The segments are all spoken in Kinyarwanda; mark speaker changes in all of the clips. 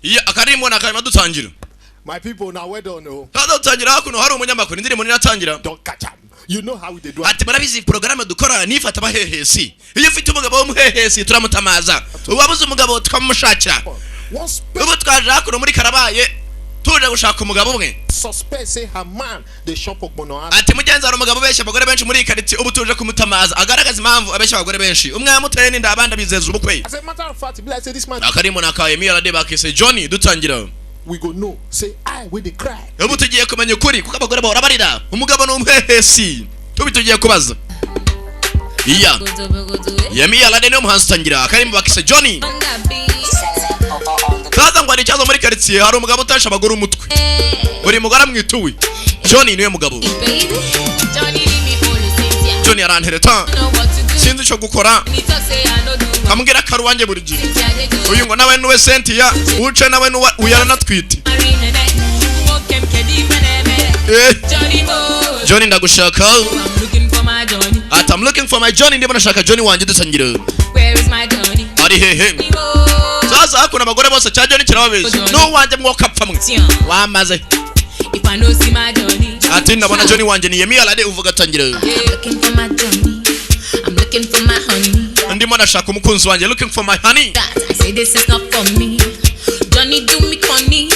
Speaker 1: iya akarimo nakayima dutangira.
Speaker 2: My people now where don't know.
Speaker 1: Dutangira kuno hari umunyamakuru indirimbo niratangira.
Speaker 2: Don't catch them. You know how they do.
Speaker 1: Ati marabizi programme dukora nifata abahehesi. Iyo ufite umugabo w'umuhehesi turamutamaza. Ubabuze umugabo tukamushakira. Ubu twaje kuno muri Karabaye tuje gushaka umugabo umwe.
Speaker 2: Suspect say her man the shop of Mono.
Speaker 1: Ati mugenza ari umugabo besha abagore benshi muri kariti ubu tuje kumutamaza agaragaza impamvu abesha abagore benshi. Umwe yamuteye n'inda abandi bizeza ubukwe.
Speaker 2: As a matter of fact, like say this man.
Speaker 1: Akarimo nakaye Emi Alade bakise Johnny dutangira.
Speaker 2: We go know say I with the cry.
Speaker 1: Ubu tugiye kumenya ukuri kuko abagore bahora barira. Umugabo n'umuhehesi. Tugiye kubaza. Iya. Emi Alade no muhanzi tangira akarimo bakise Johnny. Kaza ngo ari cyazo muri quartier hari umugabo utasha abagore umutwe. Buri mugara mwituwe. Johnny niwe mugabo. Johnny arantereta. Sinzi cyo gukora. Amubwira karuwange buri gihe. Uyu ngo nawe nuwe Cynthia, uce nawe nuwe uyarana twite. Johnny ndagushaka. I'm looking for my Johnny ndimo nashaka Johnny wanje dusangira.
Speaker 3: Where is my Johnny?
Speaker 1: Ari hehe. Sasa hakuna abagore bose cya Johnny kirababeshya. No wanje mwokapfa mwe. Wamaze.
Speaker 3: If I know see my Johnny.
Speaker 1: Ati ndabona Johnny wanje ni Emi Alade uvuga tangira.
Speaker 3: Looking for my Johnny. I'm looking for my honey.
Speaker 1: Ndimo nashaka umukunzi wanje looking for my honey.
Speaker 3: I say this is not for me. Johnny do me funny.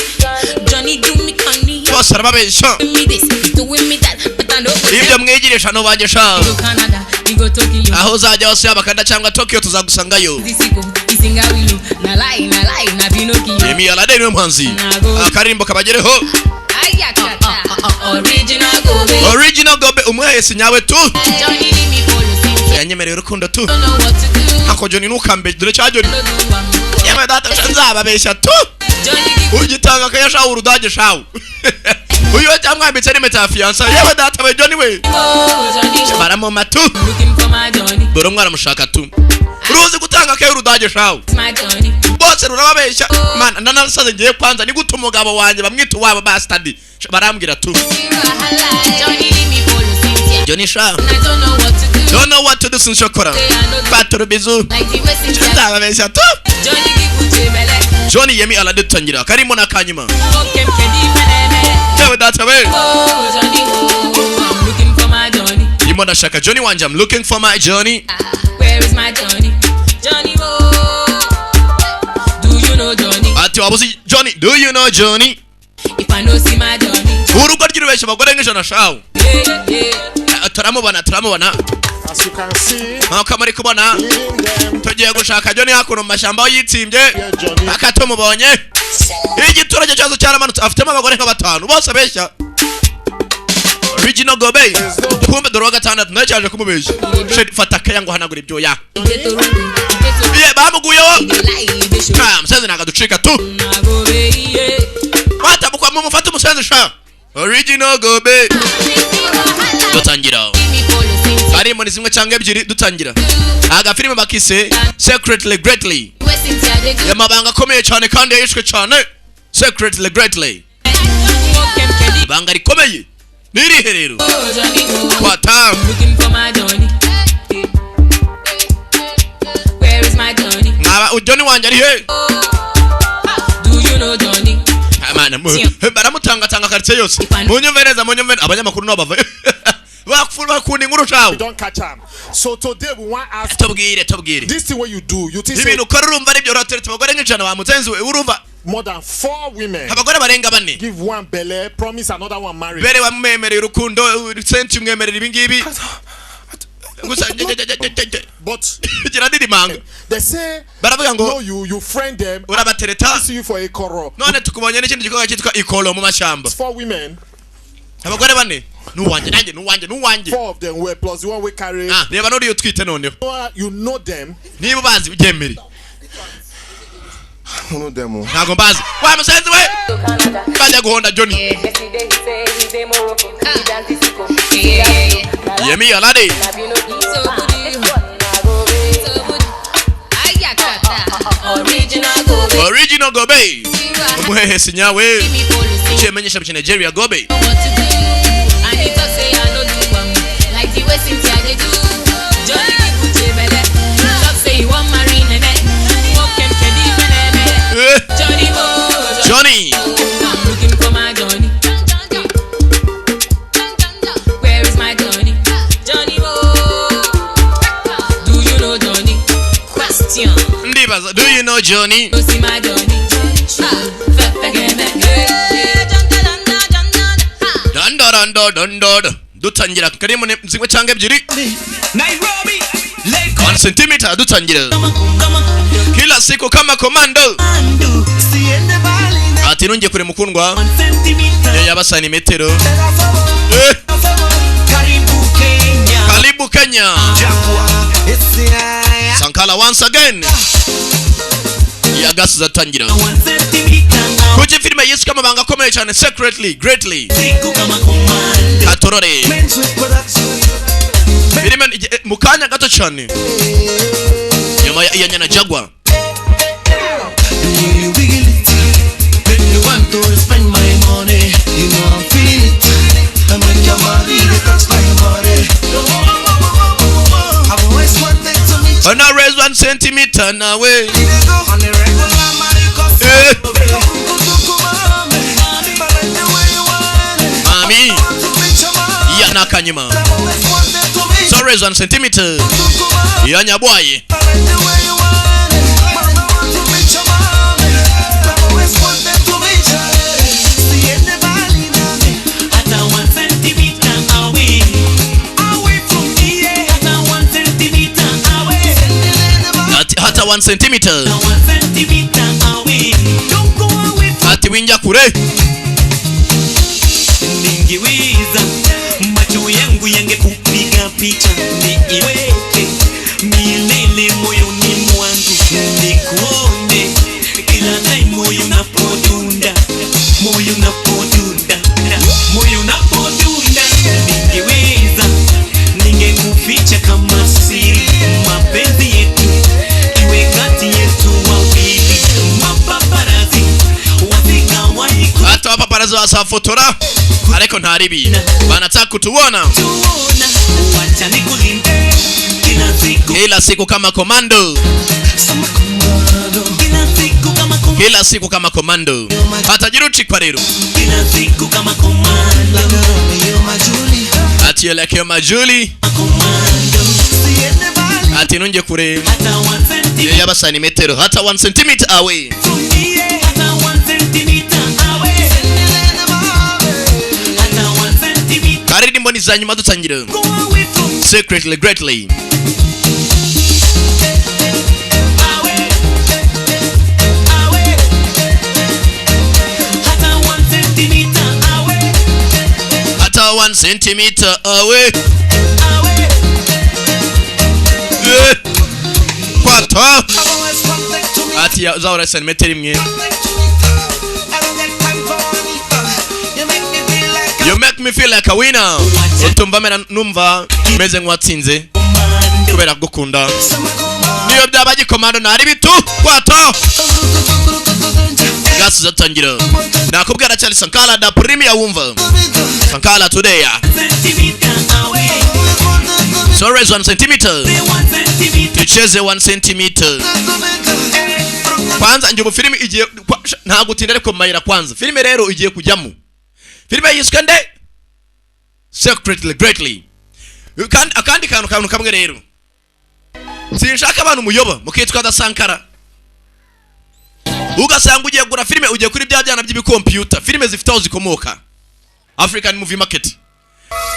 Speaker 3: Johnny do me funny.
Speaker 1: Bose arababeshya.
Speaker 3: Me this, doing me that, but I know.
Speaker 1: Ibyo mwegiresha no banje sha.
Speaker 3: Go Canada, we go Tokyo.
Speaker 1: Aho uzajya hose abakanda cyangwa Tokyo tuzagusangayo.
Speaker 3: Zisiko, izinga wilo. Na lie, na Pinocchio.
Speaker 1: Emi Alade niwe muhanzi. Akarimbo kabagereho.
Speaker 3: Original Gobe.
Speaker 1: Original Gobe umuhehesi nyawe tu.
Speaker 3: Johnny leave me follow Cynthia.
Speaker 1: Yanyemereye urukundo tu.
Speaker 3: Don't know what to do.
Speaker 1: Ako Johnny nukambe dore cya Johnny. Yewe data nzababeshya tu.
Speaker 3: Johnny
Speaker 1: Ugitanga kayasha urudage shawo. Uyu cyamwambitse ni meta fiance. Yewe data we Johnny we.
Speaker 3: Johnny.
Speaker 1: Baramo matu.
Speaker 3: Looking for my Johnny.
Speaker 1: Dore umwana mushaka tu. Uruzi gutanga kayo urudage shawo.
Speaker 3: My Johnny.
Speaker 1: Bose rurababeshya. Man nanasaze ngiye kwanza ni guta umugabo wanje bamwita wabo ba study. Barambwira tu.
Speaker 3: Johnny leave me follow Cynthia.
Speaker 1: Johnny sha.
Speaker 3: I don't know what to do.
Speaker 1: Don't know what to do since shokora. Patro bizu.
Speaker 3: Like the way Cynthia.
Speaker 1: Nzababeshya tu.
Speaker 3: Johnny give utebele.
Speaker 1: Johnny Emi Alade tangira karimo nakanyuma.
Speaker 3: Okay, kedi meneme.
Speaker 1: Yewe data we.
Speaker 3: Johnny, I'm looking for my Johnny.
Speaker 1: Ndimo nashaka Johnny wanje I'm looking for my Johnny.
Speaker 3: Where is my Johnny? Johnny, do you know Johnny?
Speaker 1: Ati wabuzi Johnny, do you know Johnny?
Speaker 3: If I know see my Johnny.
Speaker 1: Urugo rw'irubeshya abagore nk'ijana shawo. Turamubona.
Speaker 2: As you can see,
Speaker 1: Nkuko muri kubona tugiye gushaka Johnny hakuno mu mashyamba aho yitsimbye. Aka tumubonye. Igiturage cyazo cyaramanutse afitemo abagore nka batanu bose abeshya. Original Gobe. Kumbe dore gatandatu nayo cyaje kumubeshya. Fata kaya ngo hanagura ibyo ya. Ye bamuguyeho. Musenzi nagaducika tu. Mata bukwa mu mufata umusenzi sha. Original Gobe. Dutangira. Ari muri zimwe cyangwa ebyiri dutangira. Aga filime bakise Secretly Greatly. Yamabanga akomeye cyane kandi yishwe cyane. Secretly Greatly. Banga rikomeye. Nirihe rero? Kwata.
Speaker 3: Where is my Johnny?
Speaker 1: Ngaba Johnny wanje ari he?
Speaker 3: Do you know Johnny?
Speaker 1: Amana baramutanga quartier yose. Munyumvereza abanyamakuru no bava. Bakufura kundi nkuru shawo.
Speaker 2: don't catch him. So today we want ask
Speaker 1: Tubwire.
Speaker 2: this thing what you do. You think
Speaker 1: Ibintu ukora urumva ari byo roteretse abagore nk'ijana bamuzenzi we urumva
Speaker 2: more than 4 women
Speaker 1: abagore barenga bane.
Speaker 2: give one belle, promise another one marriage.
Speaker 1: Bere wamwemereye urukundo Cynthia umwemerera ibingibi. Gusa
Speaker 2: But
Speaker 1: gira ndirimanga.
Speaker 2: they say
Speaker 1: Baravuga ngo
Speaker 2: no, you friend them.
Speaker 1: urabatereta.
Speaker 2: See you for a coro.
Speaker 1: None tukubonye n'ikindi gikorwa cyitwa ikolo mu mashyamba.
Speaker 2: 4 women.
Speaker 1: Abagore bane. Nuwanje.
Speaker 2: 4 of them were plus the one we carry.
Speaker 1: Reba nuri utwite noneho.
Speaker 2: You know them.
Speaker 1: Niba bazi byemere.
Speaker 2: You know them.
Speaker 1: Ntago mbazi. Wa musenzi we. Bajya guhonda Johnny. Emi Alade. Original Gobe. Umuhehesi nyawe. Chemenyesha mu Nigeria Gobe. Johnny.
Speaker 3: Go see my Johnny.
Speaker 1: Dando dutangira karimu zimwe cyangwa ebyiri
Speaker 4: Nairobi
Speaker 1: 1 cm dutangira kila siku kama komando ati nunge kure mukundwa yaba santimetero Karibu Kenya Sankala once again ya gasi zatangira kuki filime yiswe amabanga akomeye cyane secretly greatly Katorore filime mukanya gato cyane nyuma ya Nyana Jagwa And I raise 1 centimeter now way. Mami, ya nakanyima. So raise 1 centimeter. Ya nyabwaye. Hata 1 centimeter. Ati winja kure.
Speaker 4: Ningiwiza macho yangu yangekupiga picha niiweke milele moyoni mwangu nikuone kila time moyo unapodunda ningiwiza ningekuficha kama siri mapenzi yetu iwe kati yetu wawili mapaparazi wasikawahi
Speaker 1: Hata wapaparazi wasafotora ariko ntaribi banataka kutuona kila siku kama komando kila siku kama komando hata jiruchi kwa rero ati yelekeo majuli ati nunge kure yaba santimetero hata 1 centimeter away karidi mboni za nyuma dutangira secretly greatly hata 1 centimeter away kwata ati ya zaura centimeter imwe You make me feel like a winner. Utumva mena numva meze nk'uwatsinze kubera gukunda. Niyo byabaye komando nari bitu kwato. Gasi zatangira. Nakubwira cyane Sankala da premier wumva. Sankala today. So raise 1 centimeter. Tucheze 1 centimeter. Kwanza njubu filimi igiye nta gutinda ariko mayira kwanza. Filime rero igiye kujyamo. Filime yiswe nde secretly greatly akandi kantu kamwe rero sinshaka abantu muyoba mukitwa da Sankara ugasanga ugiye gura filime ugiye kuri bya byana by'ibicomputer filime zifite aho zikomoka African movie market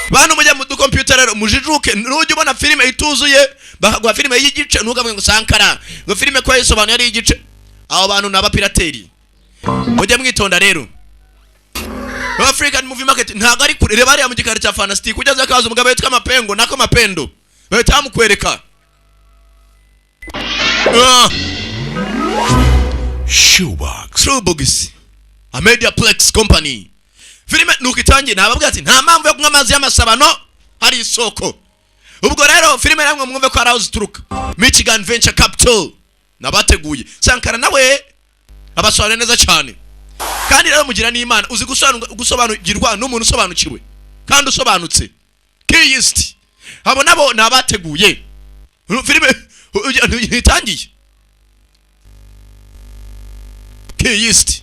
Speaker 1: bantu mujya mu computer rero mujijuke nujye ubona filime ituzuye bakagwa filime y'igice ntugamwe ngo Sankara ngo filime ko yisobanura ari igice abo bantu n'abapirateri mujye mwitonda rero African movie market ntago ari kure reba ari mu gikari cya Fantastic ugeze akaza umugabo yitwa Mapengo nako Mapendo bahita mukwereka Shoebox a Mediaplex company filime nukitangiye nababwira ati nta mpamvu yo kunywa amazi y'amasabano hari isoko ubwo rero filime namwe mwumve ko araho zituruka Michigan Venture Capital nabateguye Sankara nawe abasobanura neza cyane kandi rero mugira n'Imana uzi gusobanukirwa n'umuntu usobanukiwe kandi usobanutse Keyist abo nabo nabateguye filime itangiye Keyist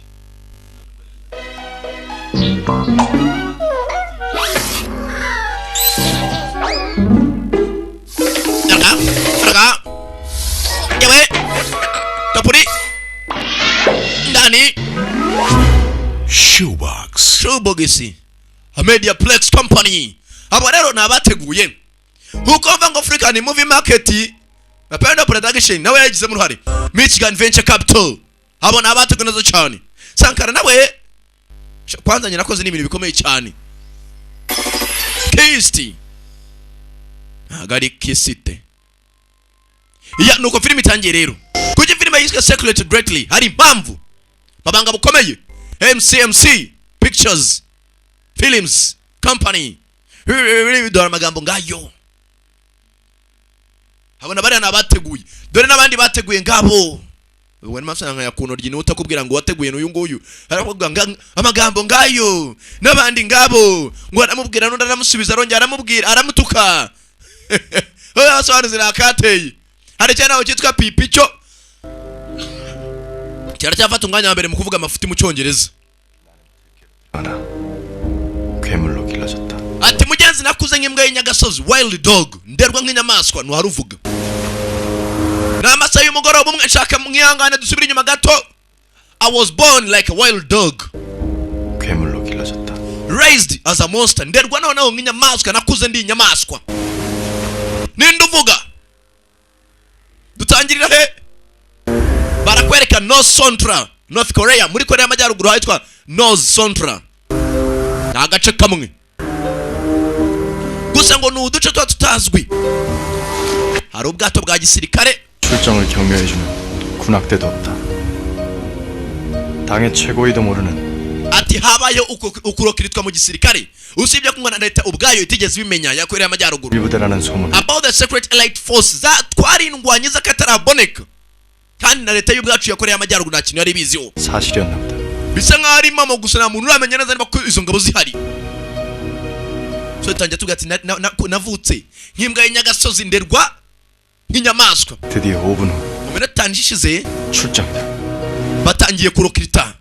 Speaker 1: Yawe Tapuri nani?
Speaker 5: Shoebox.
Speaker 1: Shoebox, a Mediaplex company. Abo rero nabateguye. Ukumva ngo African Movie Market na Panda Production nawe yagize mu ruhare. Michigan Venture Capital. Abo nabateguye nazo cyane. Sankara nawe kwanza nyirakoze n'ibintu bikomeye cyane. Kisti. Agari kisite. Ya nuko film itangiye rero. Kuki film yiswe Circulate Greatly hari impamvu. Babanga bukomeye. MCMC Pictures Films Company. Dore magambo ngayo. Habona bari nabateguye. Dore nabandi bateguye ngabo. Wewe masanga ya kuno ryini utakubwira ngo wateguye n'uyu nguyu. Aravuga amagambo ngayo. Nabandi ngabo. Ngo aramubwira n'undi aramusubiza arongera aramubwira aramutuka. Oya swari zirakateye. Hari cyane aho cyitwa Pipicho. Cyara cyafata umwanya wa mbere mu kuvuga amafuti mu cyongereza.
Speaker 5: 괴물로 길러졌다.
Speaker 1: Ati mugenzi nakuze nk'imbwa y'inyagasozi wild dog nderwa nk'inyamaswa no haruvuga. Namasa y'umugoroba umwe nshaka mwihangane dusubira inyuma gato. I was born like a wild dog.
Speaker 5: 괴물로 길러졌다.
Speaker 1: Raised as a monster nderwa noneho nk'inyamaswa nakuze ndi inyamaswa. Ninde uvuga? Dutangirira he? Barakwereka North Central North Korea muri Korea y'Amajyaruguru hitwa North Central. Agace kamwe. Gusa ngo nuduce tutazwi. Hari ubwato bwa gisirikare.
Speaker 5: 출정을 격려해주는 군악대도 없다. 당의 최고위도 모르는.
Speaker 1: Ati habayo ukurokiritwa mu gisirikare. Usibye ko ngana leta ubwayo itigeze bimenya ya Korea y'Amajyaruguru.
Speaker 5: 비부대라는 소문.
Speaker 1: About the secret elite force that twarindwanyiza kataraboneka. Kandi na leta y'ubwacu ya Korea y'Amajyaruguru nta kintu yari biziho.
Speaker 5: 사실이었나 보다.
Speaker 1: Bisa nkaho ari mama gusa nta muntu uramenya neza niba ko izo ngabo zihari. So tanjye tugati navutse nk'imbwa y'inyagasozi nderwa nk'inyamaswa.
Speaker 5: 드디어 5분 후
Speaker 1: Mu minota ishize
Speaker 5: 출정이다.
Speaker 1: batangiye kurokirita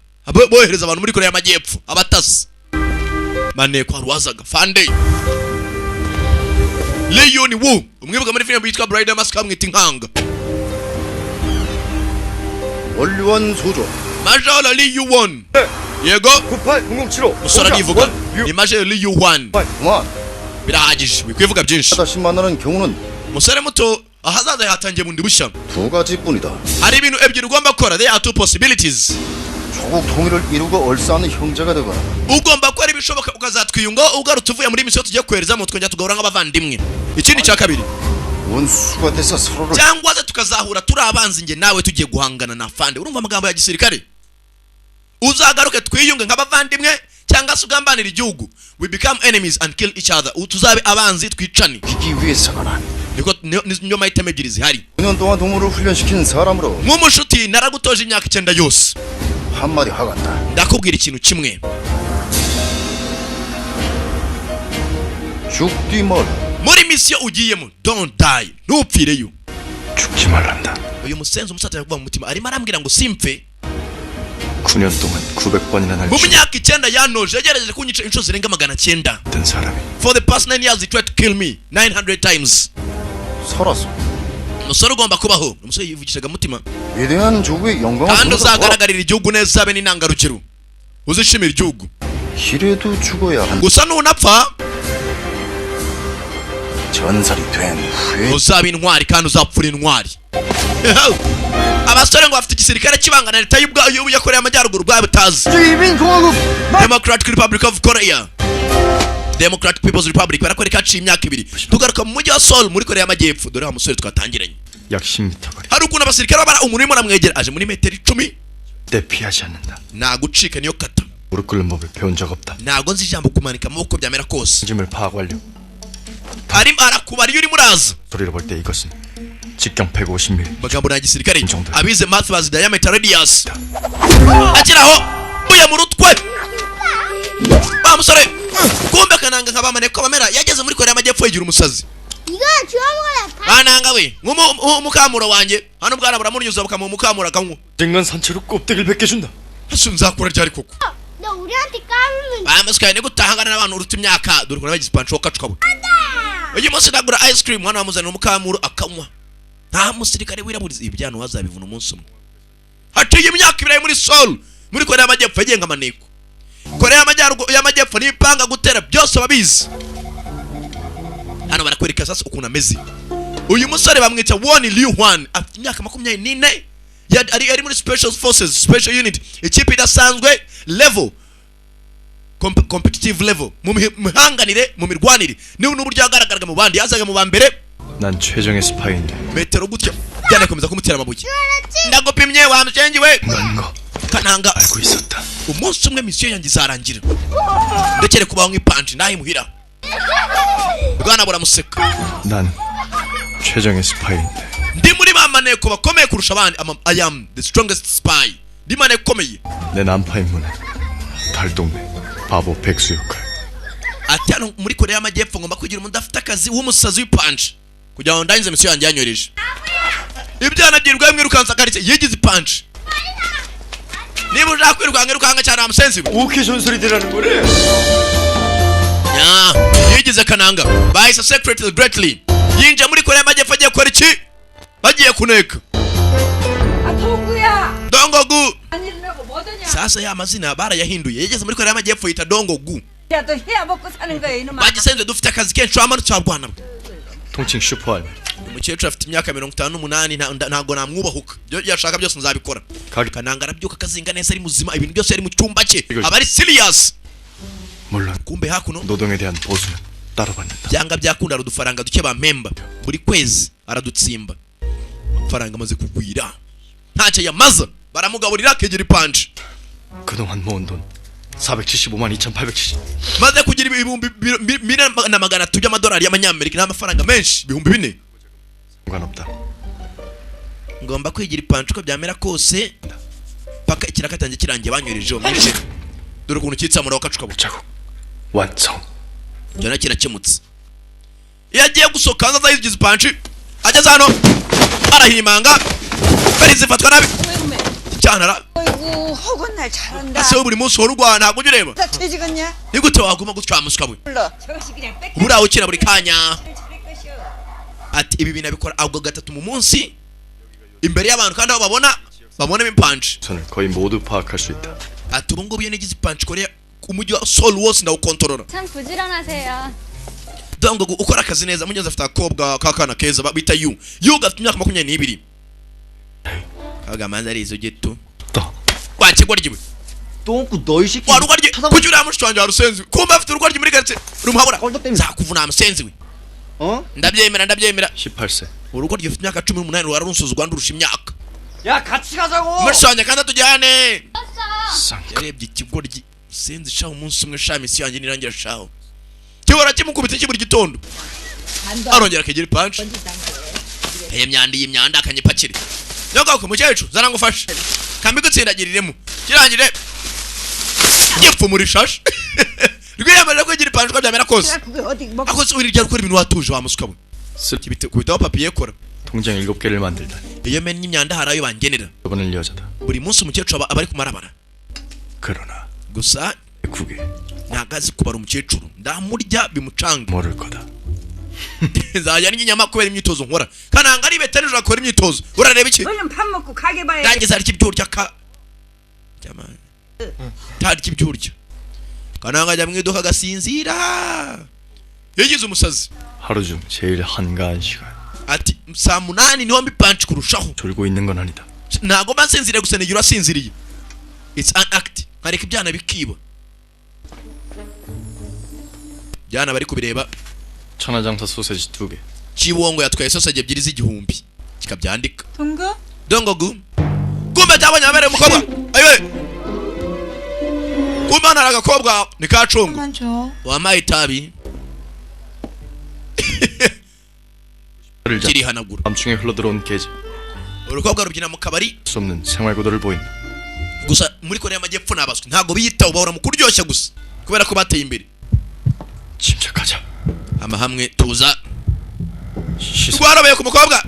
Speaker 1: bohereza abantu muri Korea y'Amajyepfo abatasi. Mane kwa rwazaga Fande Lee Yun-woo umwibuka muri film yitwa Bride Mask amwita inkanga.
Speaker 6: 원류원 소조
Speaker 1: Major Lee Yu-won. Yego
Speaker 6: 98075
Speaker 1: musora nivuga ni Major Lee Yu-won.
Speaker 6: 그만
Speaker 1: Birahagije bikwivuga byinshi.
Speaker 6: 다시 만나는 경우는
Speaker 1: Musore muto ahazaza hatangiye bundi bushya.
Speaker 6: 두 가지뿐이다.
Speaker 1: Hari ibintu ebyiri ugomba gukora. There are two possibilities.
Speaker 6: 조국 통일을 이루고 얼싸는 형제가 되거나
Speaker 1: Ugomba gukora ibishoboka ukazatwiyunga ugarutse uvuye muri misiyo tugiye kwereza mu twongera tugahura nk'abavandimwe. Ikindi cya kabiri
Speaker 6: 원수가 돼서 서로를
Speaker 1: cyangwa se tukazahura turi abanzi nge nawe tugiye guhangana na Fande. Urumva amagambo ya gisirikare. Uzagaruke twiyunge nk'abavandimwe cyangwa se ugambanira igihugu. We become enemies and kill each other. Tuzabe abanzi twicane.
Speaker 6: 이기 위해서거나
Speaker 1: Niko niyo mahitamo ebyiri zihari.
Speaker 6: 5년 동안 동물을 훈련시킨 사람으로
Speaker 1: Nk'umushuti naragutoje imyaka 9 yose.
Speaker 6: 한마디 하간다.
Speaker 1: Ndakubwira ikintu kimwe.
Speaker 6: 죽디 말
Speaker 1: Muri misiyo ugiyemo don't die. Ntupfireyo.
Speaker 5: 죽지 말란다.
Speaker 1: Uyu musenzi umusatsi yakuba mu mutima arimo arambwira ngo simpfe.
Speaker 5: 9년 동안 900번이나 날
Speaker 1: Mu myaka 9 yanoje yagerageje kunyica inshuro zirenga 900.
Speaker 5: 죽던 사람이
Speaker 1: For the past 9 years he tried to kill me 900 times.
Speaker 6: 살았어.
Speaker 1: Umusore ugomba kubaho. Umusore yivugishaga mutima.
Speaker 6: 위대한 조국의 영광을
Speaker 1: Kandi
Speaker 6: 거둬서
Speaker 1: uzagaragarira igihugu neza be n'intangarugero. Uzishimira igihugu.
Speaker 6: 이래도 죽어야 한
Speaker 1: Gusa nunapfa
Speaker 6: 전설이 된 후에
Speaker 1: uzaba intwari kandi uzapfura intwari. Abasore ngo bafite igisirikare kibangana leta y'ubwayo ya Korea y'Amajyaruguru bwabutazi.
Speaker 6: 주의민공화국
Speaker 1: Democratic Republic of Korea. Democratic People's Republic barakwereka haciye imyaka 2. Tugaruka mu mujyi wa Seoul muri Korea y'Amajyepfo. Dore umusore twatangiranye.
Speaker 5: 약 10m 거리.
Speaker 1: Hari ukuntu abasirikare babara umuntu urimo aramwegera aje muri metero 10.
Speaker 5: 때 피하지 않는다.
Speaker 1: Nagucika niyo kata.
Speaker 5: 무릎 꿇는 법을 배운 적 없다.
Speaker 1: Nago nzi ijambo kumanika amaboko byamera kose.
Speaker 5: 짐을 파악 완료.
Speaker 1: Arimo arakubara iyo uri muraza.
Speaker 5: 소리를 볼 때 이것은 직경 150mm.
Speaker 1: Magambo ya gisirikare
Speaker 5: Injongda.
Speaker 1: abize math bazi diameter radius. Akiraho uya mu rutwe. Ba musore kumbe kananga nkabamane ko bamera yageze muri Korea y'Amajyepfo yigira umusazi.
Speaker 7: 이건 주워먹어야 다.
Speaker 1: Bananga we umukamuro wanjye hano bwana buramunyuza bukamu mukamura kanwo.
Speaker 5: 쟁간 산채로 껍데기를 벗겨준다.
Speaker 1: Nzakura ryari koko.
Speaker 7: 너 우리한테 까불면
Speaker 1: Bamusikaye ni gutahangana n'abantu uruta imyaka dore ko nabagize panchoka cukabo. Uyu munsi ndagura ice cream hano amuzanira umukamuro akanywa. Nta musirikare wiraburiza ibyano wazabivuna umunsi umwe. Hatiye imyaka 2 muri Seoul muri Korea y'Amajyepfo yagenga amaneko. Korea y'Amajyepfo nipanga gutera byose babizi. Hano barakwereka sasa ukuntu ameze. Uyu musore bamwita Won Liu Hwan, afite imyaka 24. Ari muri Special Forces, Special Unit, ikipe idasanzwe level, competitive level, mu mihanganire, mu mirwanire. Ni n'uburyo yagaragaraga mu bandi, yazaga mu bambere.
Speaker 5: 난 최정의 스파이인데.
Speaker 1: metero gutya byanakomeza kumutera amabuye. Ndagopimye wa mshengi we.
Speaker 5: 거
Speaker 1: Kananga
Speaker 5: 알고 있었다.
Speaker 1: umunsi umwe mission yanjye izarangira. Ndekere kubaho nk'ipanji nahi muhira. Bwana buramuseka.
Speaker 5: 난 최정의 스파이인데.
Speaker 1: Ndi muri bamaneko bakomeye kurusha abandi. I am the strongest spy. Ndi maneko komeye.
Speaker 5: 내 난파 임무는 달동네 바보 백수 역할.
Speaker 1: Ati hano muri Korea y'Amajyepfo ngomba kugira umuntu afite akazi w'umusazi w'ipanji kugira ngo ndangize mission yanjye yanyoreje. Ibyana byirwa mwirukansa karitse yigize ipanji. Niba ushaka kwirukanka cyane amusensi.
Speaker 5: 오케이 전설이들라는 거래.
Speaker 1: Ya, yigize kananga. Bahise secretary greatly. Yinja muri Korea y'Amajyepfo agiye gukora iki? Bagiye kuneka.
Speaker 8: 동구야.
Speaker 1: Dongogu.
Speaker 8: 아니라고 뭐더냐?
Speaker 1: Sasa ya mazina barayahinduye. Yigeze muri Korea y'Amajyepfo yita Dongogu.
Speaker 8: 야, 너 해야 먹고 사는 거야, 이놈아.
Speaker 1: Bagisenze dufite akazi kenshi wamara cyarwana.
Speaker 5: 통칭 슈퍼알.
Speaker 1: Umukecuru afite imyaka 58 ntago namwubahuka. Byo yashaka byose nzabikora. Kananga arabyuka akazinga neza ari muzima ibintu byose ari mu cyumba cye. Abari serious.
Speaker 5: 물론
Speaker 1: Kumbe hakuno
Speaker 5: 노동에 대한 보수는 따로 받는다.
Speaker 1: byanga byakunda udufaranga duke ba member buri kwezi aradutsimba. Faranga amaze kugwira. Ntacyo yamaza baramugaburira kegera ipanji.
Speaker 5: 그동안 모은 돈 475만 2870.
Speaker 1: Maze kugira ibihumbi 4,400 by'amadolari y'amanyamerika n'amafaranga menshi 4,000.
Speaker 5: 상관없다.
Speaker 1: Ngomba kwigira ipanji ko byamera kose paka ikirakatange kirangiye banyoreje mu minsi. Dore ukuntu kitsamura wakacuka
Speaker 5: 자국 완성.
Speaker 1: Jona kirakemutse. Iyo agiye gusoka aza yigize ipanji ageze hano arahimanga barizifatwa nabi. Cyanara.
Speaker 8: 어이구, 허건 날 잘한다.
Speaker 1: ase buri munsi horugwana ntabwo ujureba.
Speaker 8: 나 퇴직했냐?
Speaker 1: Nigute waguma gutwa muswa bwe.
Speaker 8: 몰라. 저것이 그냥 뺏겨.
Speaker 1: Bura ukina buri kanya.
Speaker 8: 차릴 것이오.
Speaker 1: Ati ibi bintu abikora ahubwo gatatu mu munsi imbere y'abantu kandi aho babona impanji.
Speaker 5: 선을 거의 모두 파악할 수 있다.
Speaker 1: Ati ubu ngubu iyo nigize ipanji Korea umujyi wa Seoul wose ndawukontorora.
Speaker 7: 참 부지런하세요.
Speaker 1: Dongo ukora akazi neza munyeze afite akobwa kakana keza bita yu gafite imyaka 22. Kaga manza ari izo gito.
Speaker 5: 또
Speaker 1: Kwakigwa ryiwe.
Speaker 9: 똥꾸 너희 새끼
Speaker 1: Wa rugarye kugira mushwanje arusenzi. Kumba afite urugarye muri gace. Rumuhabura. Zakuvuna amusenzi we.
Speaker 9: 어?
Speaker 1: Ndabyemera
Speaker 5: 18세.
Speaker 1: urugarye ufite imyaka 18 wararunsuza ndurusha imyaka.
Speaker 9: 야 같이 가자고
Speaker 1: Mushwanje kandi tujyane.
Speaker 5: 쌍.
Speaker 1: Yarebye ikigoryi senzi shaho umunsi umwe sha misi yanjye nirangira shaho. Kibora kimukubita iki buri gitondo. Arongera kegera ipanji. Imyanda akanyipakire. Yoga ko mukecuru zara ngufashe. Kambi gutsindagiriremo. Kirangire. Gipfumurishaje. Rwiyamaje kwegira ipanji ko byamera kose.
Speaker 8: 그게 어디 먹
Speaker 1: Akoze urirya gukora ibintu watuje wa musukabo.
Speaker 5: 쓸
Speaker 1: Kibite kubitaho papier kora.
Speaker 5: 통장 7개를 만들다니.
Speaker 1: Iyo menye imyanda harayo bangenera.
Speaker 5: 여번을 여자다.
Speaker 1: Buri munsi umukecuru aba ari kumarabara.
Speaker 5: 그러나
Speaker 1: Gusa
Speaker 5: 국에
Speaker 1: ntagazi kubara umukecuru. Ndamurya bimucanga.
Speaker 5: 모를 거다.
Speaker 1: Nzajya n'inyama kubera imyitozo nkora. Kananga ari betanije akora imyitozo. Urareba iki?
Speaker 8: 얼른 밥 먹고 가게 봐야
Speaker 1: Nangize ari kibyurya ka. Jamani. Tari kibyurya. Kananga ajya mu iduka gasinzira. Yagize umusazi.
Speaker 5: 하루 중 제일 한가한 시간.
Speaker 1: Ati saa 8 niho mbipanci kurushaho.
Speaker 5: 졸고 있는 건 아니다.
Speaker 1: Ntago bansinzire gusa nigira asinziriye. It's an act. Ariko ibyana bikiba. Byana bari kubireba.
Speaker 5: 천하장사 소세지 2개.
Speaker 1: Chiwongo yatwaye sausage ebyiri z'igihumbi. Kikabyandika.
Speaker 8: 동구?
Speaker 1: Dongogu. Kumbe cyabonye abere mukobwa. Ayiwe. Kumbe ana agakobwa ni kacungu.
Speaker 8: 그만 줘.
Speaker 1: Wamaye itabi.
Speaker 5: 를 잡.
Speaker 1: kiri hanagura.
Speaker 5: 밤중에 흘러들어온 계제.
Speaker 1: Urukobwa rubyina mu kabari.
Speaker 5: 수 없는 생활고도를 보인다.
Speaker 1: Gusa muri Korea y'Amajyepfo nabaswe ntago biyitaho bahora mu kuryoshya gusa kubera ko bateye imbere.
Speaker 5: 침착하자.
Speaker 1: Amahamwe tuza.
Speaker 5: 시선.
Speaker 1: Rwarabaye ku mukobwa.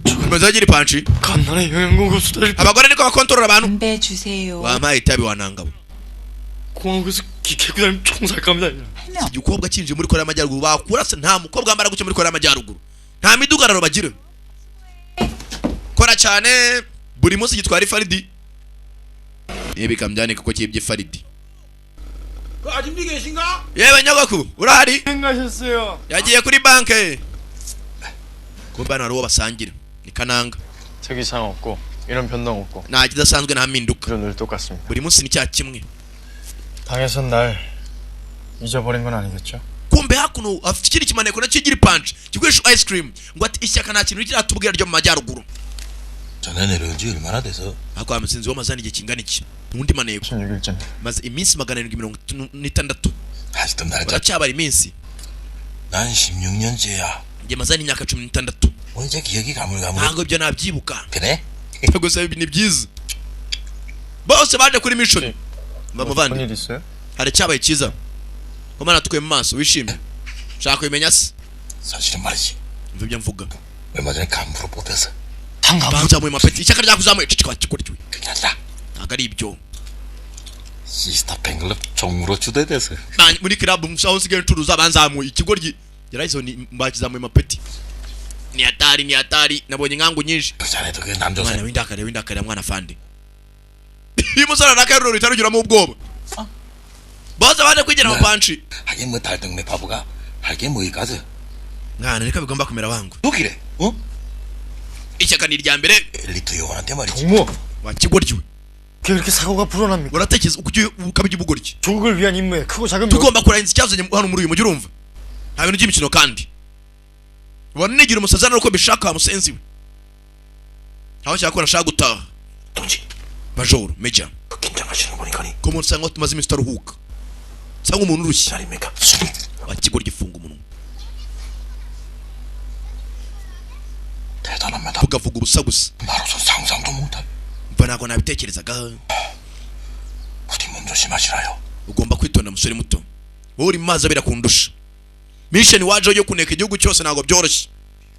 Speaker 1: Kumeza agira ipanci.
Speaker 5: 간난의 영양고가 수다를
Speaker 1: Abagore niko bakontorora abantu.
Speaker 8: 담배 주세요.
Speaker 1: Wamaye itabi wanangabo.
Speaker 5: 공항에서 기캐고 다니면 총살 겁니다.
Speaker 1: Igikobwa kinje muri Korea y'Amajyaruguru bakurase nta mukobwa ambara gucyo muri Korea y'Amajyaruguru. Nta midugararo bagira. Kora cyane buri munsi gitwara ifaridi. bikambyane kuko kibye faridi.
Speaker 10: 그 아줌니 계신가?
Speaker 1: yewe nyagaku urahari?
Speaker 9: 가셨어요.
Speaker 1: yagiye kuri banke. kumbe hano hari uwo basangira ni kananga.
Speaker 5: 특이사항 없고 이런 변동 없고
Speaker 1: nta kidasanzwe nta mpinduka.
Speaker 5: 늘 똑같습니다.
Speaker 1: buri munsi ni cya kimwe.
Speaker 5: 당에선 날 잊어버린 건 아니겠죠?
Speaker 1: kumbe hakuno afite ikindi kimaneko nacyo gira punch gikoresha ice cream ngo ati ishyaka nta kintu kiratubwira ryo mu majyaruguru.
Speaker 10: 전에 내려온 지 얼마나 돼서?
Speaker 1: ako amusinzi w'amazani igihe kingana iki undi maneko
Speaker 5: 16일째.
Speaker 1: maze iminsi 776
Speaker 10: 아직도 날
Speaker 1: baracyabara iminsi.
Speaker 10: 난 16년째야.
Speaker 1: njye mazani imyaka 16
Speaker 10: 언제 기억이 가물가물.
Speaker 1: ntabwo ibyo nabyibuka.
Speaker 10: 그래?
Speaker 1: gusa ibi ni byiza bose baje kuri mission. bamuvandi
Speaker 5: 일 있어요?
Speaker 1: haracyabaye cyiza komana tukwe mu maso wishimye shaka kubimenya se.
Speaker 10: 사실은 말이지.
Speaker 1: mva ibyo mvuga
Speaker 10: 얼마 전에 간부로 뽑혀서.
Speaker 1: banzamuye mapeti ishyaka ryakuzamuye cicikwa kikuryo
Speaker 10: 그게 아니라
Speaker 1: ntabwo ari ibyo.
Speaker 10: 시스타 팬클럽 종으로 주대돼서.
Speaker 1: muri club mushaho usigaye ncuruza banzamuye ikigoryi yarayizo ni mbakizamuye mapeti. ni hatari nabonye ngangu nyinshi.
Speaker 10: 그 자네도 그
Speaker 1: mwana
Speaker 10: 남조선.
Speaker 1: w'indakare mwana fandi. uyu musore arakaruro itarugiramo ubwoba. bose baje kwigira mu panchi.
Speaker 10: 하긴 뭐 달동네 바보가 할게 뭐 이까지.
Speaker 1: mwana reka bigomba kumera wangu.
Speaker 10: 누기래? 어?
Speaker 1: ishyaka ni irya mbere
Speaker 10: 엘리트 요원한테 말이지.
Speaker 9: 동무,
Speaker 1: wakigoryiwe
Speaker 9: 왜 이렇게 사고가 불어납니까?
Speaker 1: uratekereza ukabije ubugoryi.
Speaker 9: 조국을 위한 임무에 크고 작은
Speaker 1: tugomba kurangiza icyazanye hano muri uyu mujyi urumva nta bintu by'imikino kandi wanigira umusazana uko bishaka wa musenzi we aho cyakora nashaka gutaha.
Speaker 10: 동지.
Speaker 1: majoro meja
Speaker 10: 그 긴장하시는 거 보니까니.
Speaker 1: ko umuntu usanga tumaze iminsi utaruhuka usanga umuntu urushye
Speaker 10: 자리입니까? 숨.
Speaker 1: wakigoryi funga umunwa
Speaker 10: 대단합니다.
Speaker 1: ukavuga ubusa gusa.
Speaker 10: 나로서 상상도 못할.
Speaker 1: mva ntabwo nabitekerezaga.
Speaker 10: 부디 몸 조심하시라요.
Speaker 1: ugomba kwitonda musore muto wowe uri mu mazi abira kundusha. mission waje yo kuneka igihugu cyose ntabwo byoroshye.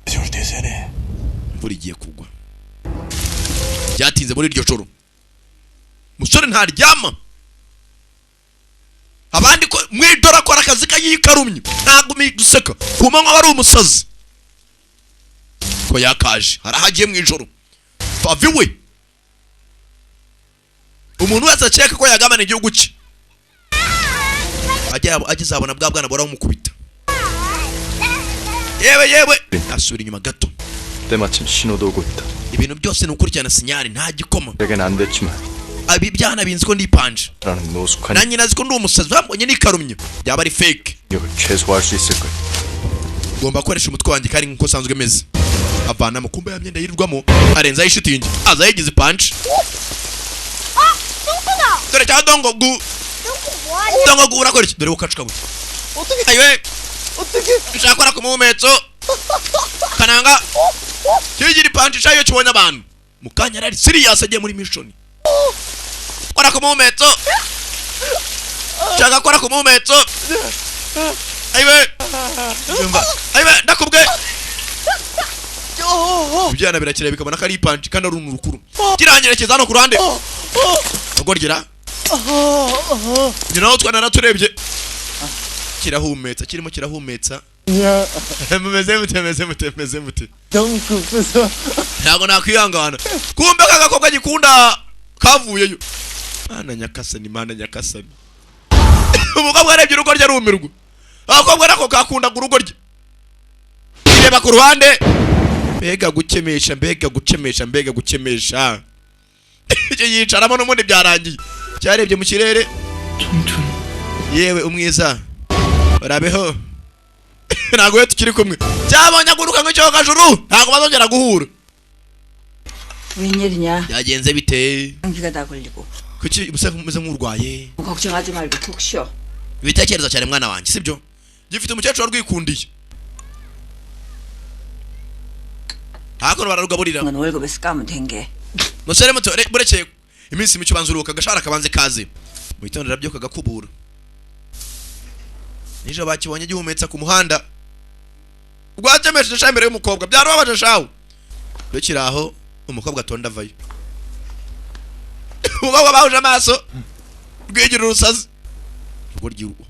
Speaker 10: 이럴 때세네.
Speaker 1: imvura igiye kugwa byatinze muri iryo joro musore ntaryama abandi ko mwidora akora akazi kayikarumye ntabwo miduseka ku manywa wari umusazi ko yakaje harahagiye mu ijoro faviwe umuntu wese akeka ko yagamana igihugu cye agizabona bwa bwana bora umukubita yewe asura inyuma gato.
Speaker 5: 때마침 신호도 오고 있다.
Speaker 1: ibintu byose ni ukurikirana sinyari nta gikoma.
Speaker 5: 내겐 안 됐지만
Speaker 1: abi byana binzi ko ndi panje
Speaker 5: 라는 노숙한
Speaker 1: nanjye nazi ko ndi umusazi bambonye nikarumye byaba ari fake.
Speaker 5: 이력을 최소화할 수 있을 거야.
Speaker 1: ugomba gukoresha umutwe wanjye kandi nkuko sanzwe meze avana mu kumba ya myenda yirirwamo arenzaho ishitingi aza yigize panje.
Speaker 7: 똥꾸다.
Speaker 1: dore cya dongo gu
Speaker 7: 똥꾸 뭐하냐?
Speaker 1: dongo gu urakora iki dore ukacuka gute ayiwe nshaka kora ku muhumetso kananga kigira panje cyayo kibonye abantu mu kanya ari serious agiye muri mission. kora ku muhumetso nshaka kora ku muhumetso ayiwe ndakubwe ibyana birakira bikabona ko ari panje kandi ari urukuru kirangirekeza hano ku ruhande ugorgera ni naho twana naturebye kirahumetsa kirimo kirahumetsa meze mute ntabwo nakwihangana kumbe aka gakobwa gikunda kavuyeyo mana nyakasani umukobwa arebye urugo rye arumirwa abakobwa nako kakundaga urugo rye ireba ku ruhande mbega gucemesha icyo yicaramo n'ubundi byarangiye cyarebye mu kirere yewe umwiza barabeho ntabwo we tukiri kumwe cyabonye aguruka nk'icyo kajuru ntabwo bazongera guhura.
Speaker 8: 웬일이냐?
Speaker 1: byagenze bite
Speaker 8: 감기가 다 걸리고.
Speaker 1: kuki umeze nk'urwaye?
Speaker 8: 걱정하지 말고 푹 쉬어.
Speaker 1: witekereza cyane mwana wanjye sibyo gifite umukecuru warwikundiye hakuno bararugaburira
Speaker 8: 넌 월급에서 까면 된 게.
Speaker 1: musore muto burekeye iminsi mike ubanza uruhuka agashara kabanze kaze mu gitondo arabyuka agakubura nijoro bakibonye gihumetsa ku muhanda rwacemesheje sha imbere y'umukobwa byarubabaje shawo bekiri aho umukobwa atonda avayo umukobwa bahuje amaso rwigira urusazi urwo ry'urugo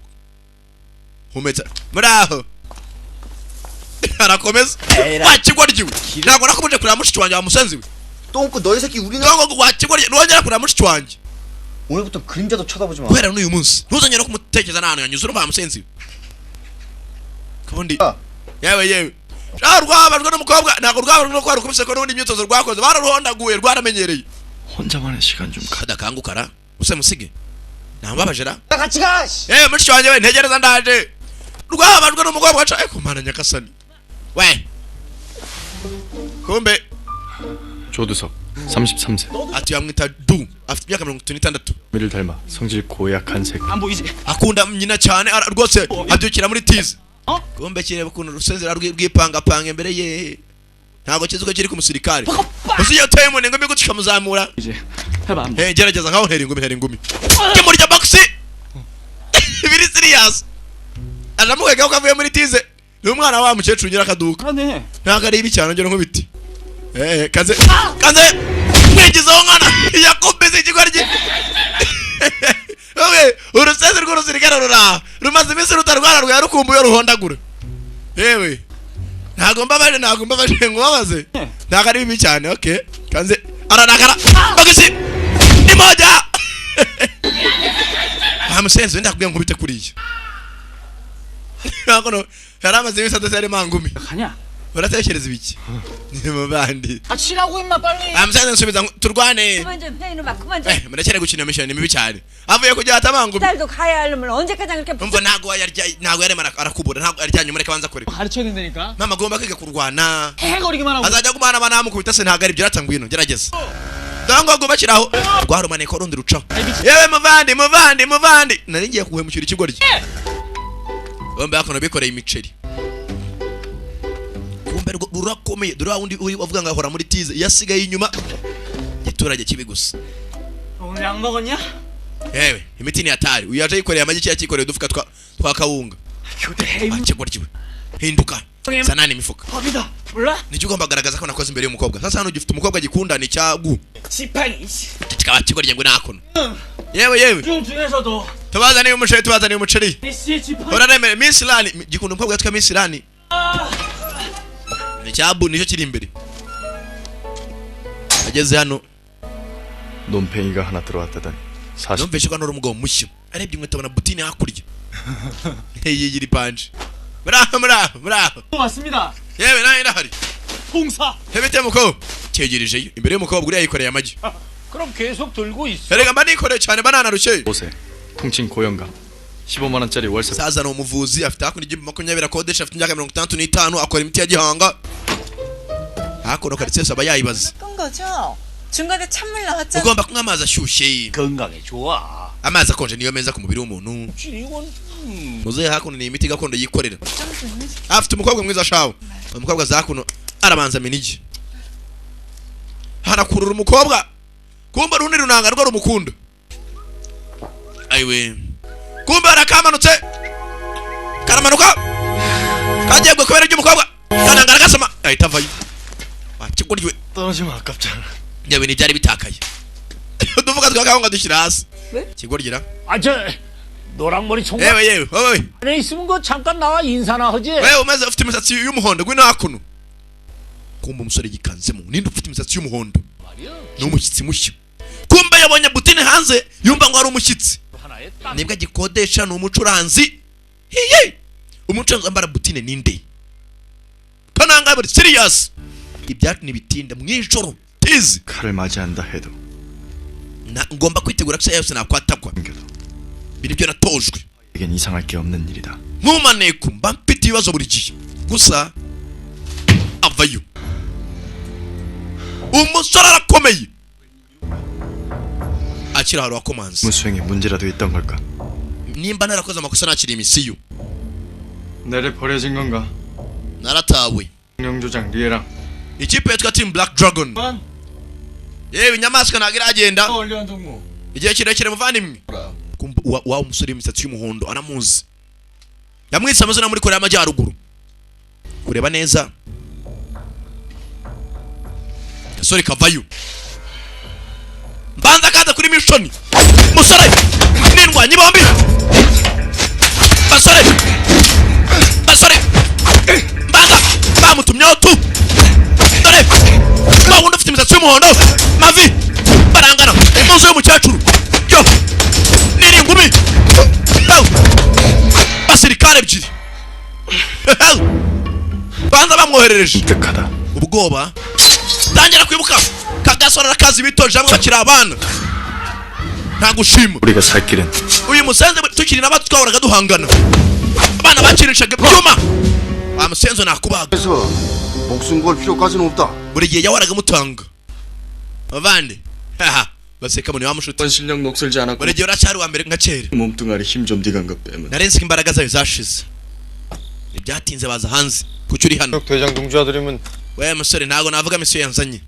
Speaker 1: humetsa muri aho arakomeza wakigoryiwe ntabwo nakubuje kureba mushiki wanjye wa musenzi we
Speaker 9: 똥꾸 너희 새끼 우리는
Speaker 1: ntabwo wakigorye nongera kureba mushiki wanjye
Speaker 9: 오늘부터 그림자도 쳐다보지 마.
Speaker 1: guhera n'uyu munsi ntuzongere kumutekereza n'ahantu yanyuze urumva musenzi kubundi yewe rwabajwe n'umukobwa ntabwo rwabajwe no kwara kubise ko n'undi imyitozo rwakoze bararuhondaguye rwaramenyereye
Speaker 5: 혼자만의 시간 좀
Speaker 1: kadakangukara use musige nambabajera
Speaker 9: 같이 가.
Speaker 1: mushiki wanjye we ntegereza ndaje rwabajwe n'umukobwa aca kumana nyakasani we kumbe
Speaker 5: 조두석 33세
Speaker 1: ati yamwita du afite imyaka 36
Speaker 5: 미를 닮아 성질 고약한 새끼
Speaker 9: 안 보이지?
Speaker 1: akunda nyina cyane rwose abyukira muri tize kumbe kireba ukuntu rusezera rwipangapanga imbere ye ntabwo kizuko kiri ku musirikare uzi iyo teye mu ngumi gucika muzamura
Speaker 9: 이제 해봐.
Speaker 1: gerageza nkaho hera ingumi kimurya box biri serious aramuwega ko avuye muri tize ni umwana wa mukecuru ngira akaduka
Speaker 9: 그러네.
Speaker 1: ntabwo ari ibi cyane ngero nk'ibiti kaze mwigizeho nkana yakubise ikigoryi uruseze rw'urusirikare rumaze iminsi rutarwara rukumbuye ruhondagura yewe ntabwo mbabaje ngubabaze ntabwo ari bibi cyane okay kanze aranakara bagisi ni moja musenzi wenda kubwiye nkubite kuriya ntabwo yaramaze iminsi adasere mangumi
Speaker 9: 가냐?
Speaker 1: uratekereza ibiki ni mubandi
Speaker 9: 치라고 임마 빨리.
Speaker 1: musenzi nsubiza turwane
Speaker 8: 그만 좀 해 이놈아 그만 좀.
Speaker 1: murekere gukina mission ni mibi cyane avuye kujya atamangumi
Speaker 8: 딸도 가야 하려면 언제까지 그렇게
Speaker 1: umva ntabwo yarema arakubura ntabwo aryanye mureke banza kure
Speaker 9: 가르쳐야 된다니까.
Speaker 1: mama agomba kwiga kurwana
Speaker 9: 해거리기만 하고.
Speaker 1: azajya gumana banamukubita se ntabwo ari ibyo ratangwino gerageza dongo agomba kiraaho rwarumane ko rundi rucaho yewe muvandi nari ngiye kuhemukira ikigoryi bombe akono bikoreye imiceri kumbe rurakomeye dore wundi uri wavuga ngo ahora muri tize yasigaye inyuma giturage kibi gusa
Speaker 9: 오늘 약 먹었냐?
Speaker 1: yewe imiti ni hatari uyu yaje yikoreye amagi cyakikoreye udufuka twa kawunga
Speaker 9: 교대해.
Speaker 1: kigoryi hinduka sanani imifuka
Speaker 9: 법이다. 몰라?
Speaker 1: nicyo ugomba kugaragaza ko nakoze imbere y'umukobwa sasa hano ugifite umukobwa gikunda ni cyagu
Speaker 9: 지팡이.
Speaker 1: kikaba kigoryi ngo nakono yewe
Speaker 9: 중 중에서도
Speaker 1: tubazaniye umuceri
Speaker 9: 메시의 지팡이.
Speaker 1: uraremere Miss Lani gikunda umukobwa yitwa Miss Lani ni cyabu nicyo kiri imbere ageze hano
Speaker 5: 논팽이가 하나 들어왔다더니 40
Speaker 1: numvise ko hano uri umugabo mushya arebye inkweto abona butine hakurya yigiri panje muraho
Speaker 9: 왔습니다.
Speaker 1: yewe nawe irahari
Speaker 9: 봉사.
Speaker 1: hebete mukobwa cyegerejeyo imbere y'umukobwa uriya yikoreye amagi
Speaker 9: 그럼 계속 들고 있어.
Speaker 1: erega mba nikoreye cyane bananarushye
Speaker 5: 5세 통칭 고영감 15만 원짜리 월세
Speaker 1: saza ni umuvuzi afite hakuno igihumbi 20 akodesha afite imyaka 65 akora imiti ya gihanga hakuno karitsiye aba yayibaze
Speaker 8: 끈 거죠? 중간에 찬물 나왔잖아.
Speaker 1: ugomba kunywa amazi ashyushye
Speaker 9: 건강에 좋아.
Speaker 1: amazi akonje niyo meza ku mubiri w'umuntu
Speaker 9: 이건
Speaker 1: muzehe hakuno ni imiti gakondo yikorera afite umukobwa mwiza shawo umukobwa za hakuno arabanza minigi harakurura umukobwa kumba rundi runanga rwo rumukunda ayiwe kumba arakamanutse karamanuka kagiye kubera ry'umukobwa kananga gasama ahita avayo akiguryo
Speaker 5: 떨어지면 아깝잖아
Speaker 1: yewe ni byari bitakaye duvuga twakahonga dushyira hasi kigorgira
Speaker 9: 아저 노랑머리 총각
Speaker 1: yewe
Speaker 9: 안에 있으면 그 잠깐 나와 인사나 하지.
Speaker 1: wewe umeze ufite imisatsi y'umuhondo gwino hakuno kumba umusore gikanzemo ninde ufite imisatsi y'umuhondo n'umushyitsi mushya kumba yabonye butine hanze yumva ngo ari umushyitsi
Speaker 9: 하나에 딱
Speaker 1: nibwo agikodesha ni umucuranzi hiye umucuranzi wambara butine ninde kananga bari serious ibyacu nibitinda mwijoro tizi
Speaker 5: 칼을 맞이한다 해도
Speaker 1: ngomba kwitegura ko yose nakwatakwa
Speaker 5: 숨겨도
Speaker 1: biri byo natojwe
Speaker 5: 이겐 이상할 게 없는 일이다
Speaker 1: nkumaneko mba mfite ibibazo buri gihe gusa avayo umusore arakomeye akiri ahantu hakomanze
Speaker 5: 무수행에 문제라도 있던 걸까
Speaker 1: nimba narakoze amakosa nakiri imisiyo
Speaker 5: 내래 버려진 건가
Speaker 1: naratawe
Speaker 5: 명조장 리에랑
Speaker 1: ikipe yitwa team black dragon yewe inyamaswa ntabwo iragenda
Speaker 9: 얼른 동무.
Speaker 1: igihe kirekire muvandimwe wa umusore w'imisatsi y'umuhondo aramuzi yamwitse amazina muri Korea y'Amajyaruguru kureba neza gasore kavayo mbanza kaza kuri mission musore nindwanyi bombi basore mbanza bamutumyeho tu dore wa wundi ufite imisatsi y'umuhondo mavi barangana imuzo y'umukecuru yo zari ebyiri banza bamwoherereje
Speaker 5: 득하다.
Speaker 1: ubwoba tangira kwibuka kagasora akazi bitoje hamwe bakiri abana nta gushima
Speaker 5: 우리가 살 길은
Speaker 1: uyu musenze tukiri n'abato twahoraga duhangana abana bakirishaga ibyuma wa musenzo nakubaga
Speaker 6: 그래서 목숨 걸 필요까지는 없다.
Speaker 1: buri gihe yahoraga mutanga abandi haha baseka muri wa mushuti
Speaker 10: 실력 녹슬지 않았고
Speaker 1: buri gihe uracyari wa mbere nka kera
Speaker 10: 몸뚱아리 힘 좀 디간 것 빼면
Speaker 1: narenze imbaraga zayo zashize ibyatinze baza hanze kuki uri hano
Speaker 10: 대장 동지아들이면
Speaker 1: we musore ntago navuga misiyo yanzanye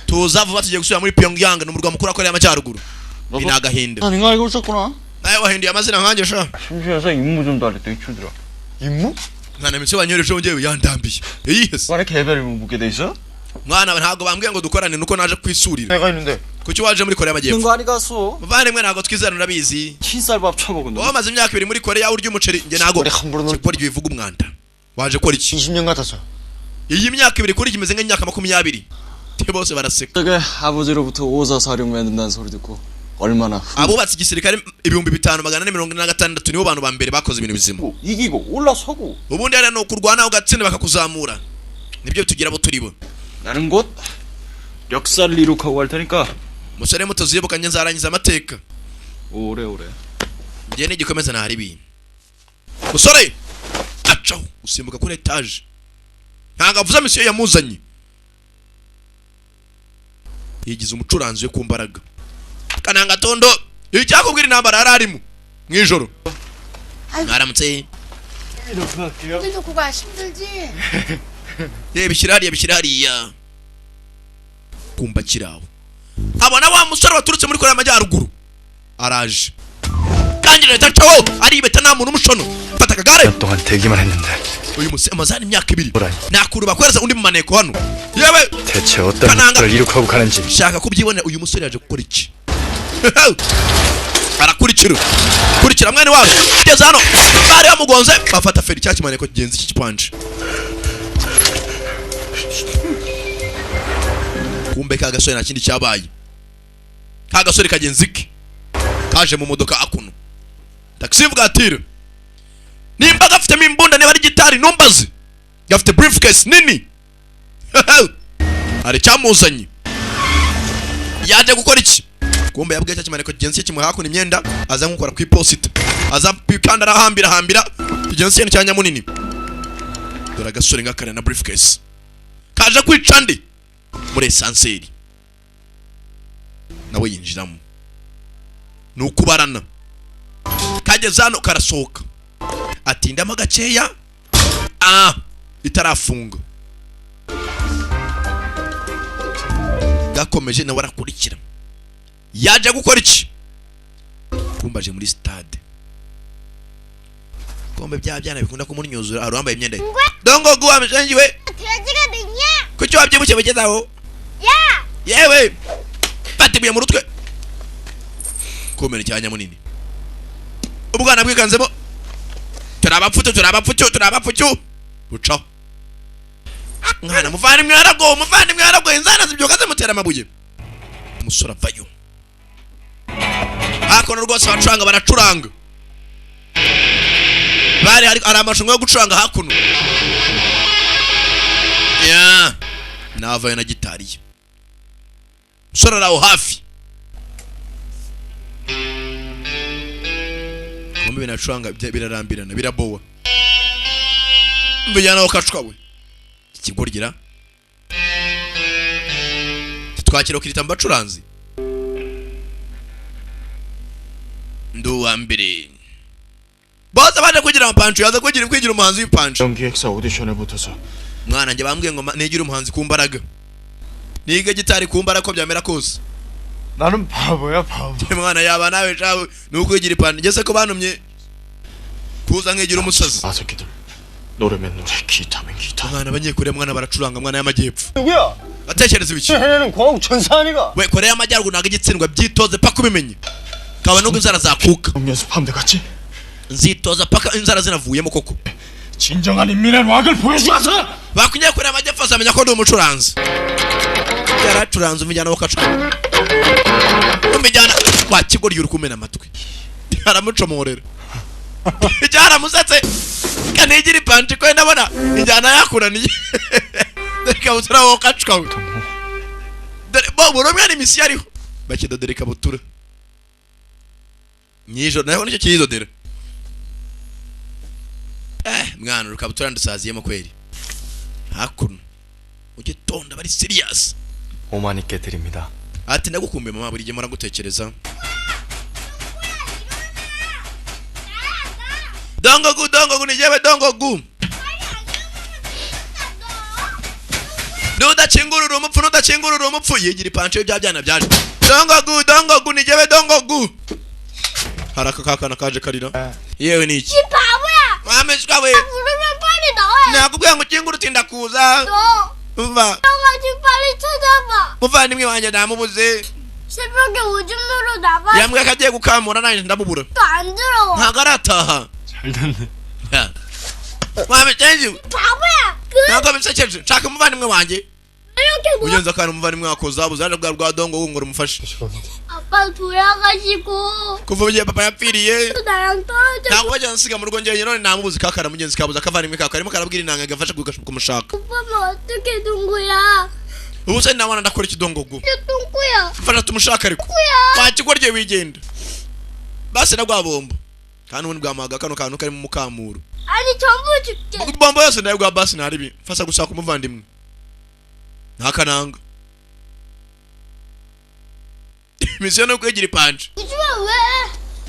Speaker 1: tuza vuba tugiye gusubira muri Pyongyang n'umurwa mukuru wa Korea y'Amajyaruguru ibi ni agahinda
Speaker 10: 네가 알고 있었구나.
Speaker 1: nawe wahinduye amazina nkanjye sha
Speaker 10: 심심해서 임무 좀 달랬더 이 chu들아. 임무?
Speaker 1: mwana misiyo wanyoreje njyewe yandambiye yihese
Speaker 10: 관에 개별 임무 묻게 돼 있어?
Speaker 1: mwana ntago bambwiye ngo dukorane nuko naje kwisurira
Speaker 10: 내가 있는데.
Speaker 1: kuki waje muri Korea y'Amajyepfo
Speaker 10: 거 아니 가서
Speaker 1: muvandimwe ntago twizerana urabizi
Speaker 10: 흰쌀밥 처먹은
Speaker 1: wowe maze imyaka 2 muri Korea urya umuceri njye ntago
Speaker 10: 우리 함부로 놀
Speaker 1: kora ibyo bivuga umwanda waje kora iki
Speaker 10: 20년 같아서.
Speaker 1: iyi myaka 2 kuri kimeze nk'imyaka 20 te bose baraseka
Speaker 10: 그게 아버지로부터 오사사령 만든다는 소리 듣고 얼마나
Speaker 1: abubatse igisirikare 5486 nibo bantu ba mbere bakoze ibintu bizima
Speaker 10: 이기고 올라서고
Speaker 1: ubundi ari no kurwana ugatsinda bakakuzamura nibyo tugira abo turibo
Speaker 10: 나는 곧 역사를 이룩하고 할 테니까
Speaker 1: musore muto ziyebukanye nzarangiza amateka
Speaker 10: 오래오래
Speaker 1: njye nigikomeza ntari bi musore acaho usimbuka kuri etage ntago avuza misiyo yamuzanye yigize umucuranzi we ku mbaraga kananga tondo icyakubwira intambara yararimo mwijoro mwaramutse
Speaker 7: 오늘도 그거 힘들지?
Speaker 1: bishyira hariya kumba kirawo abona wa musore waturutse muri Korea y'Amajyaruguru araje kandi leta cawo aribeta nta muntu umushono fata kagare
Speaker 5: 몇 동안 대기만 했는데
Speaker 1: uyu amazani imyaka 2
Speaker 5: 뭐라니?
Speaker 1: nakuru bakwereza undi mumaneko hano yewe
Speaker 5: 대체 어떤
Speaker 1: 가난한
Speaker 5: 목표를 이룩하고 가는지
Speaker 1: shaka kubyibonera uyu musore yaje gukora iki kurikira mwene wabo kugeza hano bari bamugonze bafata feri cya kimaneko kigenzi cy'ikipanje kumbe ka gasore nta kindi cyabaye ka gasore kagenzi ke kaje mu modoka akuno taxi vugatire nimba gafitemo imbunda niba ari gitari numbaze gafite briefcase nini ari cyamuzanye yaje gukora iki kumbe yabwiye cya kimaneko kigenzi kimwe hakuno imyenda aza nkukora ku iposita aza pikanda arahambira kigenzi cya nyamunini dore agasore ngakare na briefcase kaje kwica ndi muri esanseri nawe yinjiramo nukubarana kageze hano karasohoka atindamo gakeya itarafunga gakomeje nawe arakurikira yaje gukora iki kumbaje muri stade kombe byana bikunda kumunyuzura arambaye imyenda dongo guwa mshenjiwe
Speaker 7: 돼지가 됐냐?
Speaker 1: kuki wabyibushye bigezaho
Speaker 7: 야!
Speaker 1: yewe batibuye mu rutwe komera cyanya munini ubwana bwikanzemo turabapfucyo bucaho mwana muvandimwe yarago inzana zibyuka zimutera amabuye umusore avayo hakono rwose baracuranga bari hari amashungo yo gucuranga hakuno ya navayo na gitari ye umusore araho hafi kumbe binacuranga birarambirana birabowa mbijyana aho kacwawe ikigorgira twakira ukirita mbacuranzi nduwa mbere bose baje kugira amapancho yaza kwigira umuhanzi w'ipancho
Speaker 10: 연기획사 오디션에 붙어서
Speaker 1: mwana njye bambwiye ngo nigira umuhanzi ku mbaraga niga gitari ku mbaraga ko byamera kose
Speaker 10: 나는 바보야 바보
Speaker 1: mwana yaba nawe cawe nuko yigira ipancho ngese ko bantumye kuza nkigira umusazi
Speaker 10: 아새끼들 노래면 노래 기타면 기타
Speaker 1: mwana abanyekure mwana baracuranga mwana y'amajyepfo
Speaker 10: 누구야?
Speaker 1: atekereza ibiki
Speaker 10: 해내는 과학 천사 아니가?
Speaker 1: we Korea y'Amajyaruguru ntago igitsindwa byitoze paka ubimenye kaba nubwo inzara zakuka
Speaker 10: 연습하면 되겠지?
Speaker 1: nzitoza paka inzara zinavuyemo koko
Speaker 10: 진정한 인민의 왁을 보여주어서
Speaker 1: bakunye Korea y'Amajyepfo azamenya ko ndi umucuranzi yaracuranze umujyana wakacuka umujyana wa kigori yuri kumena amatwi aramucomorera cyaramusatse kanegera ipanci ko ndabona injyana yakuraniye dore ikabutura wowe kacukawe dore buri umwe ni misiyo ariho bakidodera ikabutura nyijoro naho nicyo kiyidodera mwana urukabutura ndasaziyemo kweri hakuno ugitonda bari serious
Speaker 5: 5만원께 드립니다.
Speaker 1: ati ndagukumbuye mama buri gihe muragutekereza dongogu ni jewe dongogu nudakingurura umupfu yigira ipanci bya byana byaje dongogu ni jewe dongogu haraka kakana kaje karira yewe ni iki
Speaker 7: 바보야.
Speaker 1: mameshwa we
Speaker 7: 부르면 빨리 나와요.
Speaker 1: nakubwiye ngo kinguru tinda kuza
Speaker 7: 너
Speaker 1: umva
Speaker 7: 형아지 빨리 찾아봐.
Speaker 1: muvandimwe wanjye namubuze
Speaker 7: 새벽에 오줌으로 나가.
Speaker 1: yambwiye ko agiye gukamura nanjye ndamubura
Speaker 7: 또안 들어와.
Speaker 1: ntago arataha
Speaker 5: 잘 됐네.
Speaker 1: wamechenji
Speaker 7: 바보야.
Speaker 1: ntago bisekeje nshaka umuvandimwe wanjye
Speaker 7: 이렇게 뭐?
Speaker 1: ugenza akantu umuvandimwe wakoza buzana bwa dongo ngo rumufashe
Speaker 7: 아빠 돌아가시고
Speaker 1: kuva ugiye papa yapfiriye
Speaker 7: 또 나랑 떨어져.
Speaker 1: ntabwo bajya nsiga mu rugo njyewe none namubuze kakara mugenzi kabuze akavandimwe kako karimo karabwira inanga gafasha kumushaka
Speaker 7: 오빠는 어떻게 둥구야?
Speaker 1: ubu se nabona ndakora ikidongogu
Speaker 7: 저 둥구야.
Speaker 1: mfasha tumushaka ariko
Speaker 7: 둥구야.
Speaker 1: wakigorye wigenda basi na bwa bombo kandi ubundi bwamaga kano kantu karimo mukamuro
Speaker 7: 아니 전부 줄게.
Speaker 1: bombo yose nayo bwa basi naribi mfasha gushaka umuvandimwe ntakananga misiyo no kwegira ipanci
Speaker 7: 요즘에 왜?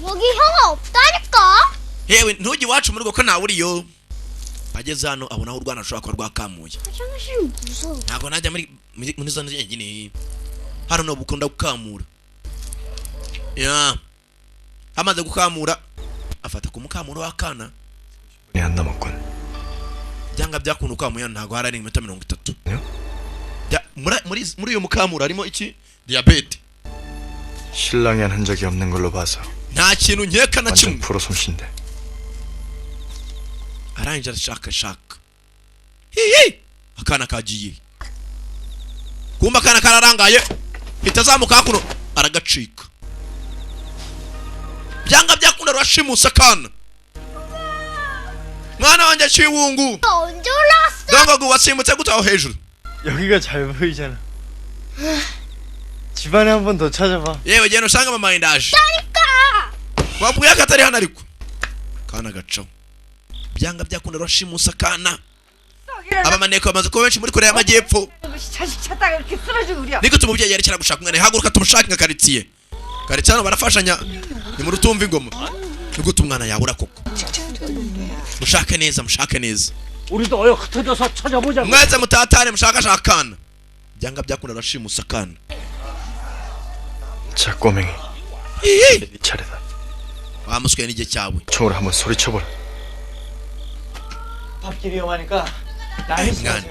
Speaker 7: 여기 형아 없다니까.
Speaker 1: yewe ntujye iwacu mu rugo ko nawe uriyo ageze hano abona aho urwana rushobora kuba rwakamuye
Speaker 7: 화장실 무서워.
Speaker 1: ntabwo najya muri zone zenyine hano no bukunda gukamura ya amaze gukamura afata ku mukamuro w'akana
Speaker 5: 안 남았군.
Speaker 1: byanga byakunda ukamuya ntabwo hari iminota 30
Speaker 5: 네?
Speaker 1: muri uyu mukamuro harimo iki diabete
Speaker 5: 신랑이 한 흔적이 없는 걸로 봐서
Speaker 1: nta kintu nkeka na
Speaker 5: 완전
Speaker 1: kimwe
Speaker 5: 프로 솜씨인데.
Speaker 1: arangije arashaka hihi akana kagiye kumba akana kararangaye itazamuka hakuno aragacika byanga byakunda rwashimusa akana mwana wanjye ciwungu
Speaker 7: 언제 올라왔어?
Speaker 1: dongogu wasimbutse gute aho hejuru
Speaker 10: 여기가 잘 보이잖아. 집안에 한 번 더 찾아봐.
Speaker 1: yewe genda usanga mama indaje
Speaker 7: 그러니까.
Speaker 1: wabwiye ko atari hano ariko kana gacaho byanga byakunda rwashimusa akana abamaneko bamaze kuba benshi muri Korea y'Amajyepfo
Speaker 8: 자식 찾다가 이렇게 쓰러지고 그래.
Speaker 1: niko tumubyeyi yerekera gushaka umwana haguruka tumushake nka karitsiye karitsiye hano barafashanya ni mu rutumva ingoma niko umwana yabura koko mushake neza
Speaker 9: 우리도 어여 흩어져서 찾아보자.
Speaker 1: mwese mutatane mushakashaka akana byanga byakunda rwashimusa akana
Speaker 5: 자 꼬맹이,
Speaker 1: hihi
Speaker 5: 네 차례다.
Speaker 1: wamusweye n'igihe cyawe
Speaker 5: 총으로 한번 소리쳐보라.
Speaker 10: 밟기 위험하니까 나이
Speaker 1: mwana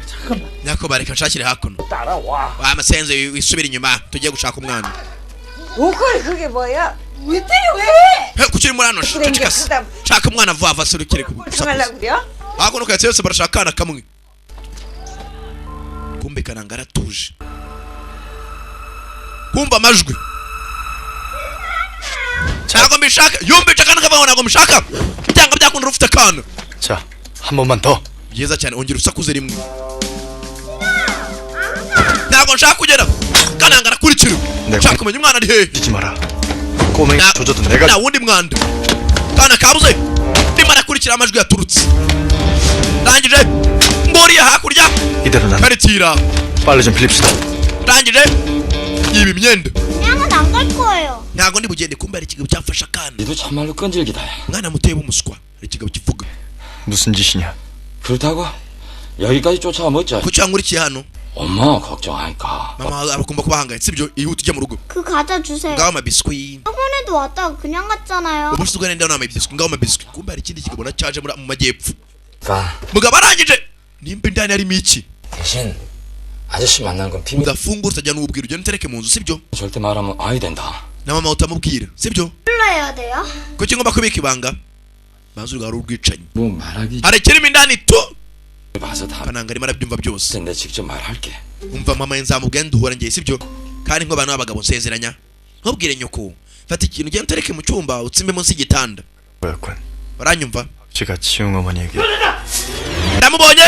Speaker 10: 잠깐만.
Speaker 1: nyako bareka nshakire hakuno
Speaker 9: 따라와.
Speaker 1: wamasenze wisubira inyuma tugiye gushaka umwana
Speaker 8: 옷걸이 그게 뭐야? 왜 때려 왜?
Speaker 1: he kuki uri muri hano cecekase shaka umwana vuba vuba surukire
Speaker 8: 정하려고 그래요?
Speaker 1: hakuno kayatse yose barashaka akana kamwe kumbe kananga aratuje kumva amajwi ntabwo mbishaka yumbica akana kavaho ntabwo mbishaka byanga byakunda rufite akana
Speaker 5: 자, 한 번만 더.
Speaker 1: byiza cyane ongera usakuze rimwe ntabwo nshaka kugera kananga arakurikira nshaka kumenya umwana ari hehe
Speaker 5: 뛰지 마라. 꼬맹이 조져도
Speaker 1: nta
Speaker 5: 내가
Speaker 1: wundi mwanda kana kabuze ndimo arakurikira amajwi yaturutse ndangije ngoriya hakurya
Speaker 5: 이대로 난
Speaker 1: karitira
Speaker 5: 빨리 좀 빌립시다.
Speaker 1: ndangije yiba imyenda
Speaker 7: 그냥은 안 갈 거예요.
Speaker 1: ntabwo ndi bugende kumbe hari ikigabo cyafashe akana
Speaker 4: 니도 참말로 끈질기다.
Speaker 1: mwana mutoye w'umuswa hari ikigabo kivuga
Speaker 5: 무슨 짓이냐?
Speaker 4: 그렇다고 여기까지 쫓아오면 어쩌?
Speaker 1: kuki wankurikiye hano
Speaker 4: 엄마 걱정하니까.
Speaker 1: mama arakumva ko bahangayitse sibyo ihute ujya mu rugo
Speaker 7: 그 과자 주세요.
Speaker 1: ngaho amabiswi
Speaker 7: 학원에도 왔다가 그냥 갔잖아요.
Speaker 1: ubu se ugana ndaho amabiswi ngaho amabiswi kumbe hari ikindi kigabo cyaje mu majyepfo
Speaker 4: 그러니까
Speaker 1: mugabo arangije nimba indani harimo iki
Speaker 4: 대신 아저씨 만난 건 비밀.
Speaker 1: udafungura utajya n'ububwira ugenda utereke mu nzu sibyo
Speaker 4: 절대 말하면 아이 된다.
Speaker 1: na mama utamubwira sibyo
Speaker 7: 불러야 돼요?
Speaker 1: kuki ngomba kubika ibanga maze urwara urwicanyi
Speaker 4: 뭐 말하기
Speaker 1: hari ikirimo indani tu
Speaker 4: 봐서 다.
Speaker 1: kananga arimo arabyumva byose
Speaker 4: 근데 직접 말할게.
Speaker 1: umva mama nzamubwira duhura ngiye sibyo kandi nk'abantu b'abagabo nsezeranya ntubwire nyoko fata ikintu ugenda utereke mu cyumba utsimbe munsi y'igitanda
Speaker 5: 뭐였군.
Speaker 1: baranyumva
Speaker 5: 제가 지웅 어머니에게
Speaker 1: ndamubonye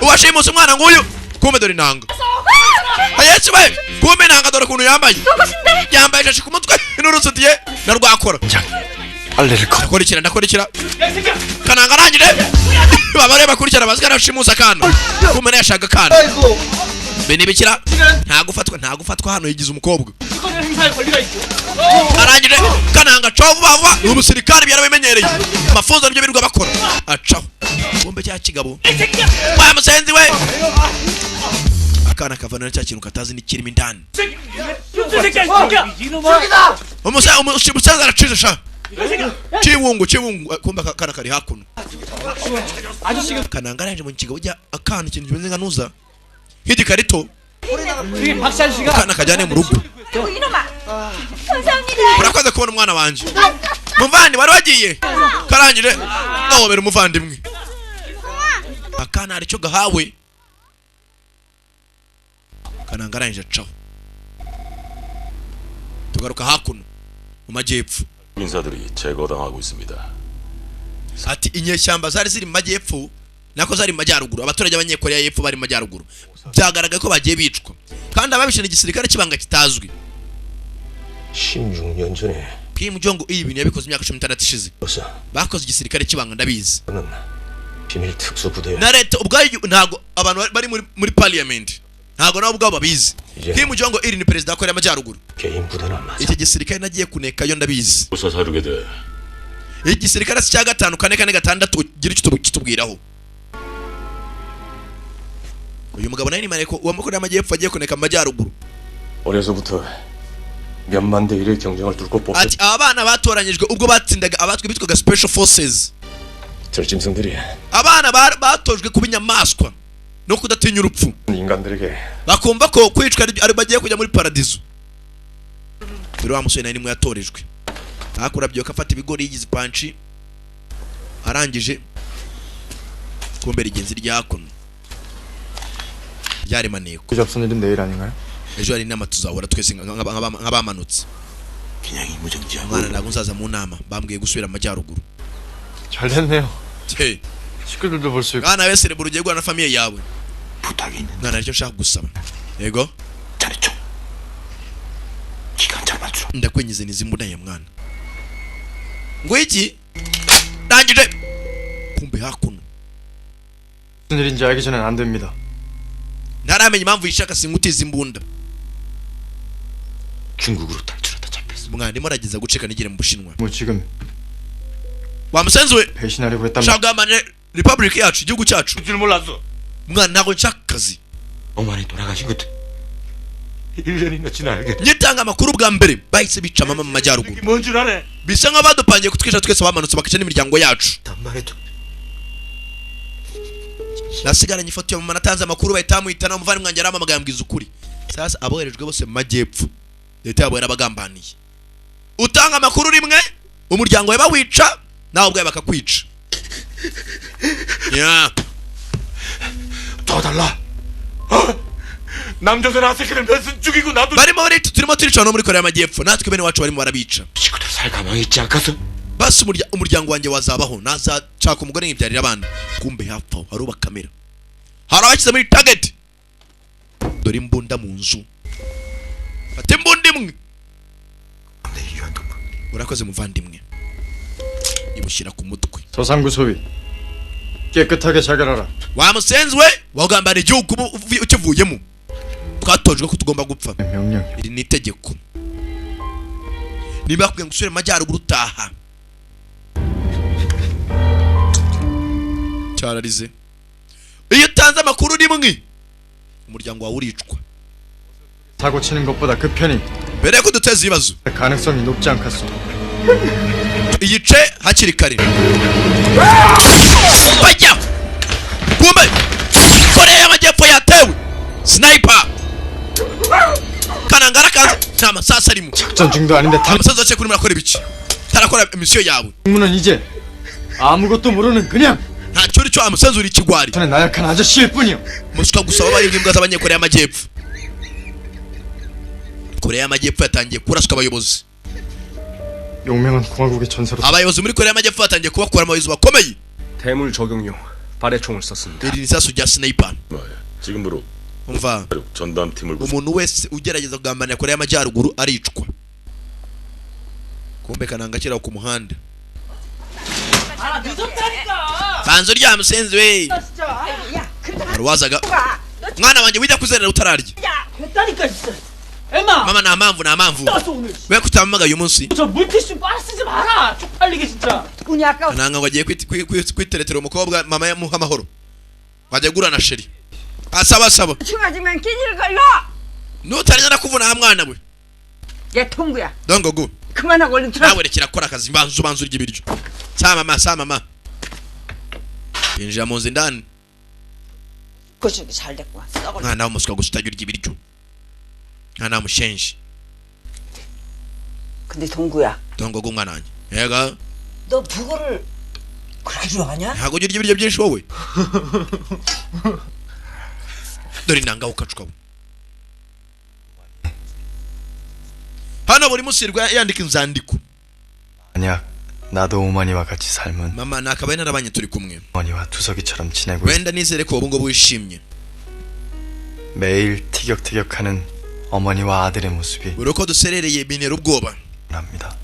Speaker 1: uwashimuse umwana nguyu kumbe dore inanga Yesu we kumbe inanga dore kuntu yambaye yambaye shashi ku mutwe n'urusutiye na rwakora
Speaker 5: 빨래를 걸어
Speaker 1: ndakurikira kananga arangire babareba kurikira bazigara shimusa kana kumbe yashaka kana bene bikira nta gufatwa hano yigize umukobwa arangire kananga covu bava umusirikare byarabimenyereye amafunzo nibyo birirwa bakora acaho bombe cya kigabo wa musenzi we akana kavana cya kintu katazi nikirimo indani umusenzi aracize sha chiwungu kumba kana kari hakuno kananga arangije mu kigabo jya akana ikintu kimeze nka nuza nk'igikarito kana kajyane mu rugo urakoze kubona umwana wanje muvandi wari wagiye karangire ngahobera umuvandimwe akana ari cyo gahawe kananga arangije caho tugaruka hakuno mu majyepfo
Speaker 11: 민사들이 제거당하고 있습니다.
Speaker 1: ati inyeshyamba zari ziri mu majyepfo nako zari mu majyaruguru abaturage b'abanyekoreya y'epfo bari mu majyaruguru byagaragaye ko bagiye bicwa kandi ababishije igisirikare kibanga kitazwi
Speaker 11: 16년 전에
Speaker 1: Kim Jong iyi bintu yabikoze imyaka 16 ishize bakoze igisirikare kibanga ndabizi
Speaker 11: 비밀 특수부대
Speaker 1: na leta ubwayo ntago abantu bari muri parliament ntago nabo ubwabo babizi Kim Jong iri ni perezida wa Korea y'Amajyaruguru
Speaker 11: 개인 부대는 맞아.
Speaker 1: iki gisirikare nagiye kunekayo ndabizi
Speaker 11: 부서 사륙에 대해
Speaker 1: igisirikare cya gatanu kane gatandatu gira icyo kitubwiraho uyu mugabo nari nimare ko uwa Korea y'Amajyepfo agiye kuneka mu majyaruguru
Speaker 11: 어려서부터 몇만 대 1의 경쟁을 뚫고 뽑혔.
Speaker 1: ati abana batoranyijwe ubwo batsindaga abatwe bitwaga special forces
Speaker 11: 절짐승들이
Speaker 1: abana batojwe kuba inyamaswa no kudatinya urupfu
Speaker 11: 인간들에게
Speaker 1: bakumva ko kwicwa ari bagiye kujya muri paradizo biro wa musore nari mwe yatorejwe akura byo kafata ibigori yigize panchi arangije kumbera igenzi ryakono ryari maneko
Speaker 5: 그 접선 일은 내일 아닌가요?
Speaker 1: ejo hari inama tuzahura twese nk'abamanutse
Speaker 11: 그냥 이무정지하고
Speaker 1: mwana ntabwo nzaza mu nama bambwiye gusubira mu majyaruguru
Speaker 5: 잘 됐네요.
Speaker 1: hey
Speaker 5: 식구들도 볼 수 있고.
Speaker 1: mwana wese reburu ugiye guhana na famiye yawe
Speaker 11: 부탁이 있는데
Speaker 1: mwana aricyo nshaka gusaba yego
Speaker 11: 잘했죠. 기간 잘 맞추라.
Speaker 1: ndakwenyize nizimbunanye mwana ngo iki ndangije kumbe hakuno
Speaker 5: 무슨 일인지 알기 전엔 안 됩니다.
Speaker 1: ntaramenya impamvu yishaka sinkutiza imbunda
Speaker 11: 중국으로 탈출하다 잡혔어.
Speaker 1: mwana ndimo arageza guceka nigire mu Bushinwa
Speaker 5: 뭐 지금
Speaker 1: wa musenzi we
Speaker 5: 배신하려고 했단
Speaker 1: nshaka guhamanya republic yacu igihugu cyacu
Speaker 9: 줄 몰랐어.
Speaker 1: mwana ntabwo nshaka akazi
Speaker 11: 어머니 돌아가신 것도 1년이나 지나게.
Speaker 1: nyitanga amakuru bwa mbere bahise bica mama mu majyaruguru
Speaker 9: 뭔 줄 아네.
Speaker 1: bisa nk'aho badupangiye kutwica twese bamanutse bakica n'imiryango yacu
Speaker 11: 단말에도
Speaker 1: nasigaranye ifoto ya mama natanze amakuru bahita bamuhitana umuvandimwe wanjye arampamagaye ambwiza ukuri sasa aboherejwe bose mu majyepfo leta yabo yarabagambaniye utanga amakuru rimwe umuryango we bawica nawe ubwawe bakakwica ya
Speaker 11: 더 달라. 남조선 아새끼들 몇은 죽이고 나도
Speaker 1: barimo turimo turica no muri Korea y'Amajyepfo natwe bene wacu barimo barabica
Speaker 11: 식구들 살 가망이 있지 않겠어?
Speaker 1: basi umuryango wanjye wazabaho nazacaka umugore nkibyarira abana kumbe hapfa haruba kamera hari abakize muri target dore imbunda mu nzu ate imbunda imwe urakoze muvandimwe ibushyira ku mutwe
Speaker 5: 서상구 소위 깨끗하게 잘 가라라.
Speaker 1: wa musenzi we wagambana igihugu ukivuyemo twatojwe ko tugomba gupfa
Speaker 5: 명령.
Speaker 1: iri ni itegeko niba bakubwiye ngo usubire mu majyaruguru utaha cyararize iyo utanze amakuru rimwe umuryango wawe uricwa
Speaker 5: 사고 치는 것보다 그 편이
Speaker 1: mbere yuko duteza ibibazo
Speaker 5: 가능성이 높지 않겠소.
Speaker 1: iyice hakiri kare bajya kumbe Korea y'Amajyepfo yatewe sniper kanangara kaza nta masasa arimo
Speaker 5: 작전 중도 아닌데
Speaker 1: amasaza aciye kuri murakora ibiki tarakora misiyo yawe
Speaker 5: 탐문은 이제 아무것도 모르는 그냥
Speaker 1: ntacyo uri cyo amusaza uri ikigwari
Speaker 5: 저는 나약한 아저씨일 뿐이요.
Speaker 1: musuka gusaba bari imbwa z'abanyekoreya y'Amajyepfo Korea y'Amajyepfo yatangiye kuraswa abayobozi
Speaker 5: 용맹한 공화국의 전사로
Speaker 1: abayobozi muri Korea y'Amajyepfo batangiye kubakura abayobozi bakomeye.
Speaker 11: 대물 적용용 발해총을 썼습니다.
Speaker 1: iri nisasu rya sniper.
Speaker 6: 지금으로
Speaker 1: umva
Speaker 6: 전담팀을
Speaker 1: umuntu wese ugerageza kugambanira Korea y'Amajyaruguru aricwa. kumbe kananga kiraho ku muhanda.
Speaker 8: 아 늦었다니까.
Speaker 1: banzo rya musenzi we. wazaga mwana wanjye wijya kuzerera utararya.
Speaker 8: 야 됐다니까 진짜. 엠마.
Speaker 1: mama nta mpamvu
Speaker 8: 떴어 오늘.
Speaker 1: 왜 kutamamaga uyu munsi.
Speaker 8: 저 물티슈 빨리 쓰지 마라. 쪽팔리게 진짜. 운이 아까.
Speaker 1: nanga ngo agiye kwiteretera umukobwa mama yamuha amahoro. wajya gura na sheri. asaba
Speaker 8: 춤아지면 끼질 걸려.
Speaker 1: nutarenya nakuvuna mwana we.
Speaker 8: 얘 통구야.
Speaker 1: dongogu
Speaker 8: 그만하고 얼른 들어.
Speaker 1: nawe rekera akora akazi banzu urya ibiryo. sa mama yinjira mu nzu indani.
Speaker 8: 거시기 잘 됐고 썩어.
Speaker 1: mwana w'umuswa gusa utagira urya ibiryo. mwana w'umushenji.
Speaker 8: 근데 동구야.
Speaker 1: dongogu mwana wanjye. yega
Speaker 8: 너 북어를 그렇게 좋아하냐?
Speaker 1: ntabwo ugira ibiryo byinshi wowe. dore inanga ukacukaho. hano buri munsi yandika inzandiko.
Speaker 5: 만약 나도 오만이와 같이 살면
Speaker 1: mama nakabaye narabanye turi kumwe.
Speaker 5: 어머니와 두석이처럼 지내고
Speaker 1: wenda nizere ko ubu ngubu wishimye.
Speaker 5: 매일 티격태격하는 어머니와 아들의 모습이
Speaker 1: buri uko duserereye bintera ubwoba.
Speaker 5: 납니다.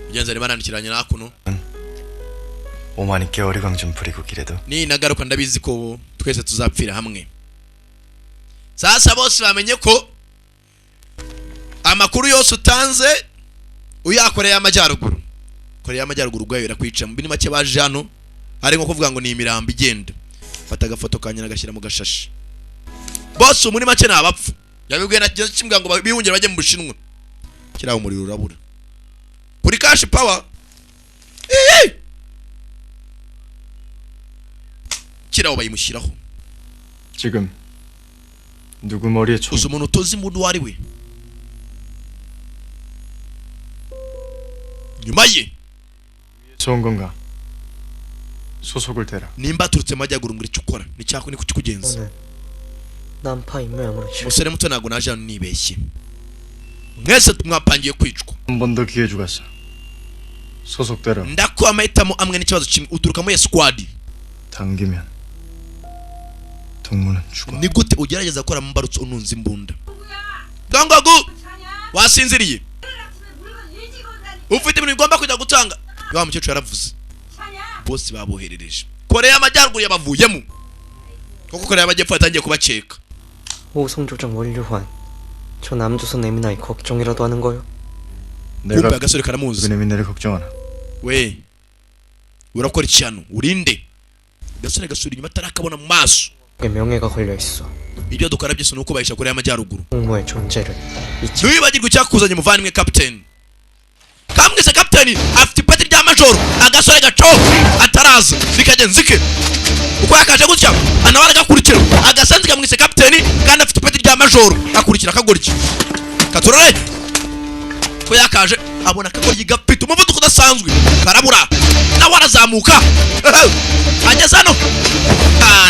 Speaker 1: mugenzi arimo arandikiranye nakuno.
Speaker 5: 오만이께 어리광 좀 부리고 기래도
Speaker 1: ninagaruka ndabizi ko twese tuzapfira hamwe. sasa bose bamenye ko amakuru yose utanze uyakoreye amajyaruguru. Korea y'Amajyaruguru ubwayo irakwica. mu bini make baje hano ari nko kuvuga ngo ni imirambo igenda. fata agafoto kanyina gashyira mu gashashi. bose muri make ni abapfu. yabibwiye na kimbwa ngo bihungire bajye mu Bushinwa. kiraho umuriro urabura. kuri cash power. kiraho bayimushyiraho.
Speaker 5: 지금 누구 머리에 총
Speaker 1: uzi umuntu utozi umuntu uwo ari we. nyuma ye
Speaker 5: 쏜 건가? 소속을 대라.
Speaker 1: nimba aturutse mu majyaruguru ngo icyo ukora ni cyako ni kukikugenza.
Speaker 10: 난파 임무에 아무렇지.
Speaker 1: umusore muto ntabwo naje hano nibeshye. mwese mwapangiye kwicwa.
Speaker 5: 한 번 더 기회 주겠어. 소속대라.
Speaker 1: ndakuha amahitamo amwe n'ikibazo kimwe uturuka muri squad.
Speaker 5: 당기면 동무는 죽어.
Speaker 1: ni gute ugerageza gukora mbarutse ununze imbunda. gangagu wasinziriye. ufite ibintu bigomba kujya gutanga. wa mukecuru yaravuze. bose baboherereje. Korea y'Amajyaruguru yabavuyemo. kuko Korea y'Amajyepfo yatangiye kubaceka.
Speaker 10: 오성조정 원류환. 저 남조선 애미나이 걱정이라도 하는 거요?
Speaker 1: kumbe
Speaker 5: 내가
Speaker 1: agasore karamuzi.
Speaker 5: 그네미네를 걱정하나.
Speaker 1: we urakora iki hano urinde. agasore gasura inyuma atarakabona mu maso.
Speaker 10: 명예가 걸려 있어.
Speaker 1: ibyo dukora byose nuko bahisha Korea y'Amajyaruguru.
Speaker 10: 공무의 존재를 잊지.
Speaker 1: ntiwibagirwe icyakuzanye muvandimwe captain. kamwise captain afite ipeti rya majoro. agasore gaco ataraza bikagenza iki. uko yakaje gutya anawe aragakurikira. agasanzi kamwise captain kandi afite ipeti rya majoro akurikira akagoryi. katurore ko yakaje abona akagoryi gapita umuvuduko udasanzwe karabura nawe arazamuka. ageze hano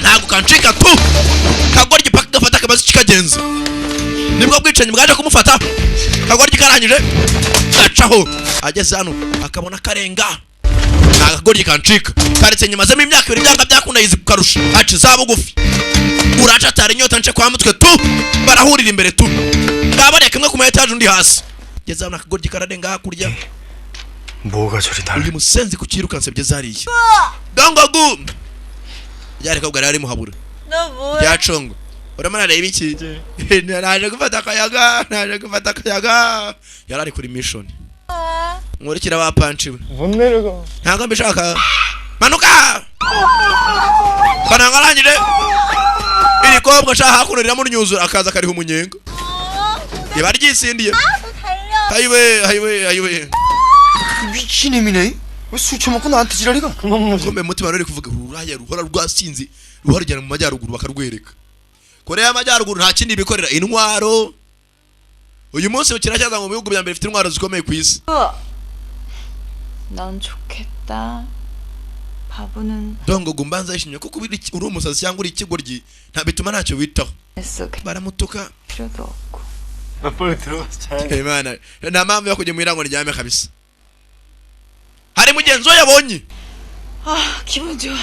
Speaker 1: ntabwo kancika tu. kagoryi paka gafata akabazi kikagenza. nibwo bwicanyi bwaje kumufata. kagoryi karangije gacaho. ageze hano akabona karenga. akagoryi kancika karetse nyamazemo imyaka 2 byanga byakunayize kukarusha. aca za bugufi uraca atari inyota nce kwa mutwe tu. barahurira imbere tu. ngabariye kamwe ku etaje undi hasi. ageze hano akagoryi kararenga hakurya.
Speaker 5: 뭐가 저리 달라.
Speaker 1: uyu musenzi kukirukanse bigeze hariya. gangagu yareka ubwo ari muhabura.
Speaker 8: 너 뭐야?
Speaker 1: yacongo urimo arareba iki. naje gufata akayaga. yarari kuri mission. nkurikira ba punch we. ntabwo mbishaka. manuka kananga arangire. iri kobwa shaka hakunurira muri nyuzura akaza kariho umunyenga. iba ryisindiye. hayiwe
Speaker 6: 미친 애미네. 왜 술 처먹고 나한테 지랄이가?
Speaker 1: kumbe mutima rero kuvuga uraya ruhora rwasinze ruharujyana mu majyaruguru bakarwereka. Korea y'Amajyaruguru nta kindi bikorera intwaro. uyu munsi kiracyaza mu bihugu bya mbere bifite intwaro zikomeye ku isi.
Speaker 3: 넌 좋겠다. 바보는
Speaker 1: dongo gumbanza yishimye kuko uri umusazi cyangwa uri ikigoryi nta bituma ntacyo witaho.
Speaker 3: 했어.
Speaker 1: baramutuka.
Speaker 3: 필요도 없고.
Speaker 5: 나 빨리 들어가서 자야 돼.
Speaker 1: Imana nta mpamvu yo kujya muhira ngo ndyame kabisa. Hari mugenzi we yabonye.
Speaker 8: 기분 좋아.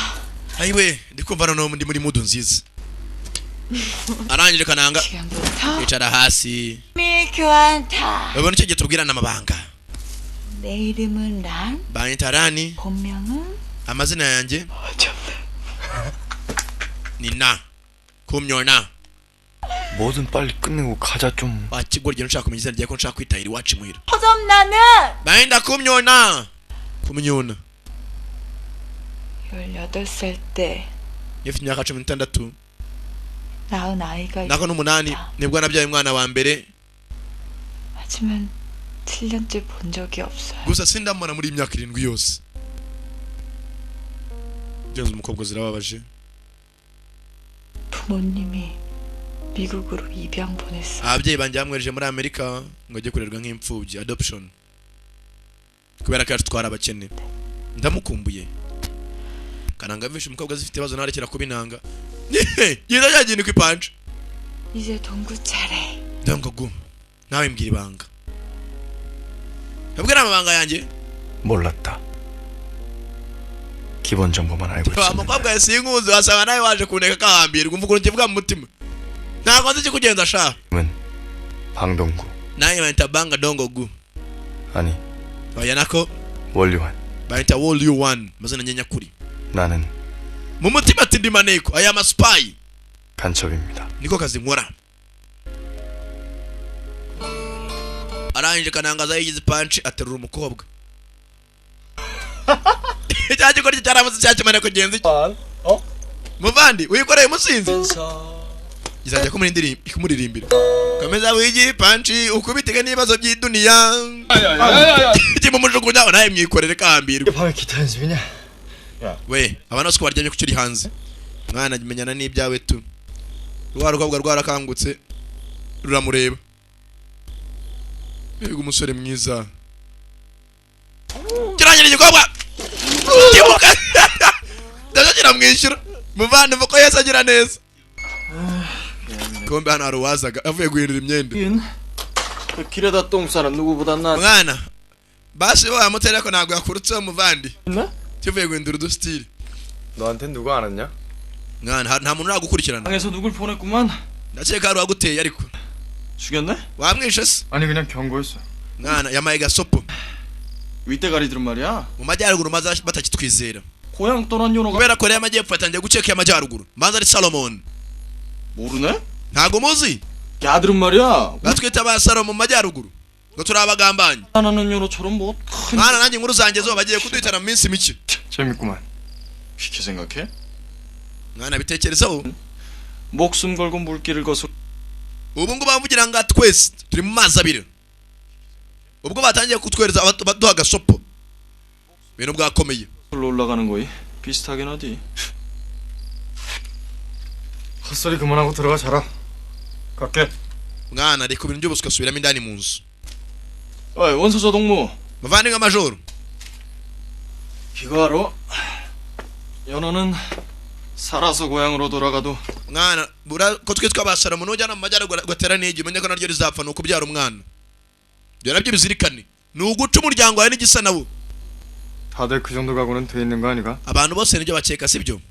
Speaker 1: Ayiwe ndikumva noneho ndi muri mudu nziza. Arangije kananga yicara hasi.
Speaker 8: 교환타.
Speaker 1: Babona icyo gitubwirana amabanga.
Speaker 8: 내 이름은 란.
Speaker 1: Banyita Rani.
Speaker 8: 본명은
Speaker 1: Amazina yanjye ni Na. kumyona.
Speaker 5: 뭐든 빨리 끝내고 가자 좀.
Speaker 1: Wakigorye nshaka kumenya izina rye ko nshaka kwitahira iwacu muhira.
Speaker 8: 허점 나는
Speaker 1: Baenda kumyona. Kumyona.
Speaker 8: 18살 때
Speaker 1: Yifite imyaka 16.
Speaker 8: 낳은 아이가
Speaker 1: Nako n'umunani nibwo nabyaye umwana wa mbere.
Speaker 8: 하지만 7년째 본 적이 없어요.
Speaker 1: Gusa sindamubona muri imyaka 7 yose. Byanze umukobwa zirababaje.
Speaker 8: 부모님이 미국으로 입양 보냈어.
Speaker 1: Ababyeyi banjye bamwereje muri Amerika ngo ajye kurerwa nk'imfubyi adoption. Kubera ko yatwara abakene. Ndamukumbuye. Kananga vishe umukobwa zifite ibibazo narekera kubinanga. Yiza yagiye ku ipanje.
Speaker 8: 이제 동구 차례.
Speaker 1: Dongogu. Nawe mbwira ibanga. Nabwira amabanga yanjye.
Speaker 5: 몰랐다. 기본 정보만 알고 있었는데.
Speaker 1: Umukobwa yasinguze wasanga nawe waje kuneka kahambirwa umvuga ukivuga mu mutima. Ntago nzi kugenda sha.
Speaker 5: 방동구.
Speaker 1: Naye bayita banga dongogu.
Speaker 5: 아니.
Speaker 1: Oya nako.
Speaker 5: 원류환.
Speaker 1: Bayita Wolyu1 mazina nyanyakuri.
Speaker 5: 나는
Speaker 1: Mu mutima ati ndi maneko aya ma spy.
Speaker 5: 간첩입니다.
Speaker 1: Niko kazi nkora. Arangije kanangaza yigize punch aterura umukobwa. Cyaje ko cyaramuze cyakimana kugenza iki? Muvandi wikoreye musinzi. Izajya kumuri indirimbo ikumuririmbira. Kameza wigi punch ukubitike nibazo by'iduniya. Ati mu mujugunya naye mwikorere kahambirwa.
Speaker 6: 밤에 기타 연습이냐?
Speaker 1: We abana siko baryamye kucyuri hanze. Mwana menyana n'ibyawe tu. Rwa rukobwa rwarakangutse ruramureba. Yego umusore mwiza. Kirangire igikobwa. Kibuka. Ndagira mwishyura. Muvande vuko Yesu agira neza. Kombe hano aruwazaga avuye guhindura imyenda.
Speaker 6: 길에다 똥 싸는 누구보다 나.
Speaker 1: Mwana. Basi wa mutera ko ntabwo yakurutse muvandi. Tuvuye guhindura udustyle.
Speaker 5: 너한테 누가 안 왔냐?
Speaker 1: Mwana nta muntu nagukurikirana.
Speaker 6: 방에서 누굴 보냈구만.
Speaker 1: Ndakeka ari waguteye ariko.
Speaker 6: 죽였네?
Speaker 1: Wamwishe se?
Speaker 5: 아니 그냥 경고했어.
Speaker 1: Mwana yamaye gasopo.
Speaker 6: 윗대가리들은 말이야.
Speaker 1: Mu majyaruguru maza batakitwizera.
Speaker 6: 고향 떠난 요노가
Speaker 1: Kubera ko rero amajyepfo yatangiye guceka amajyaruguru. Manza ari Solomon.
Speaker 6: 모르네?
Speaker 1: Ntago muzi?
Speaker 6: 야들은 말이야.
Speaker 1: Batwita ba Solomon mu majyaruguru. Ngo turabagambanyi.
Speaker 6: 하나는 요노처럼 뭐
Speaker 1: Mwana nanjye inkuru zanjye zo bagiye kudwitana mu minsi mike.
Speaker 5: 재밌구만.
Speaker 6: 그렇게 생각해?
Speaker 1: Mwana bitekerezaho.
Speaker 6: 목숨 걸고 물길을 거슬
Speaker 1: Ubu ngo bavugira ngo twese turi mu mazi abiri. Ubwo batangiye kutwereza baduha gasopo. Bintu bwakomeye.
Speaker 6: 올라가는 거이 비슷하긴 하디.
Speaker 5: 헛소리 그만하고 들어가 자라. 갈게.
Speaker 1: Mwana reka ibintu by'ubuswa subiramo indani mu nzu.
Speaker 6: 어이 원서저 동무.
Speaker 1: Muvandimwe majoro.
Speaker 6: 이거 알아? 연어는 살아서 고향으로 돌아가도
Speaker 1: Mwana bura ko twitwa ba Solomon ujyana mu majyaruguru gatera n'igi menye ko naryo rizapfa nuko byara umwana. Byo nabyo bizirikane. Ni uguca umuryango wawe n'igisa nabo.
Speaker 5: 다들 그 정도 각오는 돼 있는 거 아니가?
Speaker 1: Abantu bose nibyo bakeka sibyo.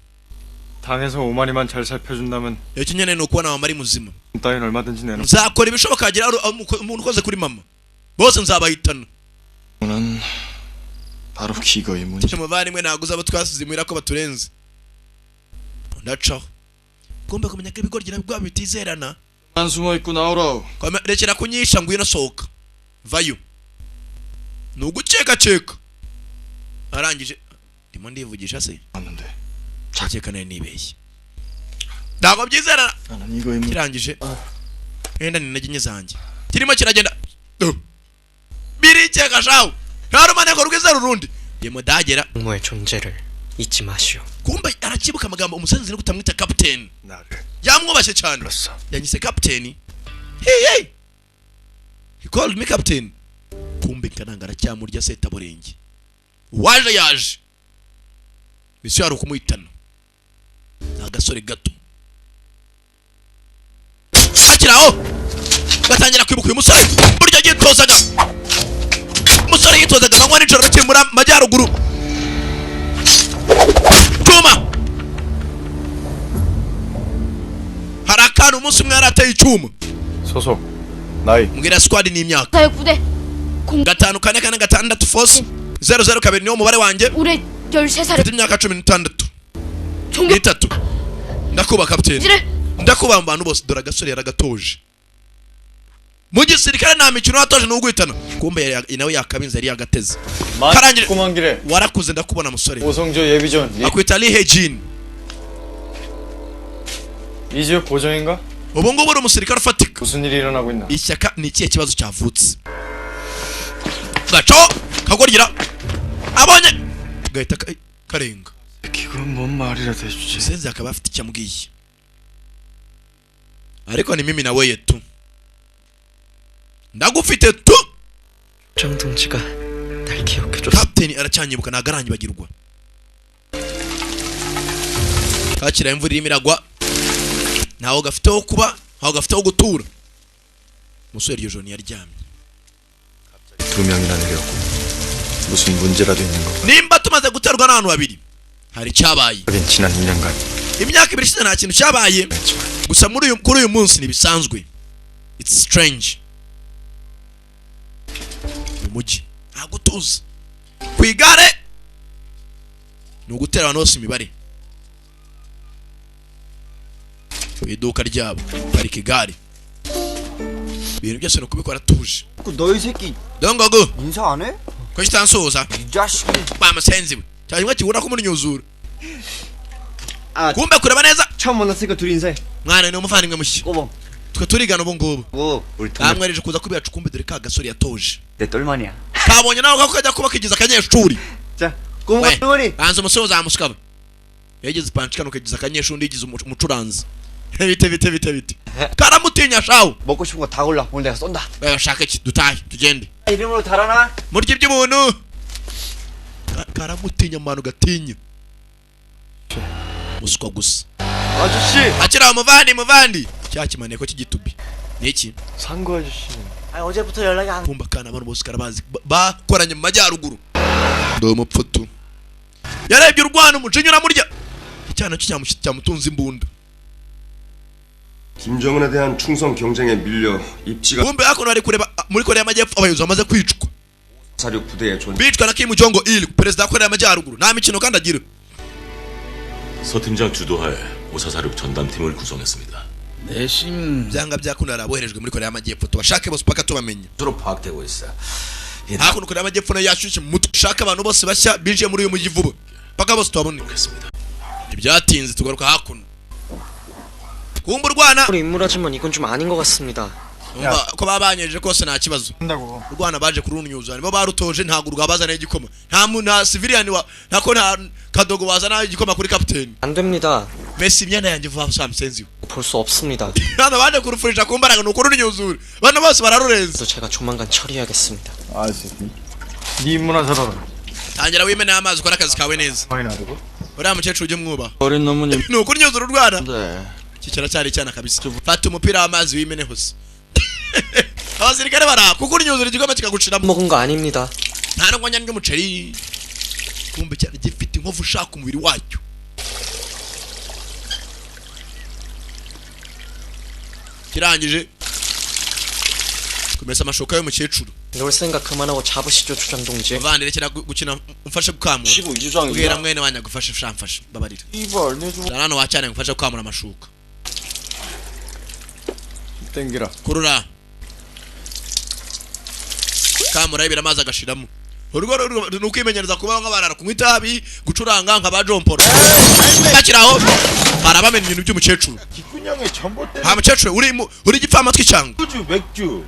Speaker 5: 당에서 오만이만 잘 살펴준다면
Speaker 1: Ikinyene ni ukubona mama ari muzima.
Speaker 5: 따윈 얼마든지 내놓.
Speaker 1: Nzakora ibishoboka hagira umuntu ukoze kuri mama. Bose nzabahitana.
Speaker 6: 는 바로 기거의 문제.
Speaker 1: Muvandimwe ntabwo uzaba twasize muhira ko baturenze. Ndacaho. Ugomba kumenya ko ibigoryi nabwo bitizerana.
Speaker 6: 안 숨어 있고 나오라우.
Speaker 1: Rekera kunyisha ngwino sohoka. Vayo. Nuguceka ceka. Arangije ndimo ndivugisha se.
Speaker 6: 왔는데.
Speaker 1: Ceka nayo nibeshye. Ntabwo byizerana.
Speaker 6: 나는 이거의 문제.
Speaker 1: Kirangije. Enda ni naginye zanjye. Kirimo kiragenda. Biriceka shawo. Yarumane ko rugeze rurundi. Yemudagera.
Speaker 10: 동무의 존재를 잊지 마시오.
Speaker 1: Kumba arakibuka amagambo umusanzi no kutamwita captain.
Speaker 5: 나를
Speaker 1: Yamwubashye cyane.
Speaker 5: 불렀어.
Speaker 1: Yanyise captain. Hey. He called me captain. Kumbe kananga aracyamurya seta burenge. Waje yaje. Bisi yari ukumuhitana. Agasore gato. Akiraho. atangira kwibuka uyu musore buryo yitozaga. Umusore yitozaga amanywa n'ijoro bakiri muri Majyaruguru. Cyuma hari akantu umunsi umwe yarateye icyuma.
Speaker 5: 소속 나이
Speaker 1: Mbwira squad ni imyaka
Speaker 7: 사육부대
Speaker 1: 5-4-4-6 force 00 kabiri niwo mubare wanjye.
Speaker 7: 올해 13살에
Speaker 1: Mfite imyaka 16 n'itatu. Ndakuba kapiteni, ndakuba mu bantu bose. Dore agasore yaragatoje mu gisirikare, nta mikino watoje n'ugwitana. Kumbe nawe yakabinze yari yagateze. Karangire
Speaker 6: 꼬만길에
Speaker 1: warakuze ndakubona musore.
Speaker 6: 오성조 예비전
Speaker 1: Akwita Lee Hejin.
Speaker 6: 이 지역 고정인가?
Speaker 1: Ubu ngubu uri umusirikare ufatika.
Speaker 6: 무슨 일이 일어나고 있나?
Speaker 1: Ishyaka ni ikihe kibazo cyavutse? Gaco kagorgira abonye gahita karenga.
Speaker 6: 그건 뭔 말이라도 해주지.
Speaker 1: Senzi akaba afite icyo amubwiye, ariko ni mimi nawe yetu ndagufite tu.
Speaker 10: 정동지가 날 기억해줬어.
Speaker 1: Kapiteni aracyanyibuka, ntago aranyibagirwa. Kakira imvura irimo iragwa, ntaho gafite ho kuba, ntaho gafite ho gutura. Umusore iryo joro yaryamye.
Speaker 5: 2명이나 내렸고 무슨 문제라도 있는 거.
Speaker 1: Nimba tumaze guterwa n'abantu babiri, hari cyabaye.
Speaker 5: 하긴 지난 2년간
Speaker 1: Imyaka ibiri ishize nta kintu cyabaye, gusa kuri uyu munsi ntibisanzwe. It's strange. Mu mujyi ntabwo tuzi. Ku igare ni ugutera abantu bose imibare. Ku iduka ryabo parika igare, ibintu byose ni ukubikora tuje.
Speaker 6: 너희 새끼
Speaker 1: Dongogo
Speaker 6: 인사 안 해?
Speaker 1: ko kitansoza
Speaker 6: 이 자식이.
Speaker 1: bamusenzi we cyangwa kibura ko muri nyuzura.
Speaker 6: 아,
Speaker 1: Kumbe kureba neza
Speaker 6: 처음 만났으니까 둘이 인사해.
Speaker 1: mwana ni umuvandimwe mushya.
Speaker 6: 꼬봉.
Speaker 1: Twe turigana ubu ngubu.
Speaker 6: 우리 동네
Speaker 1: Amwereje kuza kubiyacu, kumbe dore ka gasore yatoje.
Speaker 6: 내 똘만이야.
Speaker 1: Kabonye nawe ko kajya kuba kigize akanyeshuri.
Speaker 6: 자, 꼬봉
Speaker 1: We,
Speaker 6: 똘만이.
Speaker 1: banza umusore amusikaba. Yagize panchika no kagize akanyeshuri, yigize umucuranzi. Bite. Karamutinya shawo.
Speaker 6: 먹고 싶은 거 다 골라. 오늘 내가 쏜다.
Speaker 1: Bashaka iki dutahe tugende.
Speaker 6: 이름으로 달아나.
Speaker 1: Murya iby'umuntu. Karamutinya manu gatinya. Muswa gusa.
Speaker 6: 아저씨.
Speaker 1: Akira muvandi. Cyakimane ko kigitubi. Niki?
Speaker 6: 상구 아저씨는.
Speaker 8: 아, 어제부터 연락이 안.
Speaker 1: Kumba kana abantu bose karabazi bakoranye mu Majyaruguru. Ndo mupfutu. Yarebye urwana umucinyura murya. Icyana cyo cyamutunza imbunda.
Speaker 11: 김정은에 대한 충성 경쟁에 밀려 입지가
Speaker 1: Kumbe hakuno bari kureba muri Korea y'Amajyepfo abayobozi bamaze kwicwa.
Speaker 11: 사륙 부대의 존
Speaker 1: Bicwa na Kim Jong Il, perezida wa Korea y'Amajyaruguru. Nta mikino kandi agira.
Speaker 12: 서 팀장 주도하에 오사사륙 전담팀을 구성했습니다.
Speaker 4: 내심
Speaker 1: Byanga byakunda araboherejwe muri Korea y'Amajyepfo, tubashake bose paka tubamenye.
Speaker 4: 주로 파악되고 있어.
Speaker 1: Hakuno Korea y'Amajyepfo nayo yashyushye mu mutwe. Shaka abantu bose bashya binjiye muri uyu mujyi vuba. Paka bose tubabone. Ibyatinze tugaruka hakuno. Kumbe urwana.
Speaker 10: 우리 인물하지만 이건 좀 아닌 것 같습니다.
Speaker 1: ko babanyeje kose nta kibazo.
Speaker 6: 한다고.
Speaker 1: Urwana baje kurunyuza, nibo barutoje, ntago rwabazana igikoma. Nta civilian wa nako nta kadogo wazana igikoma kuri captain.
Speaker 10: 안 됩니다.
Speaker 1: Messi imyenda yanjye vuba Samsenzi.
Speaker 10: 볼 수 없습니다.
Speaker 1: Hano baje kurufurisha kumbaraga nuko runyuzura. Bana bose bararurenza.
Speaker 10: 그래서 제가 조만간 처리하겠습니다.
Speaker 6: 아저씨. 네 인문화 살아라.
Speaker 1: Tangira wimene amazi ukora akazi kawe neza.
Speaker 6: 많이 나르고.
Speaker 1: Uriya mukecuru ujye mwuba.
Speaker 4: 어린 놈은
Speaker 1: Nuko unyuzura urwana.
Speaker 4: 네.
Speaker 1: Kicira cyari cyana kabisa. Fata umupira w'amazi wimene hose. Abasirikare bara kuko unyuzura igikoma kikaguciramo.
Speaker 10: 먹은 거 아닙니다.
Speaker 1: Nta no kwanya n'umuceri. Kumbe cyari gifite inkovu ushaka umubiri wacyo. kirangije kumesa amashoka y'umukecuru.
Speaker 10: 놀 생각 그만하고 잡으시죠 주장동지.
Speaker 1: Vandirekera gukina umfashe gukamura.
Speaker 6: 시고 이주장이야.
Speaker 1: Ubwira mwene wanjye agufashe shamfashe babarira.
Speaker 6: 이발 내줘.
Speaker 1: Hano wacane ngufashe gukamura amashuka.
Speaker 6: 땡기라.
Speaker 1: Kurura. Kamura ibira amazi agashiramo. Urugo nukwimenyereza kuba nk'abarara kunywa itabi, gucuranga nk'abajomporo. Bakiraho barabamena ibintu by'umukecuru.
Speaker 6: 기꾼형의 전봇대.
Speaker 1: Ha mukecuru uri gipfamatwi cyangwa.
Speaker 6: 맥주 맥주.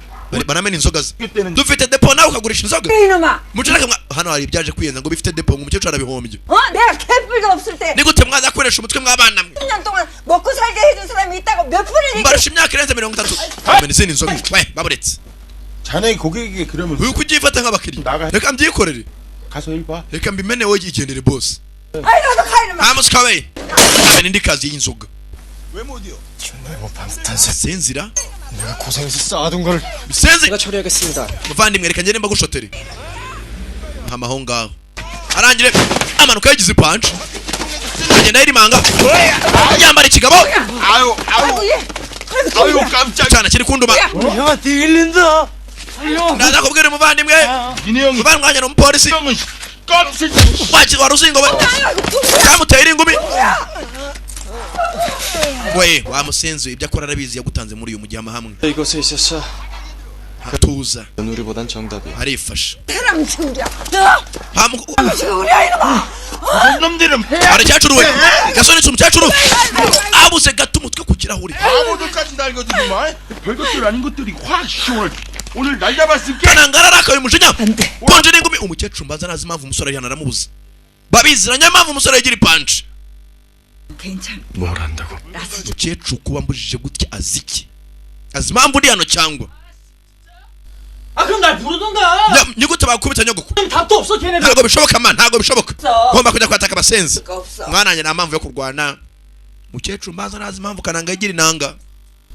Speaker 1: Baramena inzoga ze. Dufite depo nawe ukagurisha inzoga.
Speaker 8: 이놈아.
Speaker 1: Mucuranga hano hari ibyaje kwiyenza ngo bifite depo ngo umukecuru arabihombye.
Speaker 8: 내가 개뿔도 없을 때.
Speaker 1: Ni gute mwazakoresha umutwe mw'abana mwe?
Speaker 8: 10년 동안 먹고 살게 해준 사람이 있다고 몇 분을
Speaker 1: Mbarusha imyaka irenze 30. Bamena izindi inzoga. We baburetse.
Speaker 6: 자네 고객에게 그러면
Speaker 1: Uyu kugifata nk'abakiriya.
Speaker 6: 나가.
Speaker 1: Reka mbyikorere.
Speaker 6: 가서 일 봐.
Speaker 1: Reka mbimene wowe igendere boss.
Speaker 8: 아이 너도 가 이놈아.
Speaker 1: Amuskawe. Amena indi kazi y'inzoga.
Speaker 6: 왜 못이요?
Speaker 1: Senzira
Speaker 6: 내가 고생해서 쌓아둔 걸
Speaker 1: 미senzi
Speaker 10: 제가 처리하겠습니다.
Speaker 1: muvandimwe reka ngende mbagushotere amaho ngaho arangire amanuka yagize punch agenda yirimanga yambara ikigabo
Speaker 6: 아유 깜짝
Speaker 1: cyana kiri kunduma
Speaker 9: 형한테 일린다.
Speaker 1: ndaza kubwira umuvandimwe
Speaker 6: 니네 형이
Speaker 1: muvandimwe n'umupolisi
Speaker 6: 형은 깜짝
Speaker 1: wari uzingo we kamutera ingumi we wa musenzi ibyo akora arabizi yagutanze muri uyu mujyi hamwe
Speaker 10: 이곳에 있었어.
Speaker 1: atuza
Speaker 10: 우리보단 정답이.
Speaker 1: arifasha
Speaker 8: 사람 죽여.
Speaker 6: 놈들은
Speaker 1: aracyacuru we gasonetse umukecuru abuze gato umutwe ku kirahuri
Speaker 6: 아무도까지 날거든만 별것들 아닌 것들이 확 오늘 날 잡았을게
Speaker 1: kananga ararakaye umujinya ponje n'ingumi umukecuru mbaza nazi impamvu umusore yihana aramubuza babiziranye impamvu umusore yigira ipanci
Speaker 8: 괜찮아.
Speaker 5: 뭘 한다고?
Speaker 1: umukecuru kuba mbujije gutya azi iki azi impamvu uri hano cyangwa
Speaker 9: 아 그럼 날 부르던가.
Speaker 1: nigute bakubita nyogoko
Speaker 9: 답도 없어 걔네들.
Speaker 1: ntabwo bishoboka man ntabwo bishoboka
Speaker 8: 없어.
Speaker 1: ngomba kujya kwataka abasenzi
Speaker 8: 그거 없어.
Speaker 1: mwana wanjye nta mpamvu yo kurwana umukecuru mbaza nazi impamvu kananga yigira inanga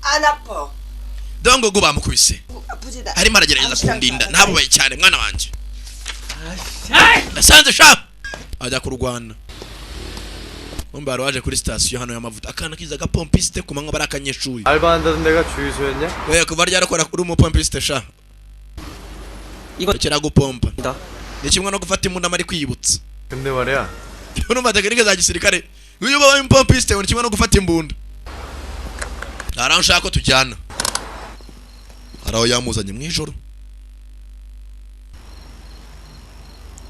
Speaker 8: 안 아파.
Speaker 1: dongo go bamukubise
Speaker 8: 아프지다.
Speaker 1: arimo aragerageza kundinda ntabubaye cyane mwana wanjye
Speaker 9: 아이.
Speaker 1: nasanze sha ajya kurwana umba waje kuri station hano y'amavuta akana kiza gapompisite ku manywa barakanyeshuri
Speaker 10: 알바한다던 데가 주유소였냐?
Speaker 1: we kuva ryarakora kuri umupompisite sha
Speaker 10: 이거
Speaker 1: kera gupompa
Speaker 10: 다.
Speaker 1: ni kimwe no gufata imbunda mari kwiyibutsa
Speaker 10: 근데 말이야.
Speaker 1: urumva tekinike za gisirikare iyo ubaye umupompisite ni kimwe no gufata imbunda araho nshaka ko tujyana araho yamuzanye mu ijoro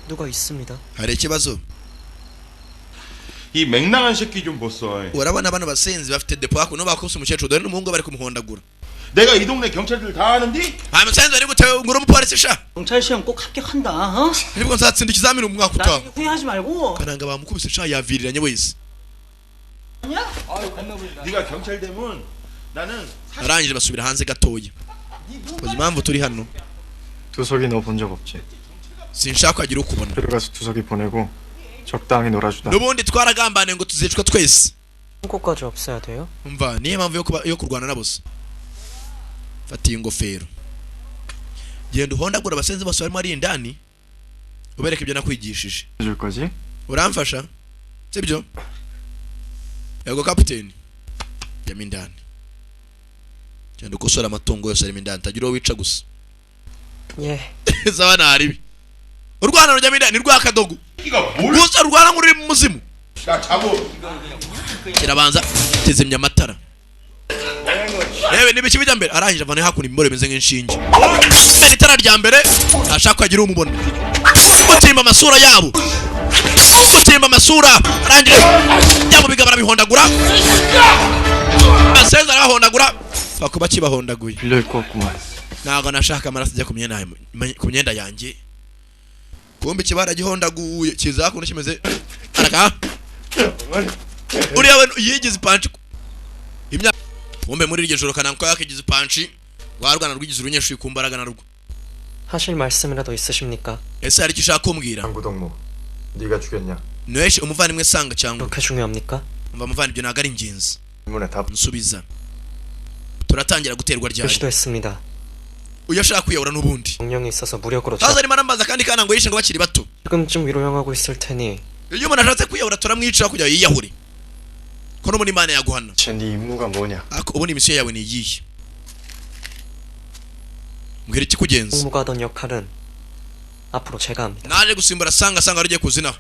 Speaker 10: 누가 있습니다.
Speaker 1: hari ikibazo
Speaker 12: 이 맹랑한 새끼 좀 보소.
Speaker 1: urabona bano basenzi bafite depo hakuno bakubise umukecuru dore n'umuhungu bari kumuhondagura
Speaker 12: 내가 이 동네 경찰들 다 아는디?
Speaker 1: aya musenzi ari gute ngura umupolisi sha
Speaker 9: 경찰 시험 꼭 합격한다. 어?
Speaker 1: nibwo nzatsinda ikizamini umwaka utaha
Speaker 9: 나중에 후회하지 말고.
Speaker 1: kananga bamukubise sha yaviriranye wese
Speaker 12: 네가 경찰 되면 나는
Speaker 1: arangije basubira hanze gatoya uzi impamvu turi hano
Speaker 5: 두석이 너 본 적 없지?
Speaker 1: sinshaka kwagira ukubona
Speaker 5: 들어가서 두석이 보내고 적당히 놀아주다.
Speaker 1: n'ubundi twaragambaniye ngo tuzicwa twese
Speaker 10: 한국까지 없어야 돼요?
Speaker 1: umva niyo mpamvu yo kurwana na bose fata iyi ngofero genda uhondagura abasenzi bose barimo ari indani ubereke ibyo nakwigishije
Speaker 5: 줄 거지?
Speaker 1: uramfasha sibyo yego kapiteni jyamo indani genda ukosora amatungo yose arimo indani tagira uwo wica gusa
Speaker 10: 예.
Speaker 1: zaba ntaribi urwana rujyamo indani rwa kadogo
Speaker 12: 이가 뭘?
Speaker 1: gusa rwana nk'uri mu muzimu
Speaker 12: 야 잡어.
Speaker 1: kirabanza tizimya amatara yewe n'ibiki bijya mbere arangije avana hakuno imboro bimeze nk'inshinge mbere itara rya mbere ntashaka kwagira umubona gutimba amasura yabo gutimba amasura arangije yabo biga barabihondagura abasenzi arabahondagura bakuba kibahondaguye
Speaker 5: 빌려 입고 왔구만.
Speaker 1: ntabwo nashaka amaraso ajya ku myenda yanjye kumbe ikibara gihondaguye kiza hakuno kimeze araka uriya we yigize ipanci imyaka kumbe muri iryo joro kananko yakigize ipanci rwarwana rwigize urunyeshuri ku mbaraga narwo
Speaker 10: 하실 말씀이라도 있으십니까?
Speaker 1: ese hari icyo ushaka kumbwira
Speaker 5: 장구덕무, 네가 죽였냐?
Speaker 1: nweshe umuvandimwe sanga cyangwa
Speaker 10: 그렇게 중요합니까?
Speaker 1: umva muvandimwe ntabwo ari ingenzi
Speaker 5: 질문에 답.
Speaker 1: nsubiza turatangira guterwa ryari
Speaker 10: 시도했습니다.
Speaker 1: uyo ashaka kwiyahura n'ubundi
Speaker 10: 명령이 있어서 무력으로
Speaker 1: taza arimo arambaza kandi kana ngo yishe ngo bakiri bato
Speaker 10: 지금쯤 위로형하고 있을 테니
Speaker 1: iyo umuntu ashatse kwiyahura turamwica kugira yiyahure ko no muri imana yaguhana
Speaker 5: 쟤네 임무가 뭐냐?
Speaker 1: ariko ubundi misiyo yawe ni iyihe mbwira ikikugenza
Speaker 10: 공무가 하던 역할은 앞으로 제가 합니다.
Speaker 1: naje gusimbura sanga rugiye kuzinaho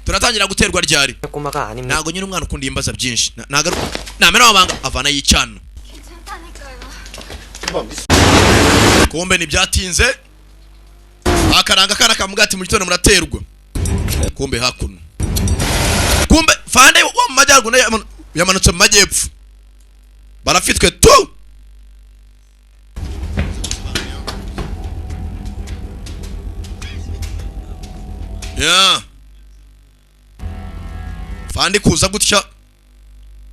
Speaker 1: turatangira guterwa ryari
Speaker 10: 꼬마가 아닙니다.
Speaker 1: ntabwo nyine umwana ukunda imbaza byinshi ntabwo namena amabanga avana y'icyana kumbe ntibyatinze akaranga kana kamuga ati mu gitondo muraterwa kumbe hakuno kumbe fande wo mu majyaruguru yamanutse mu majyepfo barafitwe tu ya fande kuza gutya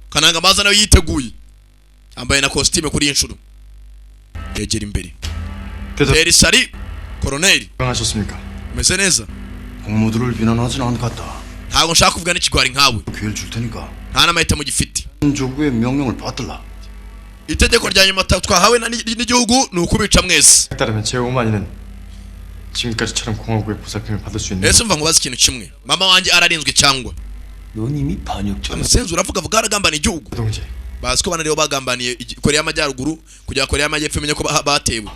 Speaker 1: kananga amazi nayo yiteguye yambaye na costume kuri inshuro yegera imbere Eri Sari Koroneli
Speaker 5: 건강하셨습니까?
Speaker 1: umeze neza
Speaker 11: 공무들을 비난하진 않겠다.
Speaker 1: ntabwo nshaka kuvuga n'ikigwari nkawe
Speaker 11: 기회를 줄 테니까
Speaker 1: nta n'amahitamo gifite
Speaker 11: 조구의 명령을 받들라.
Speaker 1: 이tegeko rya nyuma twahawe n'igihugu ni ukubica mwese.
Speaker 11: 따르면 제 오만이는 지금까지처럼 공화국의 보살핌을 받을 수 있는.
Speaker 1: ese mva nkubaza ikintu kimwe, mama wanjye ararinzwe cyangwa
Speaker 4: 넌 이미 반역죄.
Speaker 1: umusenzi uravuga vuga aragambana igihugu.
Speaker 11: 동재.
Speaker 1: bazi ko bana rero bagambaniye Korea y'Amajyaruguru kujya Korea y'Amajyepfo menye ko batewe.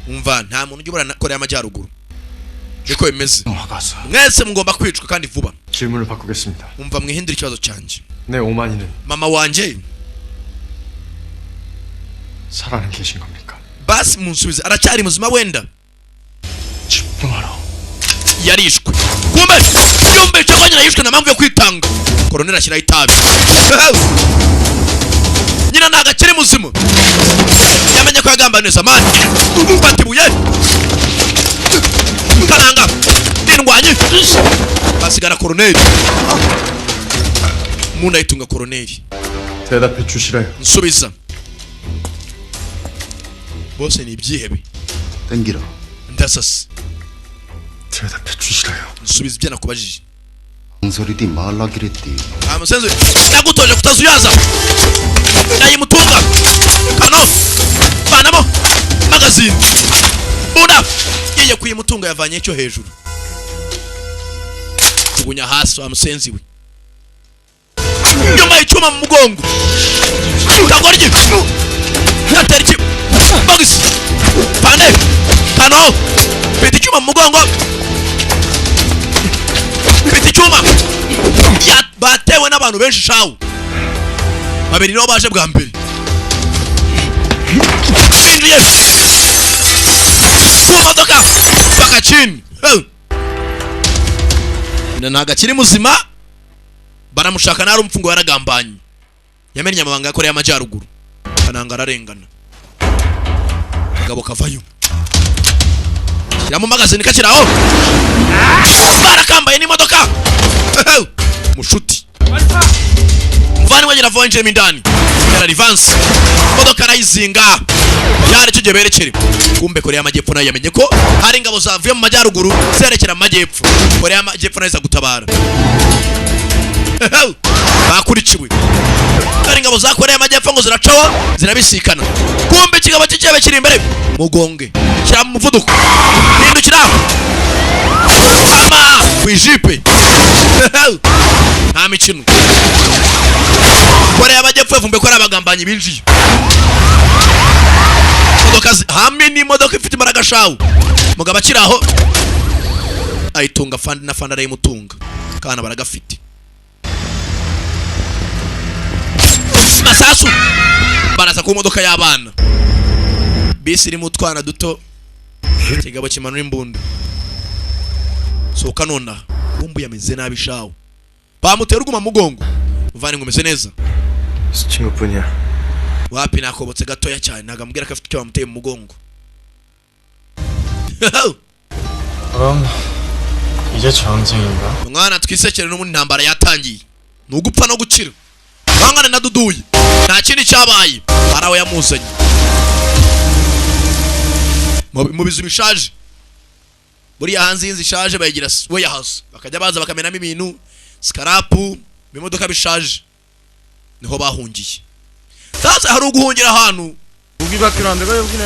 Speaker 1: umva nta muntu ujya ubura Korea y'Amajyaruguru. niko bimeze. mwese mugomba kwicwa kandi vuba.
Speaker 11: 질문을 바꾸겠습니다.
Speaker 1: umva mwihindura ikibazo cyanjye.
Speaker 11: 내 오만이는
Speaker 1: mama wanjye
Speaker 11: 살아는 계신 겁니까?
Speaker 1: basi munsubize aracyari muzima wenda?
Speaker 11: 집중하라.
Speaker 1: yarishwe. kumbe yumbe cyo nyina yishwe na mpamvu yo kwitanga. Koroneli ashyiraho itabi. nyina ntago akiri muzima. yamenye ko yagambaniza mani. fata ibuye karanga ndindwanye. basigara Koroneli. umuntu ayitunga Koroneli.
Speaker 11: 대답해 주시라요.
Speaker 1: nsubiza. bose ni ibyihebe.
Speaker 5: 땡기라.
Speaker 1: ndasasa.
Speaker 11: 대답해 주시라요.
Speaker 1: nsubiza ibyo nakubajije.
Speaker 5: 엉소리디 말라기랬디.
Speaker 1: musenzi nagutoje kutazuyaza. nayimutunga kano vanamo magazine bunda yeye kuyimutunga yavanye cyo hejuru kugunya hasi wa musenzi we. nyuma y'icuma mu mugongo kagorye nateriki bagisi pande kano peti cyuma mu mugongo peti cyuma ya batewe n'abantu benshi shawu. babiri nibo baje bwa mbere. binjiye ku modoka paka chini. ntago akiri muzima. baramushaka nari umfungo yaragambanye. yamenye amabanga ya Korea y'Amajyaruguru. kananga ararengana. kagabo kavayo shyiramo magazine kakiraho. barakambaye n'imodoka. mushuti mvani wanyira vonje mindani yara advance modoka arayizinga yari cyo berekere. kumbe Korea y'Amajyepfo nayo yamenye ko hari ingabo zavuye mu Majyaruguru zerekera mu Majyepfo. Korea y'Amajyepfo nayo gutabara. bakurikiwe hari ingabo za Korea y'Amajyepfo ngo ziracawa zirabisikana. kumbe kigabo cy'icebe kiri imbere mugonge cyangwa umuvuduko hindukira ama kwijipe. nta mikino. Korea y'Amajyepfo yavumbe ko ari abagambanyi binjiye. modoka hamwe n'imodoka ifite imbaraga shawu. mugabo akiraho ayitunga fandi na fandi arayimutunga. kana baragafite. masasu baraza ku modoka y'abana. bisi irimo utwana duto. kigabo kimanura imbunda. soka nona umbu yameze nabi shawu. bamutera uguma mugongo. muvani ngomeze neza.
Speaker 11: 친구뿐이야.
Speaker 1: wapi nakobotse gatoya cyane nagambwira ko afite icyo bamuteye mu mugongo.
Speaker 11: 그럼 이제 전쟁인가?
Speaker 1: mwana twisekere no muri ntambara yatangiye. nugupfa no gukira. bangana na duduye. nta kindi cyabaye. arawe yamuzanye. mu bizu bishaje. buriya hanze y'inzu ishaje bayigira warehouse. bakajya baza bakamenamo ibintu skarapu bimodoka bishaje. niho bahungiye. sasa hari uguhungira ahantu.
Speaker 11: 무기밖에 안 돼가 여기네.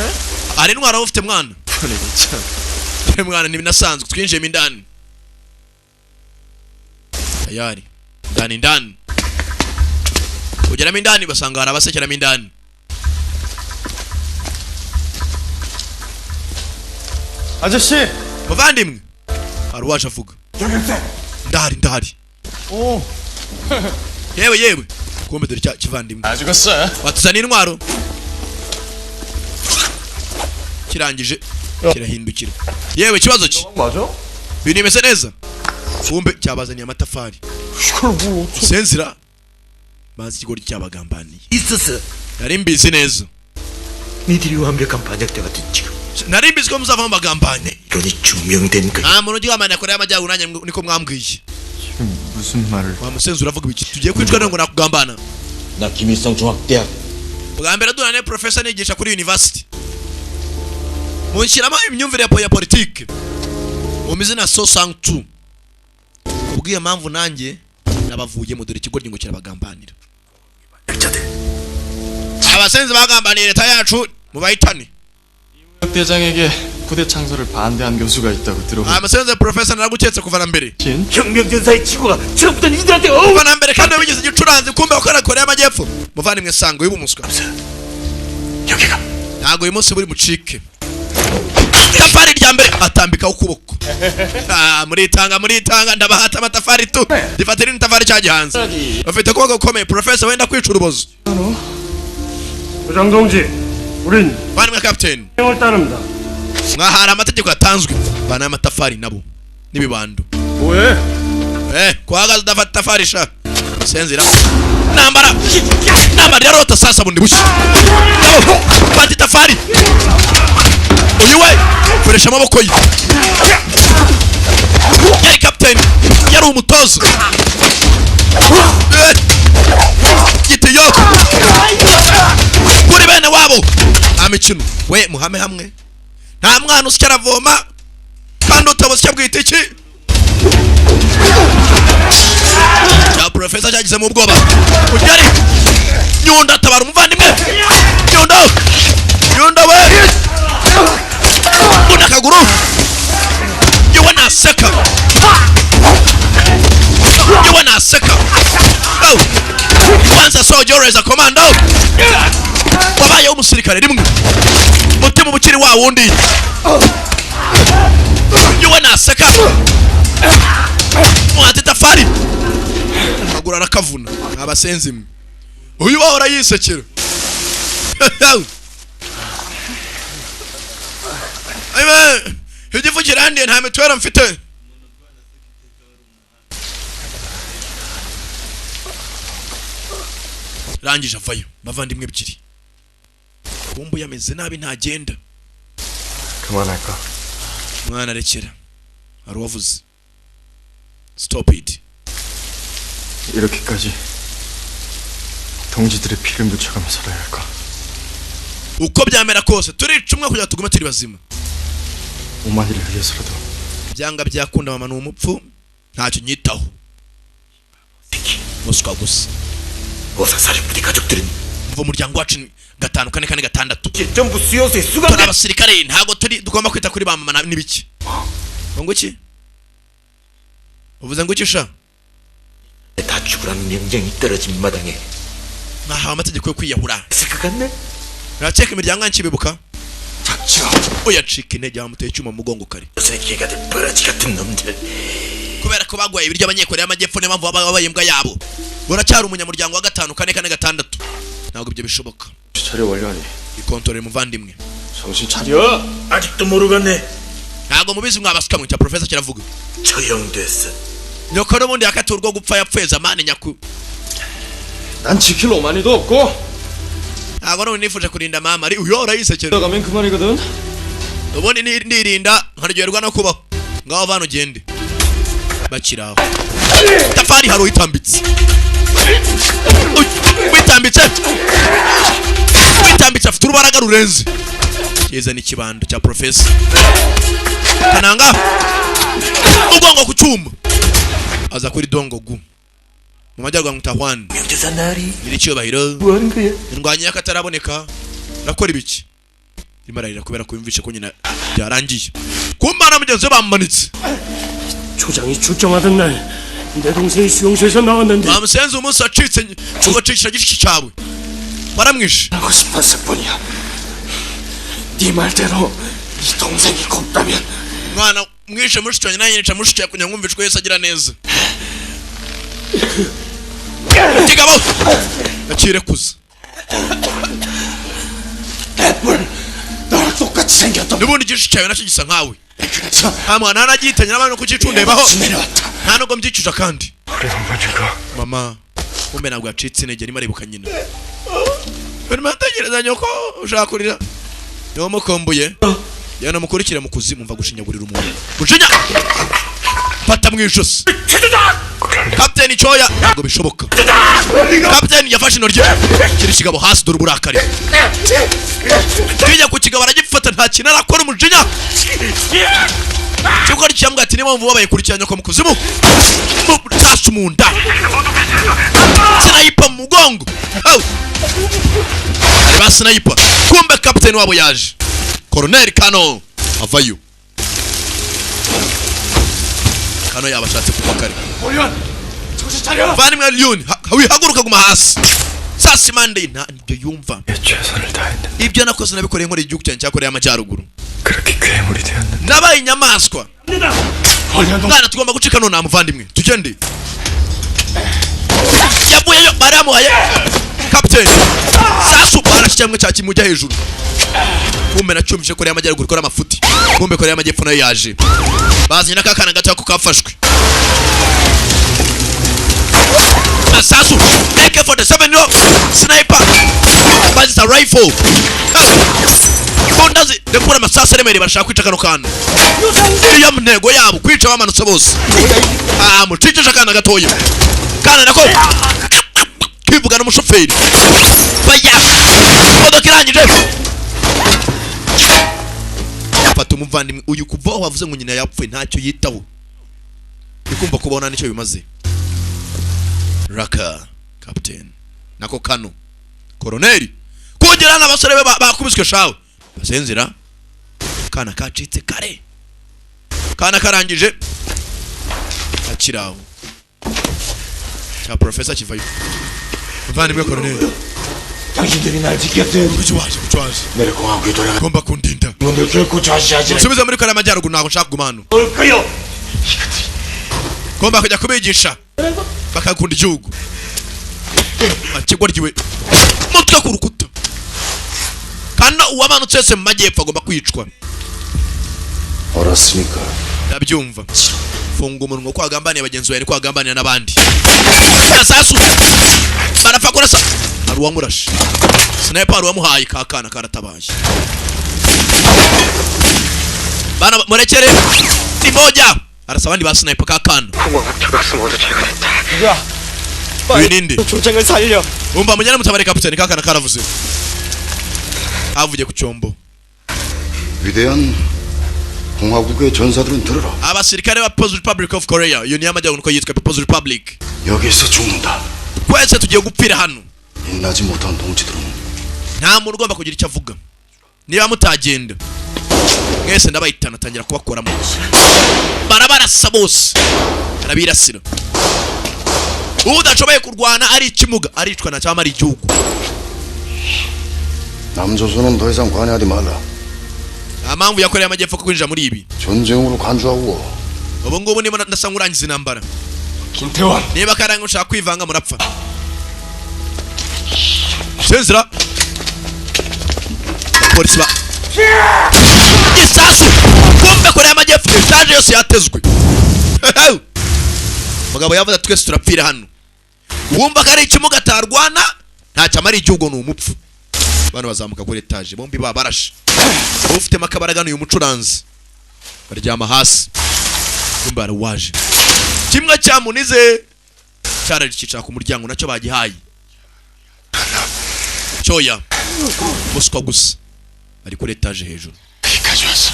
Speaker 1: ari ntwara ufite mwana. mwana nibinasanzwe twinjiye mindani. tayari ndani ugera mindani basanga hari abasekera mindani.
Speaker 11: 아저씨.
Speaker 1: muvandimwe hari uwaje avuga. ndahari. yewe kumbe dore cya kivandimwe.
Speaker 11: 죽었어.
Speaker 1: watuzaniye intwaro. kirangije kirahindukira. yewe ikibazo ki
Speaker 11: 맞아?
Speaker 1: bintu bimeze neza. kumbe cyabazaniye amatafari. senzira bazi ikigori cyabagambaniye.
Speaker 4: 있었어.
Speaker 1: nari mbizi neza.
Speaker 4: 니들이 완벽한 반역대가 됐지.
Speaker 1: nari mbizi ko muzavamo bagambane.
Speaker 4: 이론이 증명된 거.
Speaker 1: nta muntu ugihamanya Korea y'Amajyaruguru nanjye niko mwambwiye.
Speaker 11: 무슨 말을?
Speaker 1: wa musenzi uravuga ibiki? tugiye kwicwa ngo nakugambana.
Speaker 4: 나 김일성 중학대학.
Speaker 1: bwa mbere durane professor nigisha kuri university. munshyiramo imyumvire ya politike. mumize na so sang2. ubwiye mpamvu nanjye nabavuye mu dore ikigoryi ngo kirabagambanira. abasenzi bagambaniye leta yacu mubayitane.
Speaker 13: 대장에게 부대 창설을 반대한 교수가 있다고 들어보니
Speaker 1: abasenzi professor naraguketse kuva na mbere.
Speaker 4: 혁명전사의 친구가 처음부터 니들한테
Speaker 1: kuva na mbere kandi wigeze igicuranzi kumbe wakora Korea y'Amajyepfo. muvandimwe Sango y'ubumuswa.
Speaker 4: 여기가
Speaker 1: ntago uyu munsi buri mucike. Tafari rya mbere atambika ukuboko. muritanga ndabahata amatafari tu. Difatira n'itafari cyagihanze. Bafite kuboko gukomeye professor wenda kwica urubozo.
Speaker 14: 부장 동지, 우린
Speaker 1: bandimwe captain.
Speaker 14: 명을 따릅니다.
Speaker 1: mwahara amategeko yatanzwe. bana amatafari nabo n'ibibando.
Speaker 14: 뭐해?
Speaker 1: kuhagaza udafata tafari sha. senzira. nambara yarota sasa bundi bushya. fata tafari. uyu we koresha amaboko ye. yari captain, yari umutoza. giteyoko kuri bene wabo amikino we muhame hamwe. nta mwana usya aravoma kandi utabusya bwita iki. ya professor cyagize mu bwoba. ujyari nyundo atabara umuvandimwe. nyundo we una kaguru yewe naseka. Once a soldier as a commando. wabaye umusirikare rimwe mutima bukiri wa wundi. yewe naseka. mwate tafari maguru arakavuna. abasenzi mwe uyu wahora yisekera. ayiwe igifu kirandiye nta mitwera mfite. rangije avayo bavandimwe ebyiri. kumbu yameze nabi ntagenda.
Speaker 13: 그만할까?
Speaker 1: mwana rekera hari uwavuze stop it.
Speaker 13: 이렇게까지 동지들의 피를 묻혀가며 살아야 할까?
Speaker 1: uko byamera kose turica umwe kugira tugume turi bazima.
Speaker 13: 오마이를 위해서라도
Speaker 1: byanga byakunda mama n'umupfu ntacyo nyitaho. muswa gusa.
Speaker 4: 어사사령부대 가족들은
Speaker 1: mva umuryango wacu 5 4 4 6.
Speaker 4: 전부 수용소에
Speaker 1: turi
Speaker 4: 수감돼.
Speaker 1: abasirikare ntago tugomba kwita kuri ba mama n'ibiki. ngo iki uvuze ngo iki sha.
Speaker 4: 다 죽으라는 명령이 떨어진 마당에
Speaker 1: nahawe amategeko yo kwiyahura.
Speaker 4: 있을 것 같네.
Speaker 1: Racheka imiryango yankibibuka.
Speaker 4: 닥쳐.
Speaker 1: uyacika intege wamuteye icyuma mu mugongo kare.
Speaker 4: 새끼가 될 버러지 같은 놈들.
Speaker 1: kubera ko bagwaye ibiryo abanyekoreya y'Amajyepfo niyo mpamvu babaye imbwa yabo. buracyari umunyamuryango wa 5 4 4 6. ntabwo ibyo bishoboka.
Speaker 13: 차려 원료하니
Speaker 1: ikontorere muvandimwe.
Speaker 13: 정신 차려.
Speaker 4: 아직도 모르겠네.
Speaker 1: ntabwo mubizi mwabasukamwe cya professor kiravuga.
Speaker 4: 처형됐어.
Speaker 1: nyoko n'ubundi yakaturwa gupfa yapfuye zamani nyaku.
Speaker 13: 난 지킬 오만이도 없고.
Speaker 1: ntabwo none nifuje kurinda mama ari uyora yisekera.
Speaker 13: 들어가면 그만이거든.
Speaker 1: ubundi nirinda nkaryoherwa no kubaho. ngaho vano ugende. bakiraho. tafari haro itambitse. witambitse afite urubaraga rurenze. yeza n'ikibando cya professor. kananga ugongo ku cyuma aza kuri dongo gu mu majyaruguru mutahwan. iri cyubahiro indwanya y'akataraboneka nakora ibiki. imararira kubera ko yumvishe ko nyina byarangiye. kumana mugenzi we bamumanitse.
Speaker 14: 조장이 출정하던 날 내 동생이 수용소에서 나왔는데
Speaker 1: bamusenze umunsi wacitse ugacikisha gishiki cyawe baramwishe.
Speaker 13: 하고 싶었을 뿐이야. 네 말대로 이 동생이 곱다면
Speaker 1: mwana mwishe mushiki wanjye nanjye nica mushiki kugira ngo mwumvishwe wese agira neza. kigabo akirekuza.
Speaker 13: 애플 너랑 똑같이 생겼던
Speaker 1: n'ubundi igishiki cyawe nacyo gisa nkawe. nta mwana nagihitanye n'abantu kukicundebaho nta nubwo mbyicuza kandi. mama kumbe ntabwo yacitse intege arimo aribuka nyina. urimo ategereza nyoko ushaka kurira. niwo mukombuye yana mukurikira mu kuzimu mva gushinyagurira umuntu. gucinya fata mu ijosi. kapiteni cyoya ntabwo bishoboka. kapiteni yafashe intoryi kiri kigabo hasi dore uburakari. tujya ku kigabo aragifata nta kintu arakora umujinya. cyuko ari cyambwa ati niba mvuba bayikurikiranya ko mu kuzimu. tasi mu nda. sinayipa mugongo. Ari ba sniper. Kumbe captain wabo yaje. Colonel Kano avayo. Kano yabashatse kuva kare. Vanimwe Leon haguruka guma hasi. Sasi Monday nta nibyo yumva. Ibyo nakoze nabikoreye nkore igihugu cyanjye cyakoreye amajyaruguru. Nabaye inyamaswa. Mwana tugomba gucika none amuvandimwe. Tugende. Yavuyeyo baramuhaye. Captain. Sasu barashimwe cyaki mujya hejuru. Kumbe nacyumvise ko y'amajyaruguru kora amafuti. Kumbe ko y'amajyepfo nayo yaje. Bazi nakakana gato ko kafashwe. Sasu AK-47 no sniper. Bazi a rifle. Bondazi dekura amasasa remere barashaka kwica kano kana. Iyo mnego yabo kwica bamanutse bose. Mucicisha kana gatoya. Kana nako kivuga n'umushoferi. Baya. Modoka irangije. Fata umuvandimwe uyu kuva wavuze ngo nyina yapfuye ntacyo yitaho. Ukumva kubona nicyo bimaze. Raka captain nako Kano Colonel kugera n'abasore bakubiswe shawe basenzira kana kacitse kare kana karangije akiraho cha professor kivayo muvandimwe Colonel
Speaker 13: 당신들이 날 지켰든
Speaker 1: kuchwaje
Speaker 13: 내가 공항에 돌아가
Speaker 1: komba kundinda
Speaker 13: 놈들 결코 좌시하지
Speaker 1: subiza muri kare amajyaruguru ntago nshaka gumano
Speaker 13: 올까요
Speaker 1: komba kujya kubigisha bakakunda igihugu akigwa ryiwe mutwe ku rukuta kana uwamanutse wese mu majyepfo agomba kwicwa
Speaker 11: 알았으니까
Speaker 1: ndabyumva funga umunwa ko agambaniye abagenzi bawe ko agambanira n'abandi sasu barafa kurasa ari uwamurashe sniper wamuhaye kakana karatabaye bana murekere imoja arasa abandi ba sniper kakana
Speaker 10: 공화국 모두 제거됐다.
Speaker 1: wininde
Speaker 10: 조정을 살려.
Speaker 1: umva munyana mutabare captain kakana karavuze avuye ku cyombo
Speaker 11: 위대한 공화국의 전사들은 들어라.
Speaker 1: abasirikare ba People's Republic of Korea iyo niyo amajyaruguru ko yitwa People's Republic
Speaker 11: 여기서 죽는다.
Speaker 1: kwese tugiye gupfira hano
Speaker 11: 인나지 못한 동지들은
Speaker 1: nta muntu ugomba kugira icyo avuga niba mutagenda mwese ndabayitana tangira kubakoramo barabarasa bose arabirasira udashoboye kurwana ari ikimuga aricwa na cyama ari igihugu
Speaker 11: 남조선은 더 이상 관여하지 말라.
Speaker 1: amamvu yakoreye amajyepfo ko kwinjira muri ibi
Speaker 11: 전쟁으로 간주하고
Speaker 1: ubu ngubu niba ndasa ngurangiza intambara
Speaker 13: 김태원
Speaker 1: niba karanga ushaka kwivanga murapfa senzira polisi ba isasu kumbe kore amajyepfo etaje yose yatezwe mugabo yavuze twese turapfira hano wumva kare ikimuga atarwana ntacyo amara igihugu n'umupfu bano bazamuka kuri etaje bombi babarashe ufite makabaragano uyu mucuranzi baryama hasi kumbe arawaje kimwe cyamunize cyarari kicara ku muryango nacyo bagihaye cyoya muswa gusa ari kuri etaje hejuru
Speaker 13: 여기까지 왔어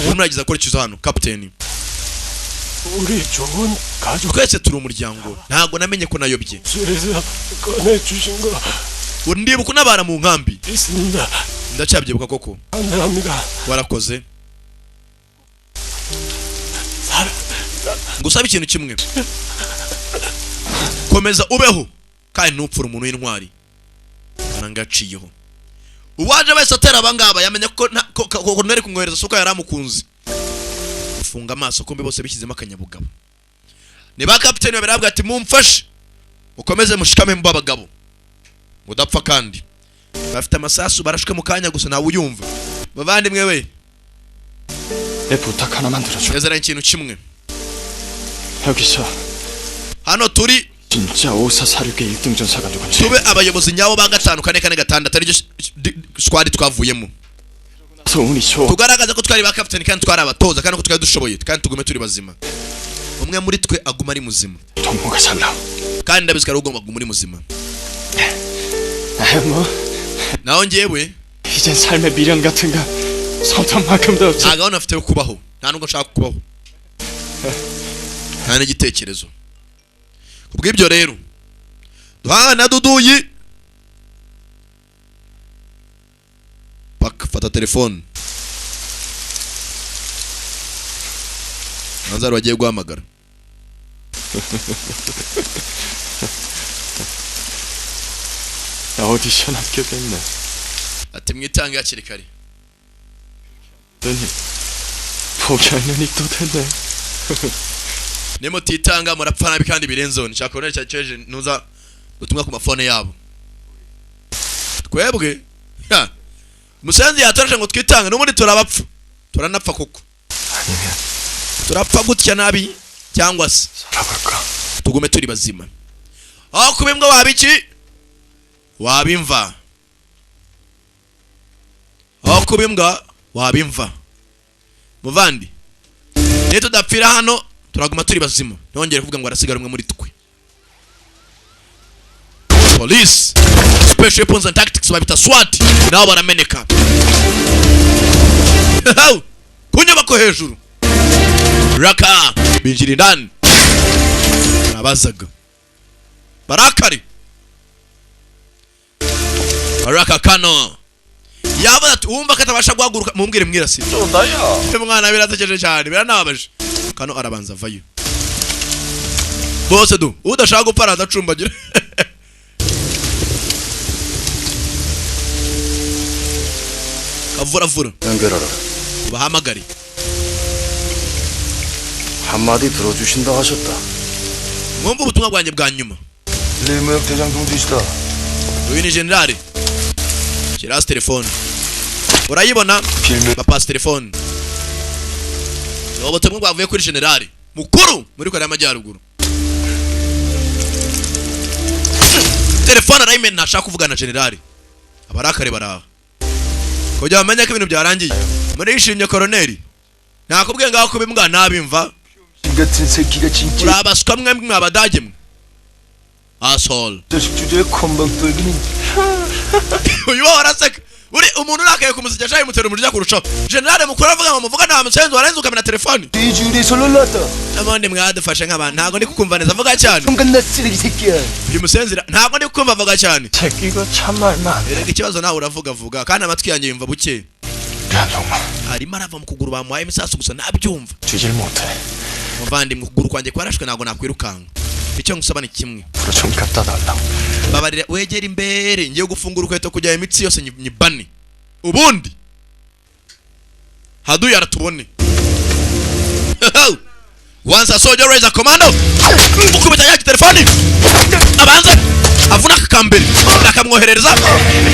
Speaker 1: muragiza kuri kizo hano captain
Speaker 14: 우리 좋은 가족
Speaker 1: twese turi umuryango ntago namenye ko nayobye
Speaker 14: 술에서 꺼내주신 거
Speaker 1: ndibuka unabara mu nkambi
Speaker 14: 있습니다.
Speaker 1: ndacyabyibuka koko
Speaker 14: 감사합니다.
Speaker 1: warakoze ngusaba ikintu kimwe komeza ubeho kandi ntupfure umuntu w'intwari nangaciyeho uwaje wese atera abangaba yamenye ko nari kumwohereza suko yaramukunze ufunga amaso kombe bose bishyizemo akanyabugabo ni ba captain barabwa ati mumfashe ukomeze mushikame mu babagabo udapfa kandi bafite amasasu barashika mu kanya gusa nawe uyumva bavandimwe we
Speaker 13: 내 부탁 하나만 들어줘
Speaker 1: yazana ikintu kimwe
Speaker 13: 여기서
Speaker 1: hano turi
Speaker 13: 진짜 5446개 1등 전사가 누군지
Speaker 1: tube abayobozi nyabo ba gatanu kane kane gatandatu ari squad twavuyemo
Speaker 13: 소운이 좋아
Speaker 1: tugaragaza ko twari ba captain kandi twari abatoza kandi ko twari dushoboye kandi tugume turi bazima umwe muri twe aguma ari muzima
Speaker 13: 동무가 살라
Speaker 1: kandi ndabizika ari ugomba kuguma uri muzima
Speaker 13: 뭐
Speaker 1: naho njyewe
Speaker 13: 이젠 삶의 미련 같은 거 손톱만큼도 없지
Speaker 1: nta gahunda afite yo kubaho nta nubwo nshaka kubaho nta n'igitekerezo kubw'ibyo rero duhangana na Duduyi. Fata telefone. Manzaro wagiye guhamagara.
Speaker 11: 나 오디션 합격했네.
Speaker 1: ati mwitange hakiri kare.
Speaker 11: 포기하는 또 됐네.
Speaker 1: Nimutitanga murapfa nabi kandi birenzo. Nshaka kubona cyaceje nuza utumwa ku mafone yabo. Twebwe Musenzi yatorashe ngo twitanga n'ubundi turabapfa. Turanapfa kuko. Turapfa gutya nabi cyangwa se tugume turi bazima. Aho kubimbwa wabiki wabimva. Aho kubimbwa wabimva. Muvandi ne tudapfira hano turaguma turi bazima. Nongere kuvuga ngo arasigara umwe muri twe. Police Special Weapons and Tactics babita SWAT nabo barameneka. Kunyubako hejuru Raka binjira indani abazaga Barakari Raka Kano yaba ati wumva katabasha guhaguruka mumbwire mwirasi ndaya mwana biratekereje cyane biranabaje Kano arabanza vayo bose du udashaka gupfara adacumbagira Avura
Speaker 11: 연결하라.
Speaker 1: bahamagari
Speaker 11: 한마디 들어주신다 하셨다.
Speaker 1: mwumva ubutumwa bwanjye bwa nyuma.
Speaker 11: 리무역 대장 동지시다.
Speaker 1: uyu ni generali. Kirasi telefone urayibona bapasi telefone. Ubutumwa bwavuye kuri generali mukuru muri Korea y'Amajyaruguru. Telefone arayimena ntashaka kuvugana na generali. Abarakare baraha kujya bamenya ko ibintu byarangiye. Muri yishimye koroneri nakubwiye ngaho ko bimbwa nabimva
Speaker 11: 같은 새끼가 진짜
Speaker 1: urabaswa mwe abadage mwe asshole
Speaker 11: 자식 주제에 컴방 떨기는
Speaker 1: uyu waraseka uri umuntu nakaye kumusijya shayi mutera umurya kurusha generale mukuru avuga ngo muvuga nta musenzi warenze ukamena telefone
Speaker 11: 이주리 솔로라다
Speaker 1: abandi mwadufashe nk'abantu ntago ndi kukumva neza avuga cyane
Speaker 11: 끝나 쓰레기 새끼야
Speaker 1: uyu musenzi ntago ndi kukumva avuga cyane
Speaker 11: 새끼가 참 말만
Speaker 1: erega ikibazo nawe uravuga kandi amatwi yanjye yumva buke
Speaker 11: 미안동마
Speaker 1: arimo arava mu kuguru bamuhaye imisasu gusa nabyumva
Speaker 11: 주질 못해
Speaker 1: muvandimwe ukuguru kwanjye kwarashwe ntago nakwirukanga icyo ngusaba ni kimwe
Speaker 11: 좀 갖다 달라고
Speaker 1: babarira wegera imbere ngiye gufungura ukweto kujya imitsi yose nyibane ubundi haduye aratubone once a soldier raise a commando ukubita ya telefoni abanze avuna akambere akamwoherereza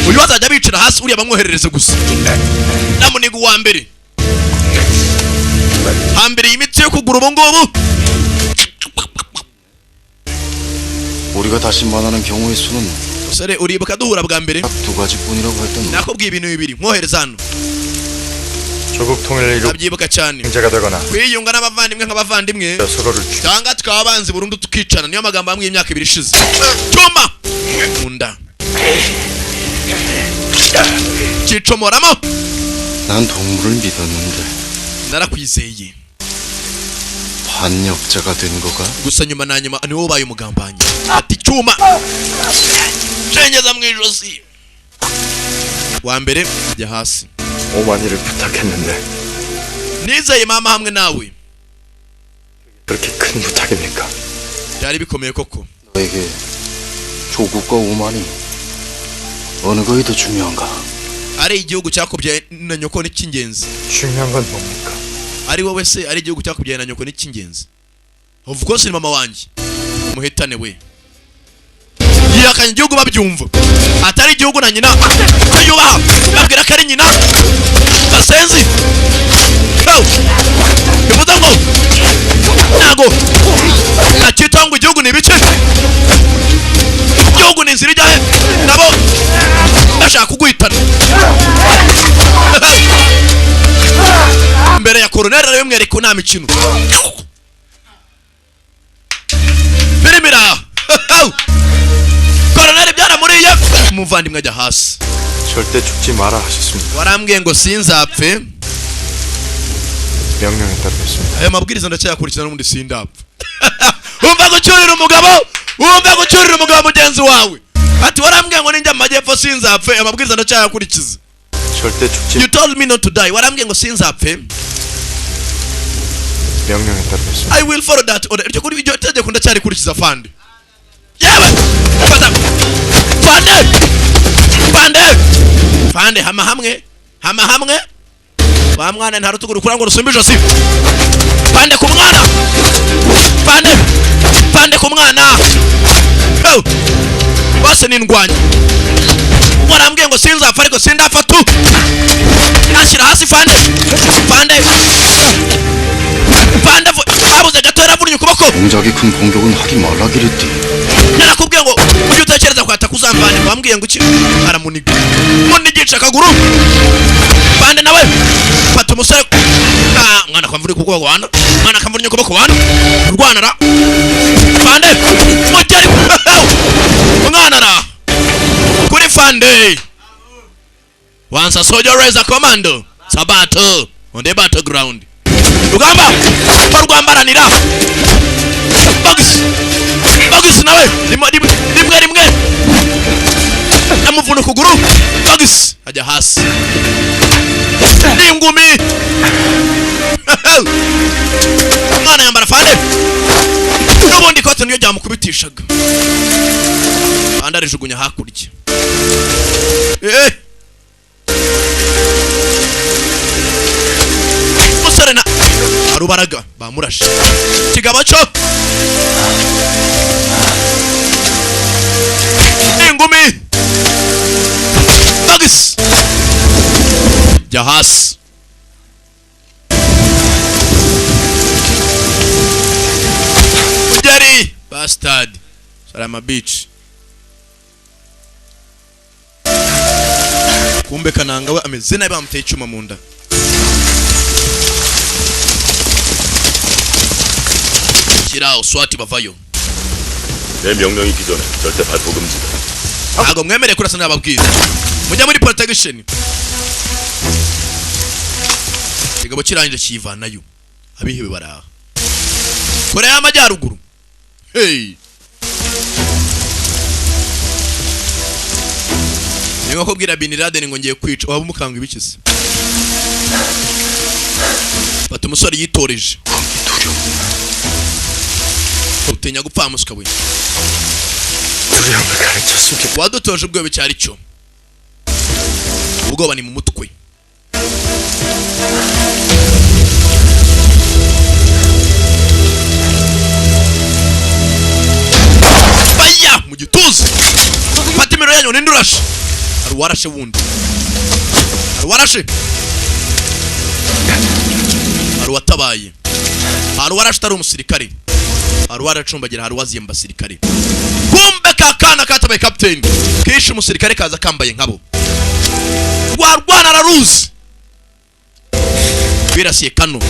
Speaker 1: uyu azajya bicira hasi uriya bamwoherereze gusa namunigu wa mbere hambere imitsi yo kugura ubu ngubu
Speaker 11: 우리가 다시 만나는 경우의 수는
Speaker 1: sore uribuka duhura bwa mbere
Speaker 11: 두 가지뿐이라고 했던
Speaker 1: nakubwiye ibintu bibiri mwohereza hano
Speaker 5: 조국 통일을 이루
Speaker 1: abyibuka cyane
Speaker 5: 형제가 되거나
Speaker 1: kwiyunga n'abavandimwe nk'abavandimwe
Speaker 5: 서로를
Speaker 1: cyangwa tukaba abanzi burundu tukicana niyo magambo amwe y'imyaka ibiri ishize cyuma munda kicomoramo
Speaker 11: 난 동물을 믿었는데
Speaker 1: narakwizeye
Speaker 11: 반역자가 된 거가
Speaker 1: gusa nyuma na nyuma ni wowe ubaye umugambanyi ati cyuma cengereza mu ijosi wa mbere jya hasi
Speaker 5: 오만이를 부탁했는데
Speaker 1: nizeye mama hamwe nawe
Speaker 5: 그렇게 큰 부탁입니까?
Speaker 1: byari bikomeye koko
Speaker 11: 너에게 조국과 오만이 어느 것이 더 중요한가?
Speaker 1: ari igihugu cyakubyaye na nyoko ni cy'ingenzi
Speaker 5: 중요한 건 뭡니까?
Speaker 1: ari wowe se ari igihugu cyakubyaye na nyoko ni cy'ingenzi of course ni mama wanjye muhetane we yihakanye igihugu babyumva atari igihugu na nyina yubaha babwira ko ari nyina basenzi bivuze ngo ntago nakita ngo igihugu ni ibice igihugu ni inzira ijyahe nabo bashaka kuguhitana mbere ya koroneri ariyo mwereka nta mikino birimira koroneri byaramuriye umuvandimwe ajya hasi
Speaker 5: 절대 죽지 마라 하셨습니다.
Speaker 1: warambwiye ngo sinzapfe
Speaker 5: 명령에 따르겠습니다.
Speaker 1: ayo mabwiriza ndacyakurikirana n'ubundi sindapfa umva gucyurira umugabo wumve gucyurira umugabo mugenzi wawe ati warambwiye ngo ninjya mu majyepfo sinzapfe amabwiriza ndacyayakurikiza
Speaker 11: 절대 죽지
Speaker 1: you told me not to die warambwiye ngo sinzapfe
Speaker 11: 명령에 따르겠습니다.
Speaker 1: I will follow that order iryo kuri iryo tegeko ndacyarikurikiza fande yewe fata fande hama hamwe wa mwana nta rutugu rukura ngo rusumbe ijosi fande ku mwana fande ku mwana bose ni indwanyi warambwiye ngo sinzapfa ariko sindapfa tu nashyira hasi fande babuze gato yaravunnye ukuboko
Speaker 11: 동작이 큰 공격은 하지 말라 그랬지.
Speaker 1: narakubwiye ngo ujye utekereza kwata kuzamvana wambwiye ngo iki aramuniga munigica akaguru fande nawe fata umusore mwana akamvunye ukuboko wana mwana akamvunye ukuboko wana urwanara fande muteri mwana ra kuri fande once a soldier raise a commando sabato on the battleground rugamba barwambaranira bagis nawe rimwe amuvuna ukuguru bagis ajya hasi n'ingumi umwana yambara fande n'ubundi kote niyo ryamukubitishaga fande arijugunya hakurya umusore na arubaraga bamurashe kigabo cyo ingumi bagis jya hasi ugeri bastard Salama Beach kumbe Kananga we ameze nabi bamuteye icyuma mu nda kirao swati bavayo
Speaker 4: 내 명령이 있기 전에 절대 발포 금지다.
Speaker 1: ntago mwemere kurasa n'ababwiza mujya muri protection kigabo kirangije kivanayo abihebe baraha Korea y'Amajyaruguru hey Niyo kubwira Bin Laden ngo ngiye kwica waba umukanga ibikize batu umusore yitoreje utenya gupfa amusuka we wadutoje ubwoba cyari cyo ubwoba ni mu mutwe baya mu gituza fata imiro yanyu nindurashe arwarashe wundi arwatabaye arwarashe tari umusirikare arwara cumbagira harwaziye mbasirikare kumbe kakana katabaye captain kishe umusirikare kaza kambaye nkabo warwana raruzi birasiye kano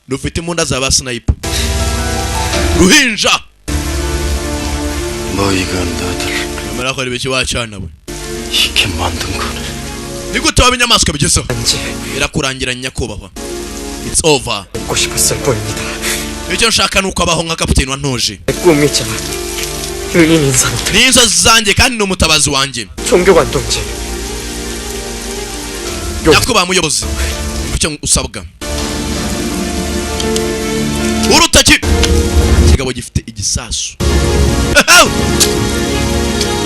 Speaker 1: dufite imunda za sniper ruhinja
Speaker 11: 너희간다들
Speaker 1: amara ko ribiki wacana we
Speaker 11: 이게 만든 거네
Speaker 1: nigute wabinyamaswa bigezeho irakurangira nyakubahwa it's over
Speaker 10: 먹고 싶었을 뿐입니다
Speaker 1: icyo nshaka nuko abaho nka captain wa ntoje
Speaker 10: 꿈이잖아 유인 인상
Speaker 1: n'inzozi zanjye kandi n'umutabazi wanjye
Speaker 10: 종교관 동지
Speaker 1: nyakubahwa muyobozi icyo usabwa urutaki kigabo gifite igisasu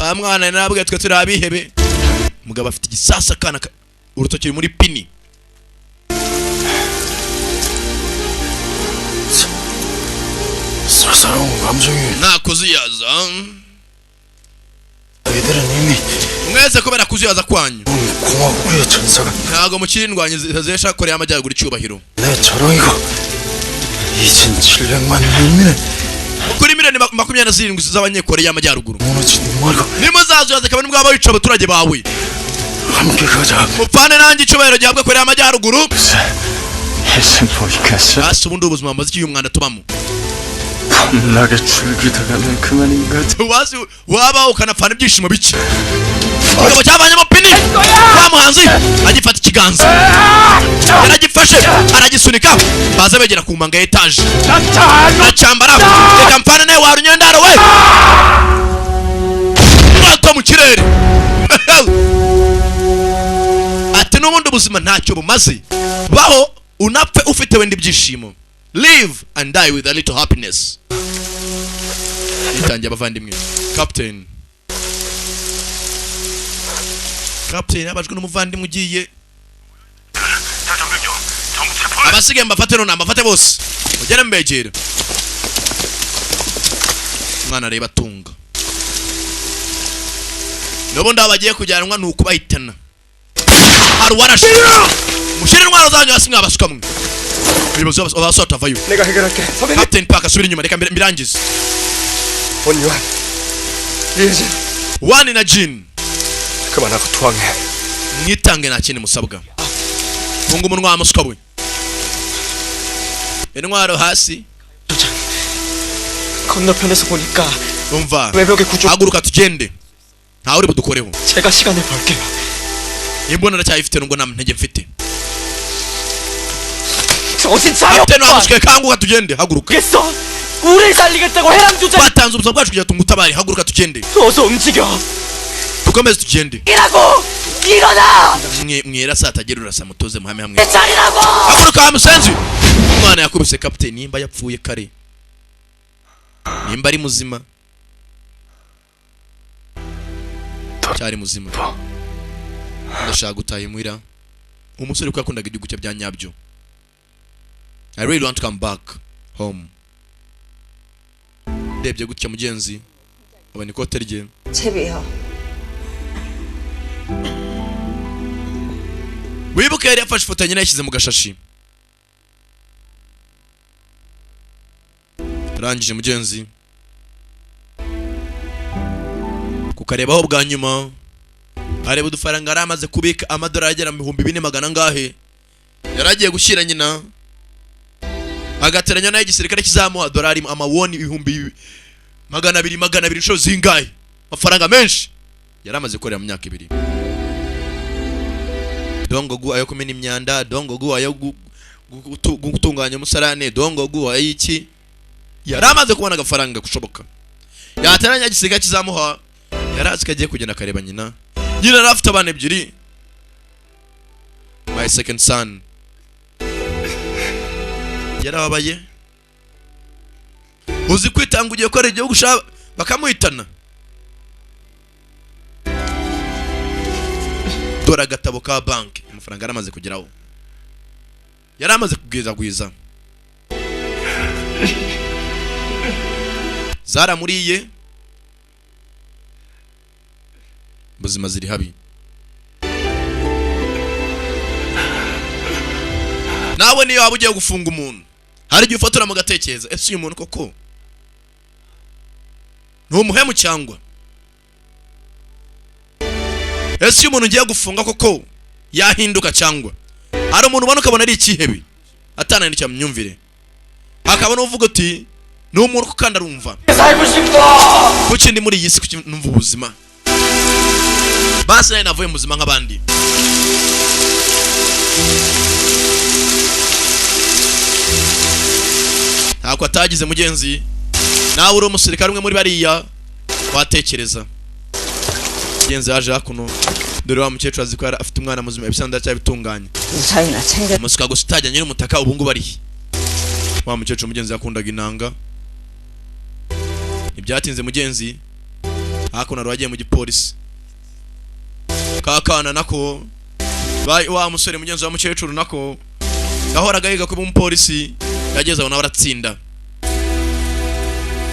Speaker 1: ba mwana nabwe twe turi abihebe mugabo afite igisasa kana urutoki muri pini
Speaker 11: 쌀쌀한 감정이
Speaker 1: nakuziyaza
Speaker 11: 너희들은 이미
Speaker 1: mwese kubera kuziyaza kwanyu
Speaker 11: 공화국의 전사가
Speaker 1: ntago mukirindwanye zesha Korea y'Amajyaruguru icyubahiro
Speaker 11: 내 자랑이고 이젠 700만 인민의
Speaker 1: kuri miliyoni 27 z'abanyekoreya y'Amajyaruguru
Speaker 11: 무너진 말고
Speaker 1: nimuzazuyaza kabone bwaba bica abaturage bawe
Speaker 11: 함께 가자
Speaker 1: mupfane nanjye icyubahiro gihabwa Korea y'Amajyaruguru
Speaker 11: 해생 보이겠어
Speaker 1: hasi ubundi ubuzima bumaze iki umwana tubamo
Speaker 11: 겁나게 즐기다가면 그만인 것
Speaker 1: wasi waba ukanapfana ibyishimo bike igabo cyavanyemo pini wa muhanzi agifata n'ikiganza yaragifashe aragisunika baza begera ku manga y'etaje aracyambara reka mfana nawe warunyendaro we mwaka mu kirere ati n'ubundi ubuzima ntacyo bumaze baho unapfe ufite wenda ibyishimo live and die with a little happiness itangiye abavandimwe captain abajwe n'umuvandimwe ugiye abasigaye mbafate none mbafate bose mugere mbegera umwana areba atunga n'ubundi abo bagiye kujyanwa ni ukubahitana hari uwarashe mushyire intwaro zanyu hasi mwabasuka mwe ibibazo abasota avayo captain park asubira inyuma reka mbirangize wani na jin
Speaker 11: 그만하고 투항해.
Speaker 1: mwitange nta kintu musabwa funga umunwa wamusuka we intwaro hasi
Speaker 10: 건너편에서 보니까
Speaker 1: umva
Speaker 10: 외벽에 구조
Speaker 1: haguruka tugende ntawe uri budukoreho
Speaker 10: 제가 시간을 벌게요.
Speaker 1: imbona ndacyayifite nubwo nta ntege mfite
Speaker 10: 정신 차려.
Speaker 1: captain wamusuke kanguka tugende haguruka
Speaker 10: 겠어. 우리를 살리겠다고 해랑 주자.
Speaker 1: batanze ubuzima bwacu kugira tumutabare haguruka tugende
Speaker 10: 어서 움직여.
Speaker 1: dukomeze tugende
Speaker 10: 이라고 일어나.
Speaker 1: mwera saa tagera urasa mutoze muhame hamwe haguruka wa musenzi umwana yakubise captain nimba yapfuye kare nimba ari muzima cyari muzima ndashaka gutaha imuhira umusore ko yakundaga igihugu cye bya nyabyo I really want to come back home ndebye gutya mugenzi abone ikote rye
Speaker 8: 제비야.
Speaker 1: wibuke yari yafashe ifoto nyine yashyize mu gashashi arangije mugenzi kukarebaho bwa nyuma areba udufaranga yari amaze kubika amadolari agera mu 2400 ngahe yari agiye gushyira nyina agateranya nayo igisirikare kizamuha dolari amawoni 200 inshuro zingahe amafaranga menshi yari amaze gukorera mu myaka 2 dongogu ayo kumena imyanda dongogu ayo gutunganya umusarane dongogu ayo iki yari amaze kubona agafaranga kushoboka yateranya igisirikare kizamuha yari azi ko agiye kugenda akareba nyina yari afite abana ebyiri my second son yarababaye uzi kwitanga ugiye gukora igihugu bakamuhitana dore agatabo ka banki amafaranga yari amaze kugeraho yari amaze kugwiza zaramuriye ubuzima ziri habi nawe niyo waba ugiye gufunga umuntu hari igihe ufotora mu gatekereza ese uyu muntu koko ni umuhemu cyangwa ese uyu muntu ugiye gufunga koko yahinduka cyangwa ari umuntu ubona ukabona ari ikihebe atanandikira mu myumvire hakabona uvuga uti ni umuntu kuko kandi arumva kuki ndi muri iyi si kuki numva ubuzima basi nawe navuye mu buzima nk'abandi ntako atagize mugenzi nawe uri umusirikare umwe muri bariya watekereza mugenzi yaje hakuno dore wa mukecuru azi ko afite umwana muzima ibisanda cyabitunganye musuka gusa utajya nyiri umutaka ubu ngubu ari wa mukecuru mugenzi yakundaga inanga ibyatinze mugenzi hakuno rwagiye mu gipolisi kakana nako wa musore mugenzi wa mukecuru nako yahoraga yiga kuba umupolisi yageze aho nawe aratsinda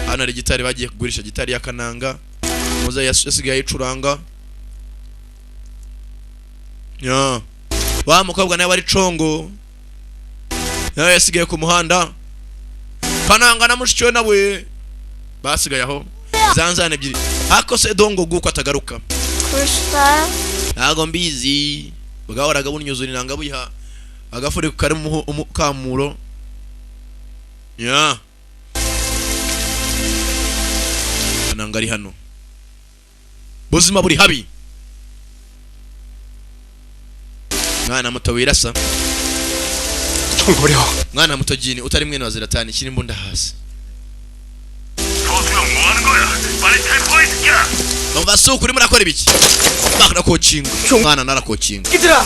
Speaker 1: hano hari gitari bagiye kugurisha gitari ya kananga muza yasigaye yicuranga ya wa mukobwa nawe ari congo nawe yasigaye ku muhanda kananga na mushiki we nawe basigaye aho zanzane ebyiri hako se dongo guko atagaruka ntago mbizi bwahoraga bunyuzura inanga buyiha agafuri kari mu kamuro ya kananga ari hano buzima buri habi mwana muto wirasa
Speaker 11: 총 버려.
Speaker 1: mwana muto jini utari mwene wa Zlatan shyira imbunda hasi
Speaker 14: 포수형 뭐 하는 거야? 빨리 템포에 시켜.
Speaker 1: umva suku urimo urakora ibiki bakora coaching mwana nara coaching
Speaker 10: 끼들아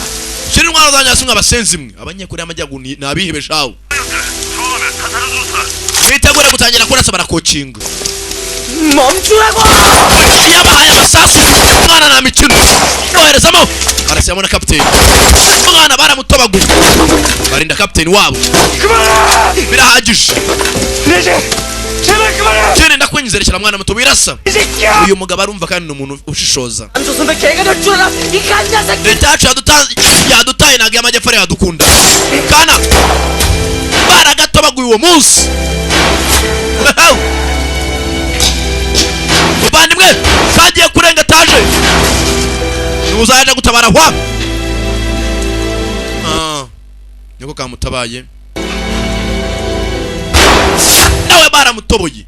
Speaker 1: shyira intwaro zanyu hasi nk'abasenzi mwe abanyekuri y'amajyaruguru nabihebe shawo
Speaker 14: 처음에 타타를 줬어.
Speaker 1: bitegure gutangira kurasa bara coaching
Speaker 10: 멈추라고
Speaker 1: yabahaye amasasu mwana na mikino yoherezamo arashyiramo na captain mwana baramutobaguye barinda captain wabo birahagije
Speaker 14: 제발 그만해.
Speaker 1: cyane ndakwinyizerekera mwana muto wirasa uyu mugabo arumva kandi ni umuntu ushishoza
Speaker 10: 남조선배 개가 될 줄 알아 이 간자새끼
Speaker 1: leta yacu yadutaye ntabwo y'amajyepfo yadukunda kana baragatobaguye uwo munsi muvandimwe kagiye kurenga taje ntuzaje gutabara hwa niko kamutabaye nawe baramutoboye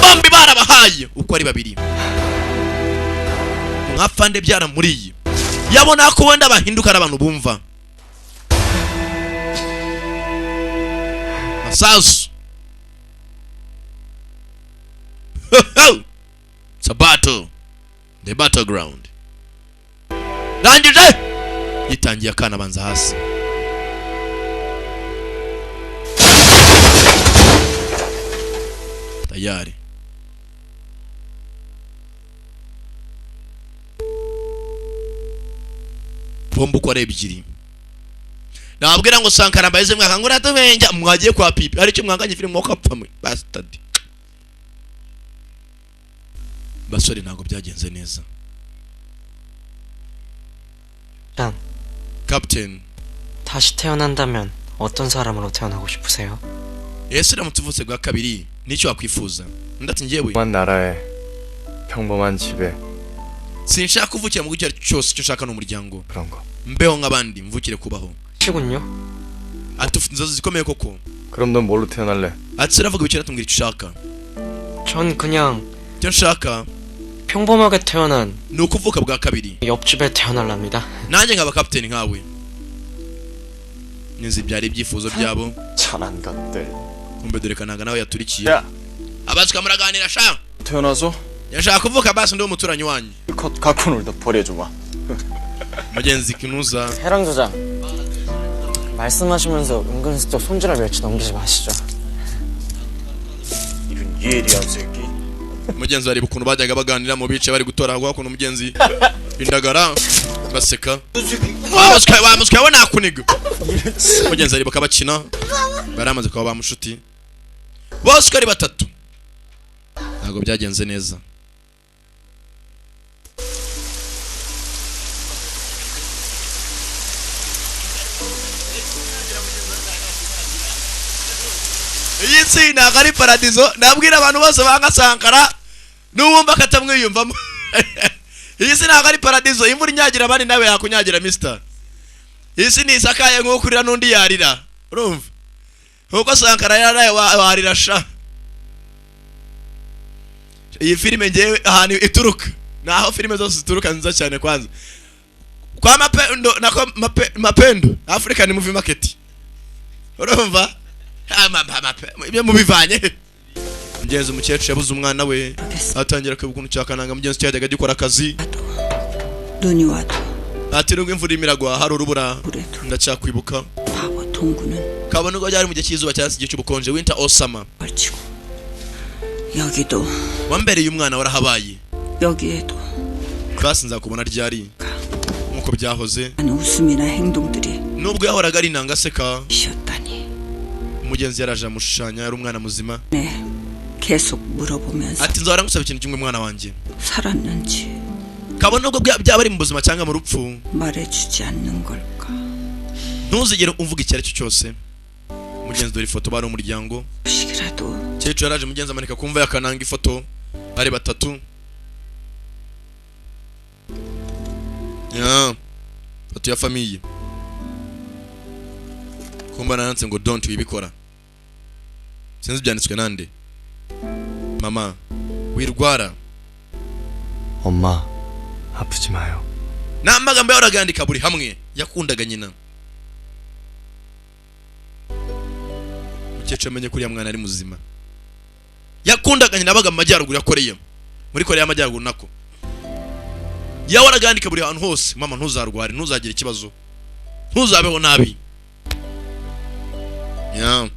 Speaker 1: bombi barabahaye uko ari babiri mwapfande byaramuriye yabona ko wenda bahinduka abantu bumva masasu it's a battle the battleground rangije yitangiye akana banza hasi tayari pombo uko ari ebyiri nababwira ngo Sankara mbayize mwakangura tubenja mwagiye kwa pipi ari cyo mwanganye filime mwakapfa mwe bastard basore ntago byagenze neza
Speaker 10: jan
Speaker 1: captain
Speaker 10: 다시 태어난다면 어떤 사람으로 태어나고 싶으세요?
Speaker 1: 예수라면 tuvutse bwa kabiri nicyo wakwifuza ndati ngiyewe
Speaker 11: 평범한 나라에 평범한 집에
Speaker 1: sinshaka kuvukira mu gihe cyose cyo shaka no muryango
Speaker 11: 그런 거.
Speaker 1: mbeho nk'abandi mvukire kubaho
Speaker 10: 시군요?
Speaker 1: atufite inzozi zikomeye koko
Speaker 11: 그럼 넌 뭘로 태어날래?
Speaker 1: atiravuga bikira tumwira icyo ushaka
Speaker 10: 전 그냥
Speaker 1: icyo nshaka
Speaker 10: 평범하게 태어난
Speaker 1: ni ukuvuka bwa kabiri
Speaker 10: 옆집에 태어날랍니다.
Speaker 1: nanjye nkaba captain nkawe nzi byari ibyifuzo byabo
Speaker 11: 잘한 것들.
Speaker 1: kumbe dore kananga nawe yaturikiye
Speaker 11: 야,
Speaker 1: abazika muraganira sha
Speaker 11: 태어나서
Speaker 1: yashaka kuvuka basi ndi umuturanyi wanyu
Speaker 11: 컷 갖고 놀다 버려줘봐.
Speaker 1: mugenzi kinuza
Speaker 10: 해랑 조장 말씀하시면서 은근슬쩍 손질할 멸치 넘기지 마시죠.
Speaker 11: 이런 예리한 새끼.
Speaker 1: mugenzi bari ukuntu bajyaga baganira mu bice bari gutora aho ukuntu mugenzi indagara baseka bamusika we nakuniga mugenzi ari bakabakina baramaze kuba bamushuti bose ari batatu ntabwo byagenze neza iyi si ntabwo ari paradizo nabwira abantu bose banga Sankara n'uwumva katamwiyumvamo iyi si ntabwo ari paradizo imvura inyagira abandi nawe yakunyagira mister iyi si nisakaye nk'uko urira n'undi yarira urumva nkuko Sankara yaraye warira sha iyi filime ngewe ahantu ituruka naho filime zose zituruka nziza cyane kwanza kwa mapendo African movie market urumva ibyo mubivanye mugenzi umukecuru yabuze umwana we atangira kwibuka ukuntu cyakananga mugenzi cyajyaga gikora akazi
Speaker 8: 눈이 와도
Speaker 1: ati nubwo imvura imiragwa hari urubura
Speaker 8: 그래도
Speaker 1: ndacyakwibuka
Speaker 8: 바보 동구는
Speaker 1: kabone ubwo byari mu gihe cy'izuba cyangwa se igihe cy'ubukonje winter or summer
Speaker 8: 걸치고 여기도
Speaker 1: wambereye umwana warahabaye
Speaker 8: 여기에도
Speaker 1: basi nzakubona ryari nkuko byahoze
Speaker 8: 한 웃음이나 행동들이
Speaker 1: nubwo yahoraga ari inanga aseka
Speaker 8: 쉬었다니
Speaker 1: umugenzi yaraje amushushanya yari umwana muzima
Speaker 8: 네 계속 물어보면서
Speaker 1: ati nzahora ngusaba ikintu kimwe mwana wanjye
Speaker 8: 살았는지
Speaker 1: kabone ubwo byaba ari mu buzima cyangwa mu rupfu
Speaker 8: 말해주지 않는 걸까
Speaker 1: ntuzigere umvuga icyo ari cyo cyose mugenzi dore ifoto bari umuryango
Speaker 8: 식이라도
Speaker 1: cyecu yaraje mugenzi amanika kumva yakananga ifoto ari batatu ya foto ya famiye kumba nanse ngo don't wibikora sinzi byanditswe nande mama wirwara
Speaker 11: 엄마, 아프지 마요.
Speaker 1: n'amagambo yaragandika buri hamwe. Yakundaga nyina. Mukecuru amenye kuri ya mwana ari muzima. Yakundaga nyina, abaga mu majyaruguru yakoreye muri Korea y'Amajyaruguru nako. Yawaragandika buri hantu hose, mama ntuzarware, ntuzagire ikibazo, ntuzabeho nabi. Ya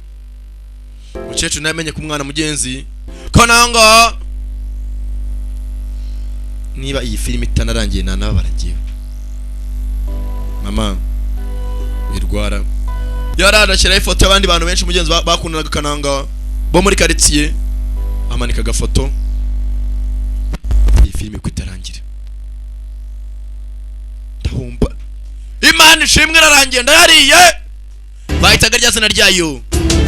Speaker 1: mukecuru namenye ku mwana mugenzi kananga niba iyi filime itanarangiye naba baragiye. Mama birwara yararashyira ifoto y'abandi bantu benshi mugenzi bakundanaga kananga bo muri quartier, amanika gafoto. Iyi filime kwitarangira ndahumba, Imana ishimwe irarangiye ndayariye. Bahitaga rya zina ryayo,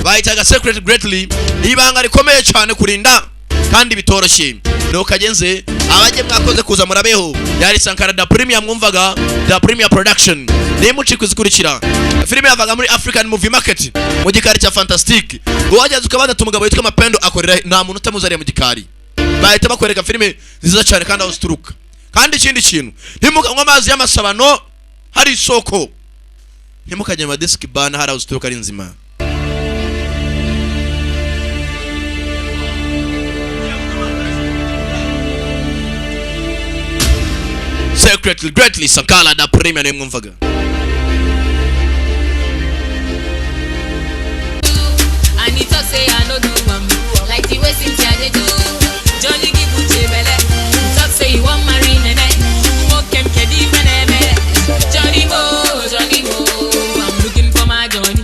Speaker 1: bahitaga Secret Greatly, ibanga rikomeye cyane kurinda kandi bitoroshye. Nukagenze abajye mwakoze kuza murabeho, yari Sankara da Premium mwumvaga, da Premium Production nimuci kuzikurikira. Filime yavaga muri African Movie Market mu gikari cya Fantastic. Wajyaze ukabanda umugabo yitwa Mapendo akorera, nta muntu utamuzariye mu gikari. Bahita bakwereka filime nziza cyane kandi aho zituruka. Kandi ikindi kintu, ntimukanywa amazi y'amasabano hari isoko, ntimukajya mu desk bana hari aho zituruka ari nzima. Secretly Greatly Sankara da Premium mwumvaga.
Speaker 3: I need to say I know do like the way Cynthia they do. Johnny give you belle. Talk say you want marry nene. Walk him kedi meneme. Johnny Mo, I'm looking for my Johnny.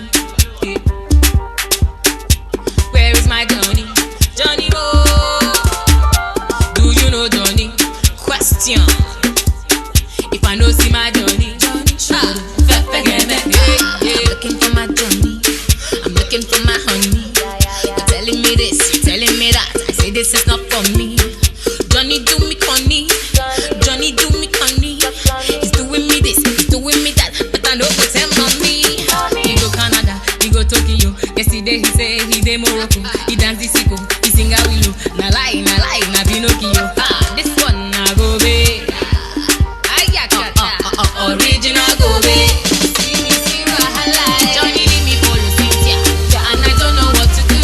Speaker 3: Where is my Johnny? Johnny Mo, do you know Johnny? Question. If I know see my Johnny, looking for my Johnny, I'm looking for my honey. You're telling me this, you're telling me that. I say this is not for me. Johnny do me conny, Johnny do me conny. He's doing me this, he's doing me that, but I know what's him on me. He go Canada, he go Tokyo. Yesterday he say he dey Morocco. He dance the sicko, he sing a willow. Na lie, na Pinocchio. This one na go be. Original go be. Johnny leave me follow Cynthia, and I don't know what to do.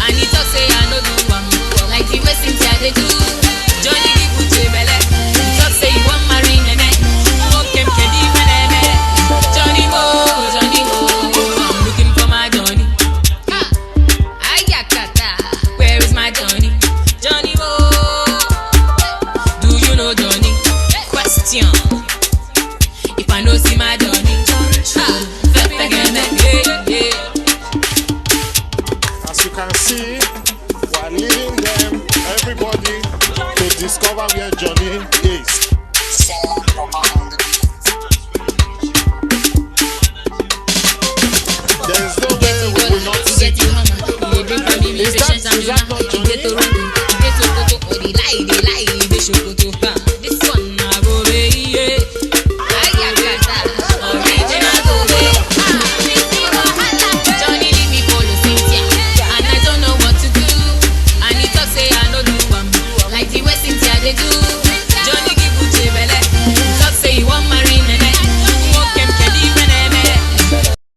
Speaker 3: I need to say I know do like the way Cynthia they do. Johnny give you belle. Talk say you want marry nene. Walk him kedi meneme. Johnny Mo, I'm looking for my Johnny. Where is my Johnny? Johnny Mo, do you know Johnny? Question. If I know see my Johnny,
Speaker 2: As you can see, we're leading them, everybody, to discover where Johnny